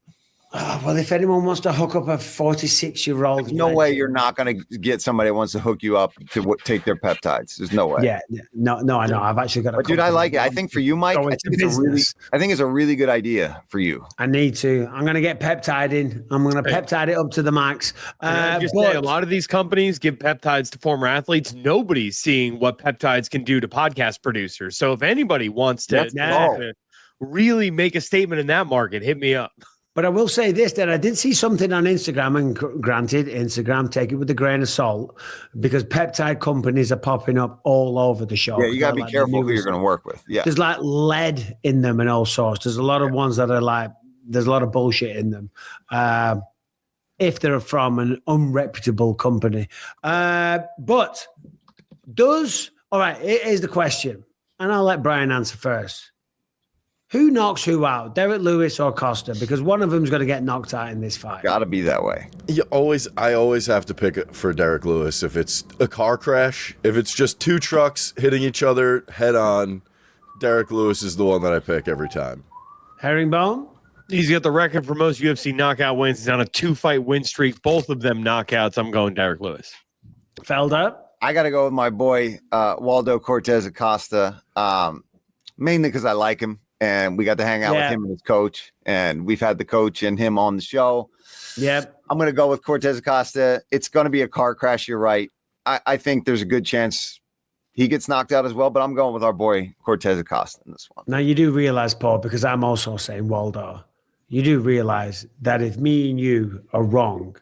Oh, well, if anyone wants to hook up a 46-year-old, there's no way you're not going to get somebody that wants to hook you up to take their peptides. There's no way. Yeah, no, I know. I've actually got a. But dude, I like it. I think for you, Mike, I think it's a really good idea for you. I need to. I'm going to get peptide in. I'm going to peptide it up to the max. Say, a lot of these companies give peptides to former athletes. Nobody's seeing what peptides can do to podcast producers. So if anybody wants to really make a statement in that market, hit me up. But I will say this, that I did see something on Instagram, and granted, Instagram, take it with a grain of salt, because peptide companies are popping up all over the show. Yeah, you got to be careful who you're going to work with. Yeah. There's like lead in them and all sorts. There's a lot of ones that are like, there's a lot of bullshit in them. If they're from an unreputable company. All right, here's the question, and I'll let Brian answer first. Who knocks who out, Derek Lewis or Costa? Because one of them's going to get knocked out in this fight. Got to be that way. I always have to pick it for Derek Lewis. If it's a car crash, if it's just 2 trucks hitting each other head on, Derek Lewis is the one that I pick every time. Herringbone? He's got the record for most UFC knockout wins. He's on a 2-fight win streak. Both of them knockouts. I'm going Derek Lewis. Felder? I got to go with my boy, Waldo Cortez Acosta. Mainly because I like him. and we got to hang out with him and his coach, and we've had the coach and him on the show. Yep. I'm going to go with Cortez Acosta. It's going to be a car crash. You're right. I think there's a good chance he gets knocked out as well, but I'm going with our boy Cortez Acosta in this one. Now, you do realize, Paul, because I'm also saying Waldo, you do realize that if me and you are wrong,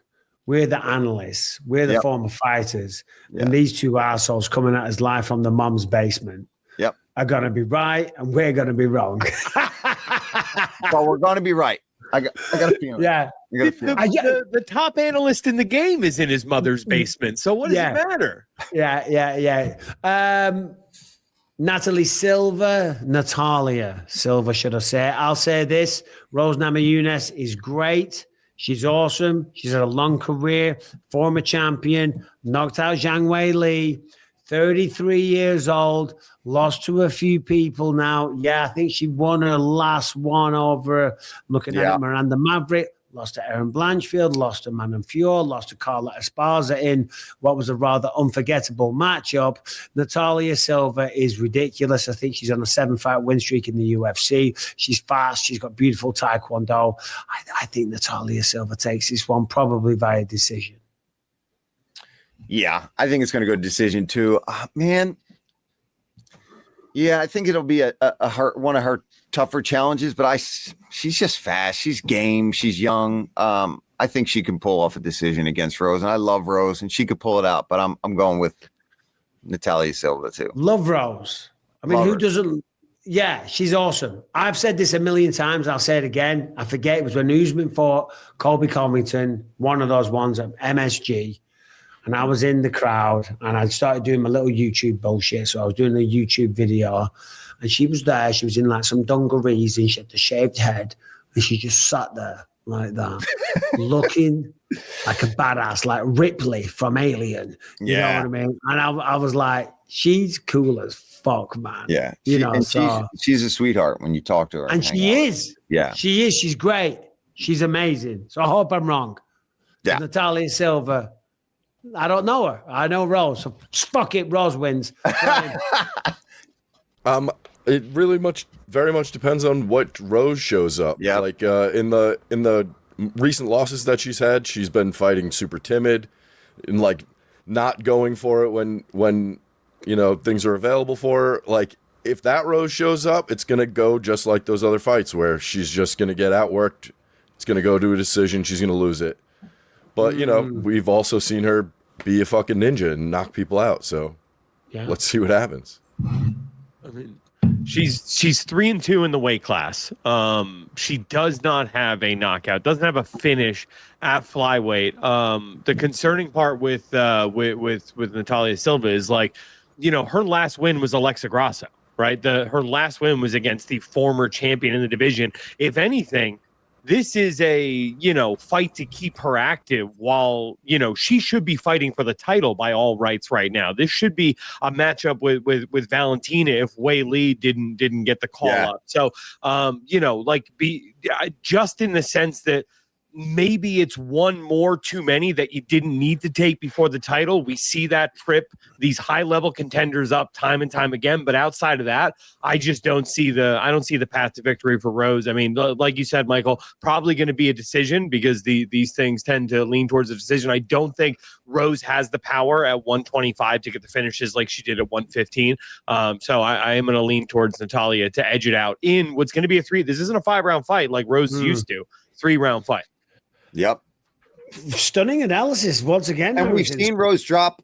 we're the analysts, we're the former fighters, and these two assholes coming at us live from the mom's basement are going to be right, and we're going to be wrong. Well, we're going to be right. I got a feeling. Yeah. The top analyst in the game is in his mother's basement. So what does it matter? Yeah. Natalia Silva, should I say? I'll say this. Rose Namajunas is great. She's awesome. She's had a long career, former champion, knocked out Zhang Wei Li, 33 years old, lost to a few people now. Yeah, I think she won her last one over, I'm looking at it, Miranda Maverick, lost to Erin Blanchfield, lost to Manon Fior, lost to Carla Esparza in what was a rather unforgettable matchup. Natalia Silva is ridiculous. I think she's on a 7-fight win streak in the UFC. She's fast. She's got beautiful taekwondo. I think Natalia Silva takes this one probably via decision. Yeah, I think it's going to go to decision too. Man. Yeah, I think it'll be one of her tougher challenges, but she's just fast. She's game. She's young. I think she can pull off a decision against Rose, and I love Rose, and she could pull it out. But I'm going with Natalia Silva too. Love Rose. I mean, who doesn't? Yeah, she's awesome. I've said this a million times. I'll say it again. I forget. It was when Usman fought Colby Covington, one of those ones at MSG. And I was in the crowd, and I started doing my little YouTube bullshit. So I was doing a YouTube video, and she was there. She was in like some dungarees, and she had the shaved head, and she just sat there like that, looking like a badass, like Ripley from Alien. You know what I mean? And I was like, she's cool as fuck, man. Yeah. She's a sweetheart when you talk to her. And she is. Yeah. She is. She's great. She's amazing. So I hope I'm wrong. Yeah. Natalia Silva. I don't know her. I know Rose. So fuck it, Rose wins. It very much depends on what Rose shows up. Yeah. Like in the recent losses that she's had, she's been fighting super timid and like not going for it when things are available for her. Like if that Rose shows up, it's gonna go just like those other fights where she's just gonna get outworked. It's gonna go to a decision. She's gonna lose it. But, we've also seen her be a fucking ninja and knock people out. So let's see what happens. I mean, she's 3-2 in the weight class. She does not have a knockout, doesn't have a finish at flyweight. The concerning part with Natalia Silva is like, her last win was Alexa Grasso, right? Her last win was against the former champion in the division. If anything, this is a, fight to keep her active while, she should be fighting for the title by all rights right now. This should be a matchup with Valentina if Wei Li didn't get the call up. So, just in the sense that maybe it's one more too many that you didn't need to take before the title. We see that trip these high-level contenders up time and time again. But outside of that, I just don't see the path to victory for Rose. I mean, like you said, Michael, probably going to be a decision because these things tend to lean towards a decision. I don't think Rose has the power at 125 to get the finishes like she did at 115. So I am going to lean towards Natalia to edge it out in what's going to be this isn't a 5-round fight like Rose used to. 3-round fight. Yep. Stunning analysis once again. And we've seen Rose drop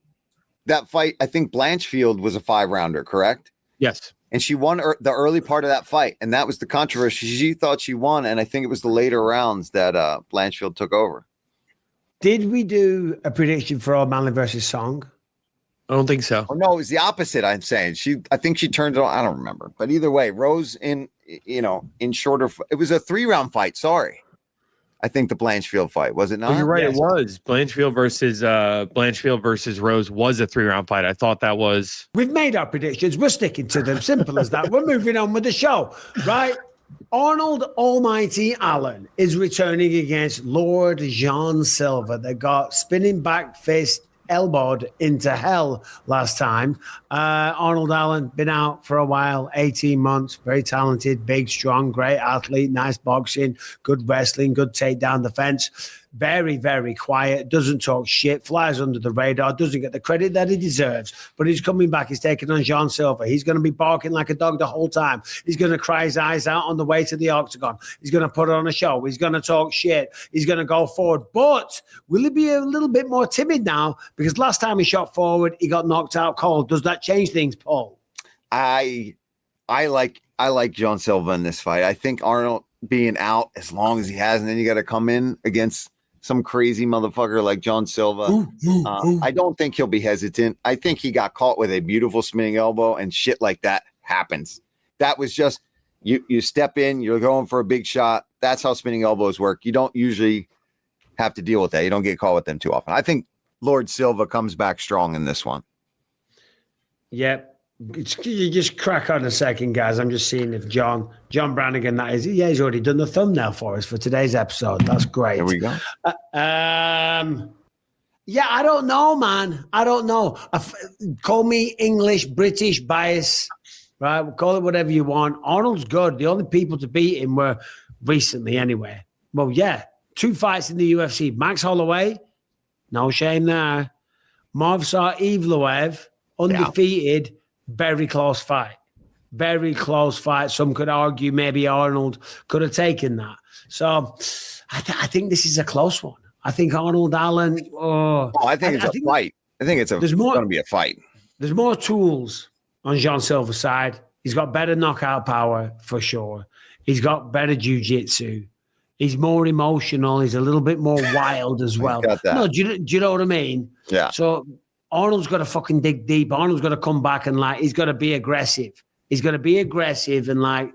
that fight. I think Blanchfield was a 5-rounder, correct? Yes. And she won the early part of that fight. And that was the controversy. She thought she won. And I think it was the later rounds that Blanchfield took over. Did we do a prediction for O'Malley versus Song? I don't think so. Oh, no, it was the opposite. I'm saying I think she turned it on. I don't remember. But either way, Rose in shorter. It was a 3-round fight. Sorry. I think the Blanchfield fight, was it not? Oh, you're right. Yes. It was Blanchfield versus Rose was a 3-round fight. I thought that was. We've made our predictions. We're sticking to them. Simple as that. We're moving on with the show, right? Arnold Almighty Allen is returning against Lord Jean Silva. They got spinning back fist elbowed into hell last time. Arnold Allen, been out for a while, 18 months, very talented, big, strong, great athlete, nice boxing, good wrestling, good takedown defense. Very, very quiet, doesn't talk shit, flies under the radar, doesn't get the credit that he deserves. But he's coming back. He's taking on Jean Silva. He's going to be barking like a dog the whole time. He's going to cry his eyes out on the way to the octagon. He's going to put on a show. He's going to talk shit. He's going to go forward. But will he be a little bit more timid now? Because last time he shot forward, he got knocked out cold. Does that change things, Paul? I like John Silva in this fight. I think Arnold being out as long as he has, and then you got to come in against some crazy motherfucker like John Silva. I don't think he'll be hesitant. I think he got caught with a beautiful spinning elbow, and shit like that happens. That was just you step in, you're going for a big shot. That's how spinning elbows work. You don't usually have to deal with that. You don't get caught with them too often. I think Lord Silva comes back strong in this one. Yep. You just crack on a second, guys. I'm just seeing if John Brannigan, that is, yeah, he's already done the thumbnail for us for today's episode. That's great. There we go. Yeah, I don't know, man. I don't know. Call me English, British bias, right? Call it whatever you want. Arnold's good. The only people to beat him were recently anyway. Well, yeah, 2 fights in the UFC. Max Holloway, no shame there. Movsar Evloev, undefeated. Yeah. Very close fight. Very close fight. Some could argue maybe Arnold could have taken that. So I think this is a close one. I think Arnold Allen. I think it's a fight. I think it's going to be a fight. There's more tools on Jean Silva's side. He's got better knockout power for sure. He's got better jiu-jitsu. He's more emotional. He's a little bit more wild as well. No, do you know what I mean? Yeah. So Arnold's got to fucking dig deep. Arnold's got to come back and he's got to be aggressive. He's got to be aggressive and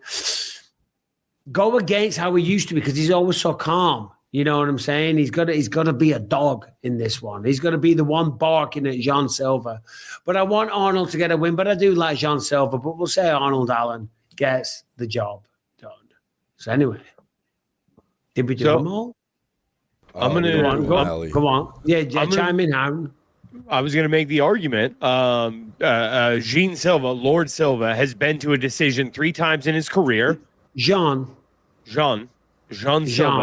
go against how he used to be because he's always so calm. You know what I'm saying? He's got to be a dog in this one. He's got to be the one barking at Jean Silva. But I want Arnold to get a win. But I do like Jean Silva. But we'll say Arnold Allen gets the job done. So anyway, did we do them all? I'm going to come on. Yeah, chime in, Aaron. I was going to make the argument. Jean Silva, Lord Silva, has been to a decision 3 times in his career. Jean Silva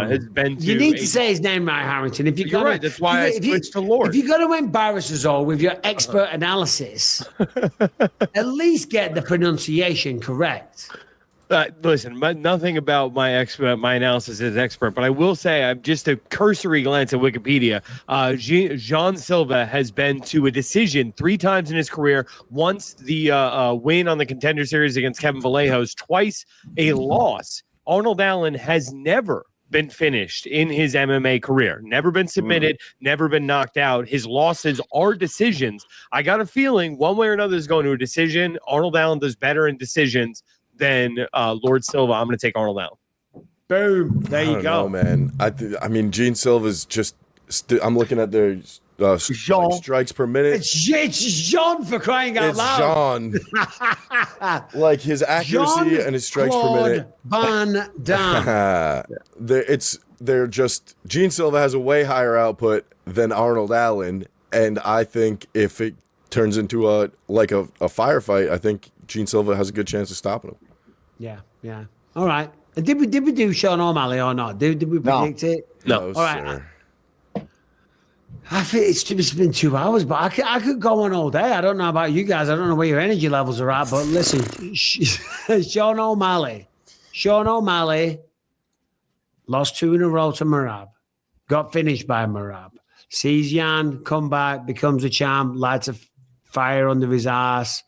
has been to. You need to say his name right, Harrington. If you're right, that's why I switched to Lord. If you're going to embarrass us all with your expert analysis, at least get the pronunciation correct. Listen, nothing about my analysis is expert, but I will say I'm just a cursory glance at Wikipedia. Jean Silva has been to a decision 3 times in his career. Once the win on the Contender Series against Kevin Vallejos, twice a loss. Arnold Allen has never been finished in his MMA career. Never been submitted, never been knocked out. His losses are decisions. I got a feeling one way or another is going to a decision. Arnold Allen does better in decisions than Lord Silva. I'm going to take Arnold Allen. Boom. There you go. Know, man. I mean, Jean Silva's just. I'm looking at their strikes per minute. It's Jean for crying out loud. It's Jean. Like his accuracy and his strikes per minute. Van Damme. They're just. Jean Silva has a way higher output than Arnold Allen, and I think if it turns into a firefight, I think Jean Silva has a good chance of stopping him. Yeah. All right. And did we do Sean O'Malley or not? Did we predict it? No. All right. Sir. I think it's been 2 hours, but I could go on all day. I don't know about you guys. I don't know where your energy levels are at, but listen, Sean O'Malley lost 2 in a row to Merab, got finished by Merab. Sees Jan come back, becomes a champ, lights a fire under his ass.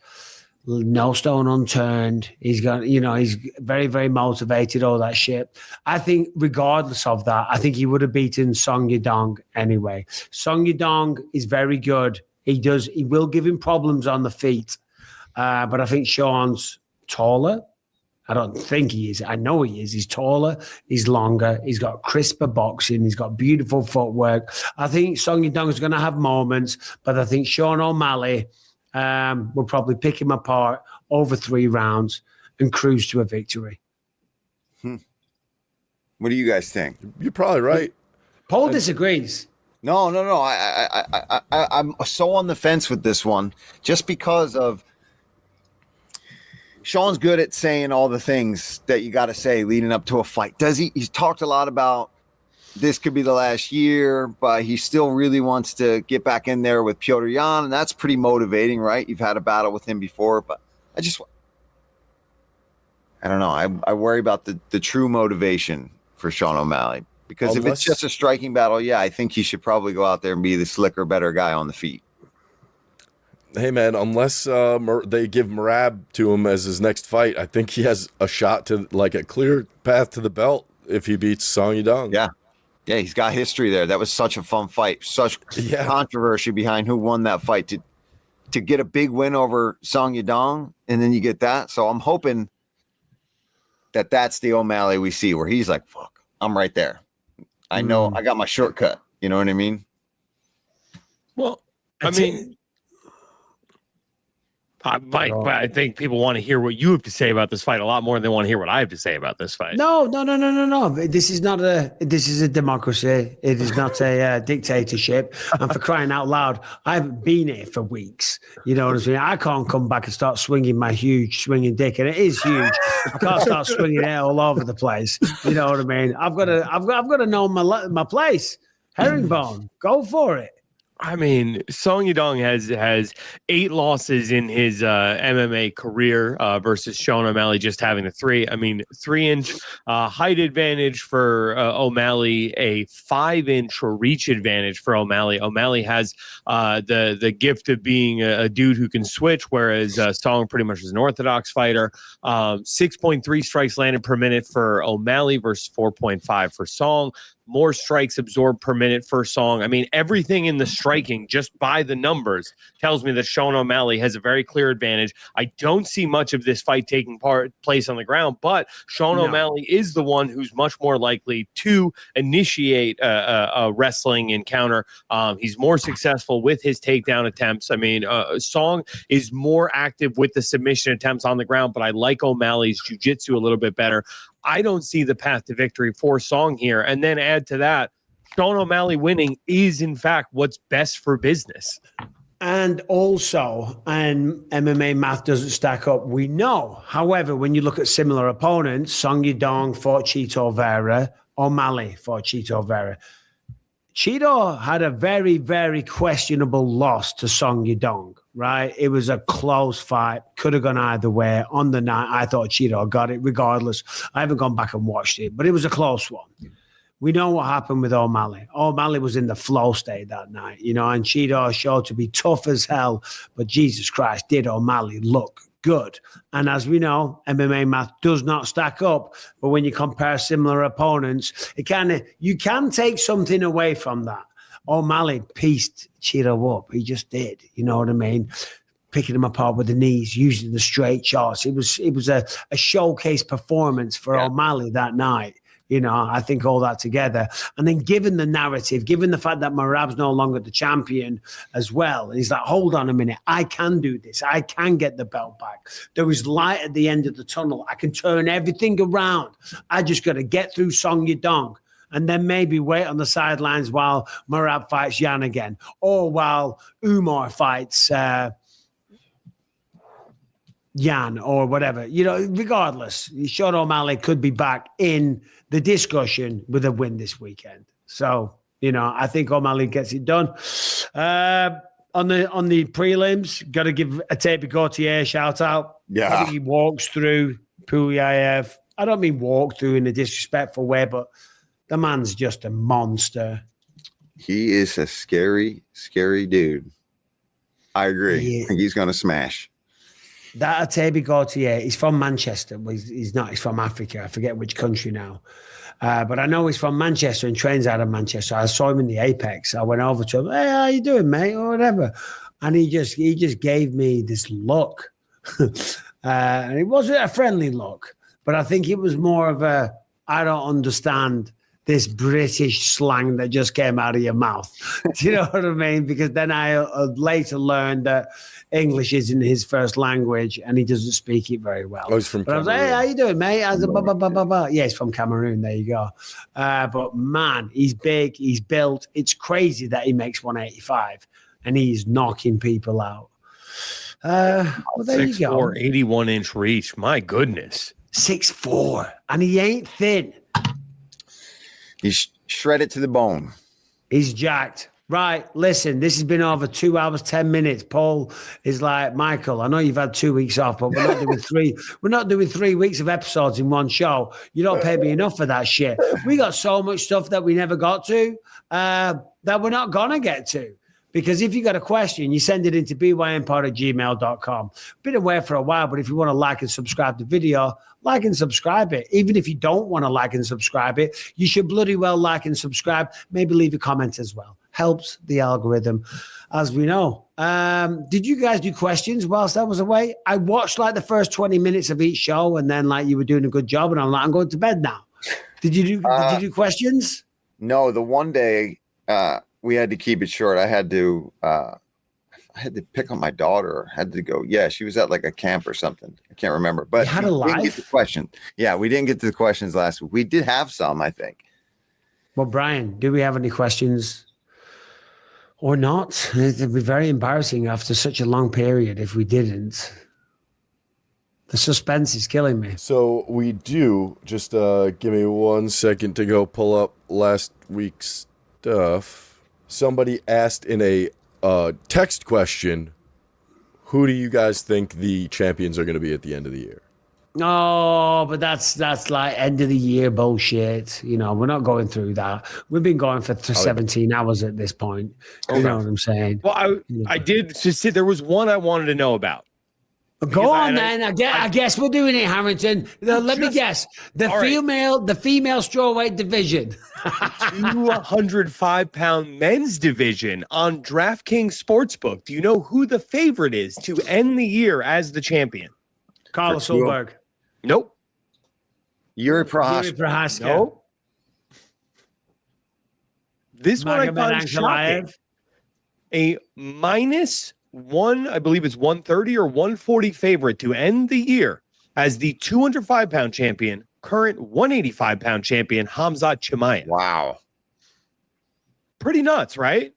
No stone unturned. He's got, he's very, very motivated, all that shit. I think regardless of that, I think he would have beaten Song Yadong anyway. Song Yadong is very good. He will give him problems on the feet. But I think Sean's taller. I don't think he is. I know he is. He's taller. He's longer. He's got crisper boxing. He's got beautiful footwork. I think Song Yadong is going to have moments, but I think Sean O'Malley will probably pick him apart over 3 rounds and cruise to a victory. What do you guys think? You're probably right. Paul disagrees. No. I'm so on the fence with this one, just because of Sean's good at saying all the things that you got to say leading up to a fight. Does he? He's talked a lot about this could be the last year, but he still really wants to get back in there with Petr Yan, and that's pretty motivating, right? You've had a battle with him before, but I don't know. I worry about the true motivation for Sean O'Malley, because if it's just a striking battle, yeah, I think he should probably go out there and be the slicker, better guy on the feet. Hey, man, unless they give Merab to him as his next fight, I think he has a shot to, like, a clear path to the belt if he beats Song Yadong. Yeah, he's got history there. That was such a fun fight. Such controversy behind who won that fight to get a big win over Song Yadong, and then you get that. So I'm hoping that that's the O'Malley we see, where he's like, fuck, I'm right there. I know I got my shortcut. You know what I mean? Well, I mean, Mike, but I think people want to hear what you have to say about this fight a lot more than they want to hear what I have to say about this fight. No. This is a democracy. It is not a dictatorship. And for crying out loud, I haven't been here for weeks. You know what I'm saying? I can't come back and start swinging my huge swinging dick, and it is huge. I can't start swinging it all over the place. You know what I mean? I've got to know my place. Herringbone, go for it. I mean, Song Yadong has 8 losses in his MMA career versus Sean O'Malley just having a 3. I mean, 3-inch height advantage for O'Malley, a 5-inch reach advantage for O'Malley. O'Malley has the gift of being a dude who can switch, whereas Song pretty much is an orthodox fighter. 6.3 strikes landed per minute for O'Malley versus 4.5 for Song. More strikes absorbed per minute for Song. I mean, everything in the striking, just by the numbers, tells me that Sean O'Malley has a very clear advantage. I don't see much of this fight taking place on the ground, but Sean O'Malley is the one who's much more likely to initiate a wrestling encounter. He's more successful with his takedown attempts. I mean, Song is more active with the submission attempts on the ground, but I like O'Malley's jiu-jitsu a little bit better. I don't see the path to victory for Song here. And then add to that, Sean O'Malley winning is, in fact, what's best for business. And also, and MMA math doesn't stack up, we know. However, when you look at similar opponents, Song Yadong fought Chito Vera, O'Malley fought Chito Vera. Chito had a very, very questionable loss to Song Yadong, right? It was a close fight. Could have gone either way. On the night, I thought Chito got it regardless. I haven't gone back and watched it, but it was a close one. We know what happened with O'Malley. O'Malley was in the flow state that night, you know, and Chito showed to be tough as hell, but Jesus Christ, did O'Malley look good. And as we know, MMA math does not stack up, but when you compare similar opponents, you can take something away from that. O'Malley pieced Chito up. He just did. You know what I mean? Picking him apart with the knees, using the straight shots. It was a showcase performance for O'Malley that night. You know, I think all that together. And then given the narrative, given the fact that Merab's no longer the champion as well, he's like, hold on a minute, I can do this. I can get the belt back. There is light at the end of the tunnel. I can turn everything around. I just got to get through Song Yadong and then maybe wait on the sidelines while Merab fights Yan again, or while Umar fights Yan or whatever. You know, regardless, Sean O'Malley could be back in the discussion with a win this weekend. So, you know, I think O'Malley gets it done. On the prelims, got to give Atabi Gauthier a shout out. Yeah. I think he walks through Puyaev. I don't mean walk through in a disrespectful way, but the man's just a monster. He is a scary, scary dude. I agree. I think he's going to smash. That Atabi Gauthier, he's from Manchester. Well, he's not. He's from Africa. I forget which country now. But I know he's from Manchester and trains out of Manchester. I saw him in the Apex. I went over to him. Hey, how you doing, mate? Or whatever. And he just gave me this look. And it wasn't a friendly look, but I think it was more of a, I don't understand this British slang that just came out of your mouth. Do you know what I mean? Because then I later learned that English isn't his first language and he doesn't speak it very well. Oh, he's from But I was like, hey, how you doing, mate? I was like, blah, blah, blah, blah. Yeah, he's from Cameroon. There you go. But man, he's big. He's built. It's crazy that he makes 185 and he's knocking people out. Well, there you go. 6'4", 81-inch reach. My goodness. 6'4", and he ain't thin. He's shredded to the bone. He's jacked. Right, listen, this has been over 2 hours, 10 minutes. Paul is like, Michael, I know you've had 2 weeks off, but we're not doing three. We're not doing 3 weeks of episodes in one show. You don't pay me enough for that shit. We got so much stuff that we never got to that we're not gonna get to. Because if you got a question, you send it into bynpod@gmail.com. Been away for a while, but if you want to like and subscribe to the video, like and subscribe it. Even if you don't want to like and subscribe it, you should bloody well like and subscribe. Maybe leave a comment as well. Helps the algorithm, as we know. Did you guys do questions whilst I was away? I watched like the first 20 minutes of each show, and then like you were doing a good job, and I'm like, I'm going to bed now. Did you do questions? No, the one day we had to keep it short. I had to pick on my daughter. I had to go. Yeah, she was at like a camp or something. I can't remember. But you had a we didn't get life? the question. Yeah, we didn't get to the questions last week. We did have some, I think. Well, Brian, do we have any questions or not? It'd be very embarrassing after such a long period if we didn't. The suspense is killing me. So we do. Just give me 1 second to go pull up last week's stuff. Somebody asked in a text question, who do you guys think the champions are going to be at the end of the year? Oh, but that's like end of the year bullshit. You know, we're not going through that. We've been going for 17 hours at this point. You know what I'm saying? Well, I did just say there was one I wanted to know about. Go on, then. I guess we're doing it, Harrington. Let me guess. The female strawweight division. 205-pound men's division on DraftKings Sportsbook. Do you know who the favorite is to end the year as the champion? Carlos Solberg. Nope. Yuri Prohaska. Nope. This one I found shocking. A minus one, I believe it's 130 or 140 favorite to end the year as the 205-pound champion, current 185-pound champion, Khamzat Chimaev. Wow. Pretty nuts, right?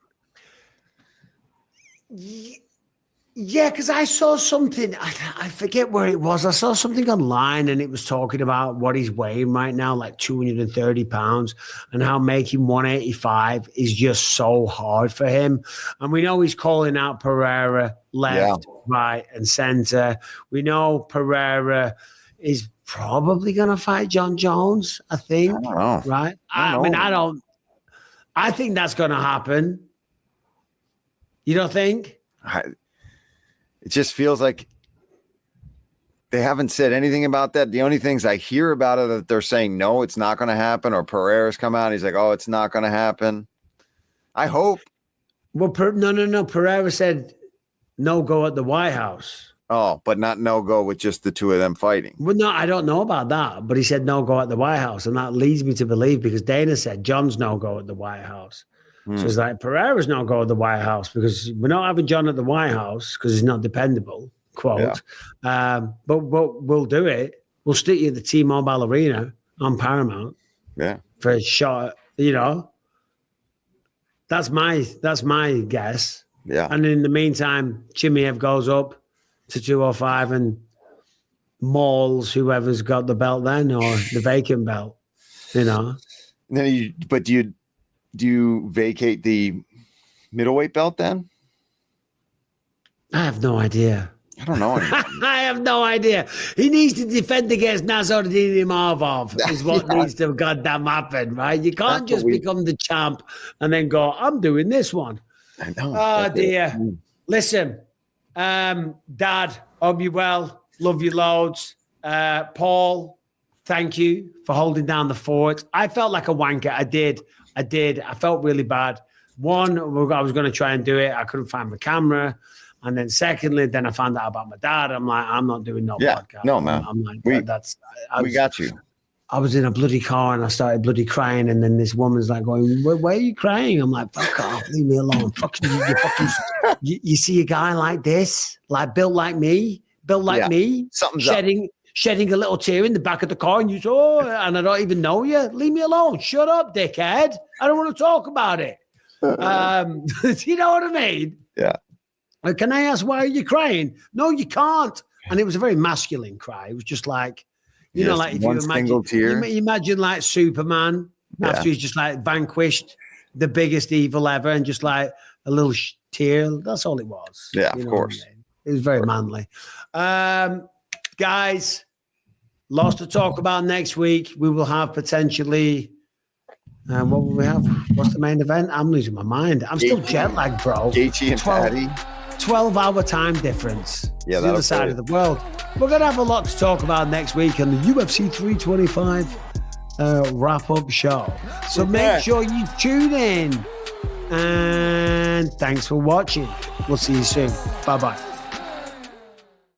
Yeah, because I saw something, I forget where it was. I saw something online and it was talking about what he's weighing right now, like 230 pounds, and how making 185 is just so hard for him. And we know he's calling out Pereira left, right, and center. We know Pereira is probably going to fight John Jones, I think. I don't know. Right? I think that's going to happen. You don't think? It just feels like they haven't said anything about that. The only things I hear about it that they're saying, no, it's not going to happen. Or Pereira's come out and he's like, oh, it's not going to happen. I hope. Well, no. Pereira said no go at the White House. Oh, but not no go with just the two of them fighting. Well, no, I don't know about that. But he said no go at the White House. And that leads me to believe, because Dana said John's no go at the White House. So it's like Pereira's not going to the White House because we're not having John at the White House because he's not dependable, quote. Yeah. But we'll do it. We'll stick you at the T-Mobile Arena on Paramount. Yeah. For a shot, you know. That's my guess. Yeah. And in the meantime, Chimaev goes up to 205 and mauls whoever's got the belt then, or the vacant belt, you know. Do you vacate the middleweight belt then? I have no idea. I don't know. I have no idea. He needs to defend against Nasruddin Imavov is what needs to goddamn happen, right? You can't just become the champ and then go, I'm doing this one. I know. Oh, dear. Listen, Dad, hope you well. Love you loads. Paul, thank you for holding down the fort. I felt like a wanker. I did. I felt really bad. One, I was going to try and do it. I couldn't find my camera. And then secondly, then I found out about my dad. I'm like, I'm not doing no podcast. No, man. I'm like, we got you. I was in a bloody car and I started bloody crying. And then this woman's like going, why are you crying? I'm like, fuck off, leave me alone. You see a guy like this, like built like me, Something's shedding a little tear in the back of the car, and you say, and I don't even know you. Leave me alone. Shut up, dickhead. I don't want to talk about it. You know what I mean? Yeah. Can I ask, why are you crying? No, you can't. And it was a very masculine cry. It was just like, you know, like if you imagine like Superman after he's just like vanquished the biggest evil ever and just like a little tear. That's all it was. Yeah, of course. I mean? It was very manly. Guys, lots to talk about next week. We will have potentially, what will we have? What's the main event? I'm losing my mind. I'm still jet lagged, bro. Gaethje and Paddy. 12-hour time difference. Yeah, the other side of the world. We're going to have a lot to talk about next week on the UFC 325 wrap-up show. So make sure you tune in. And thanks for watching. We'll see you soon. Bye-bye.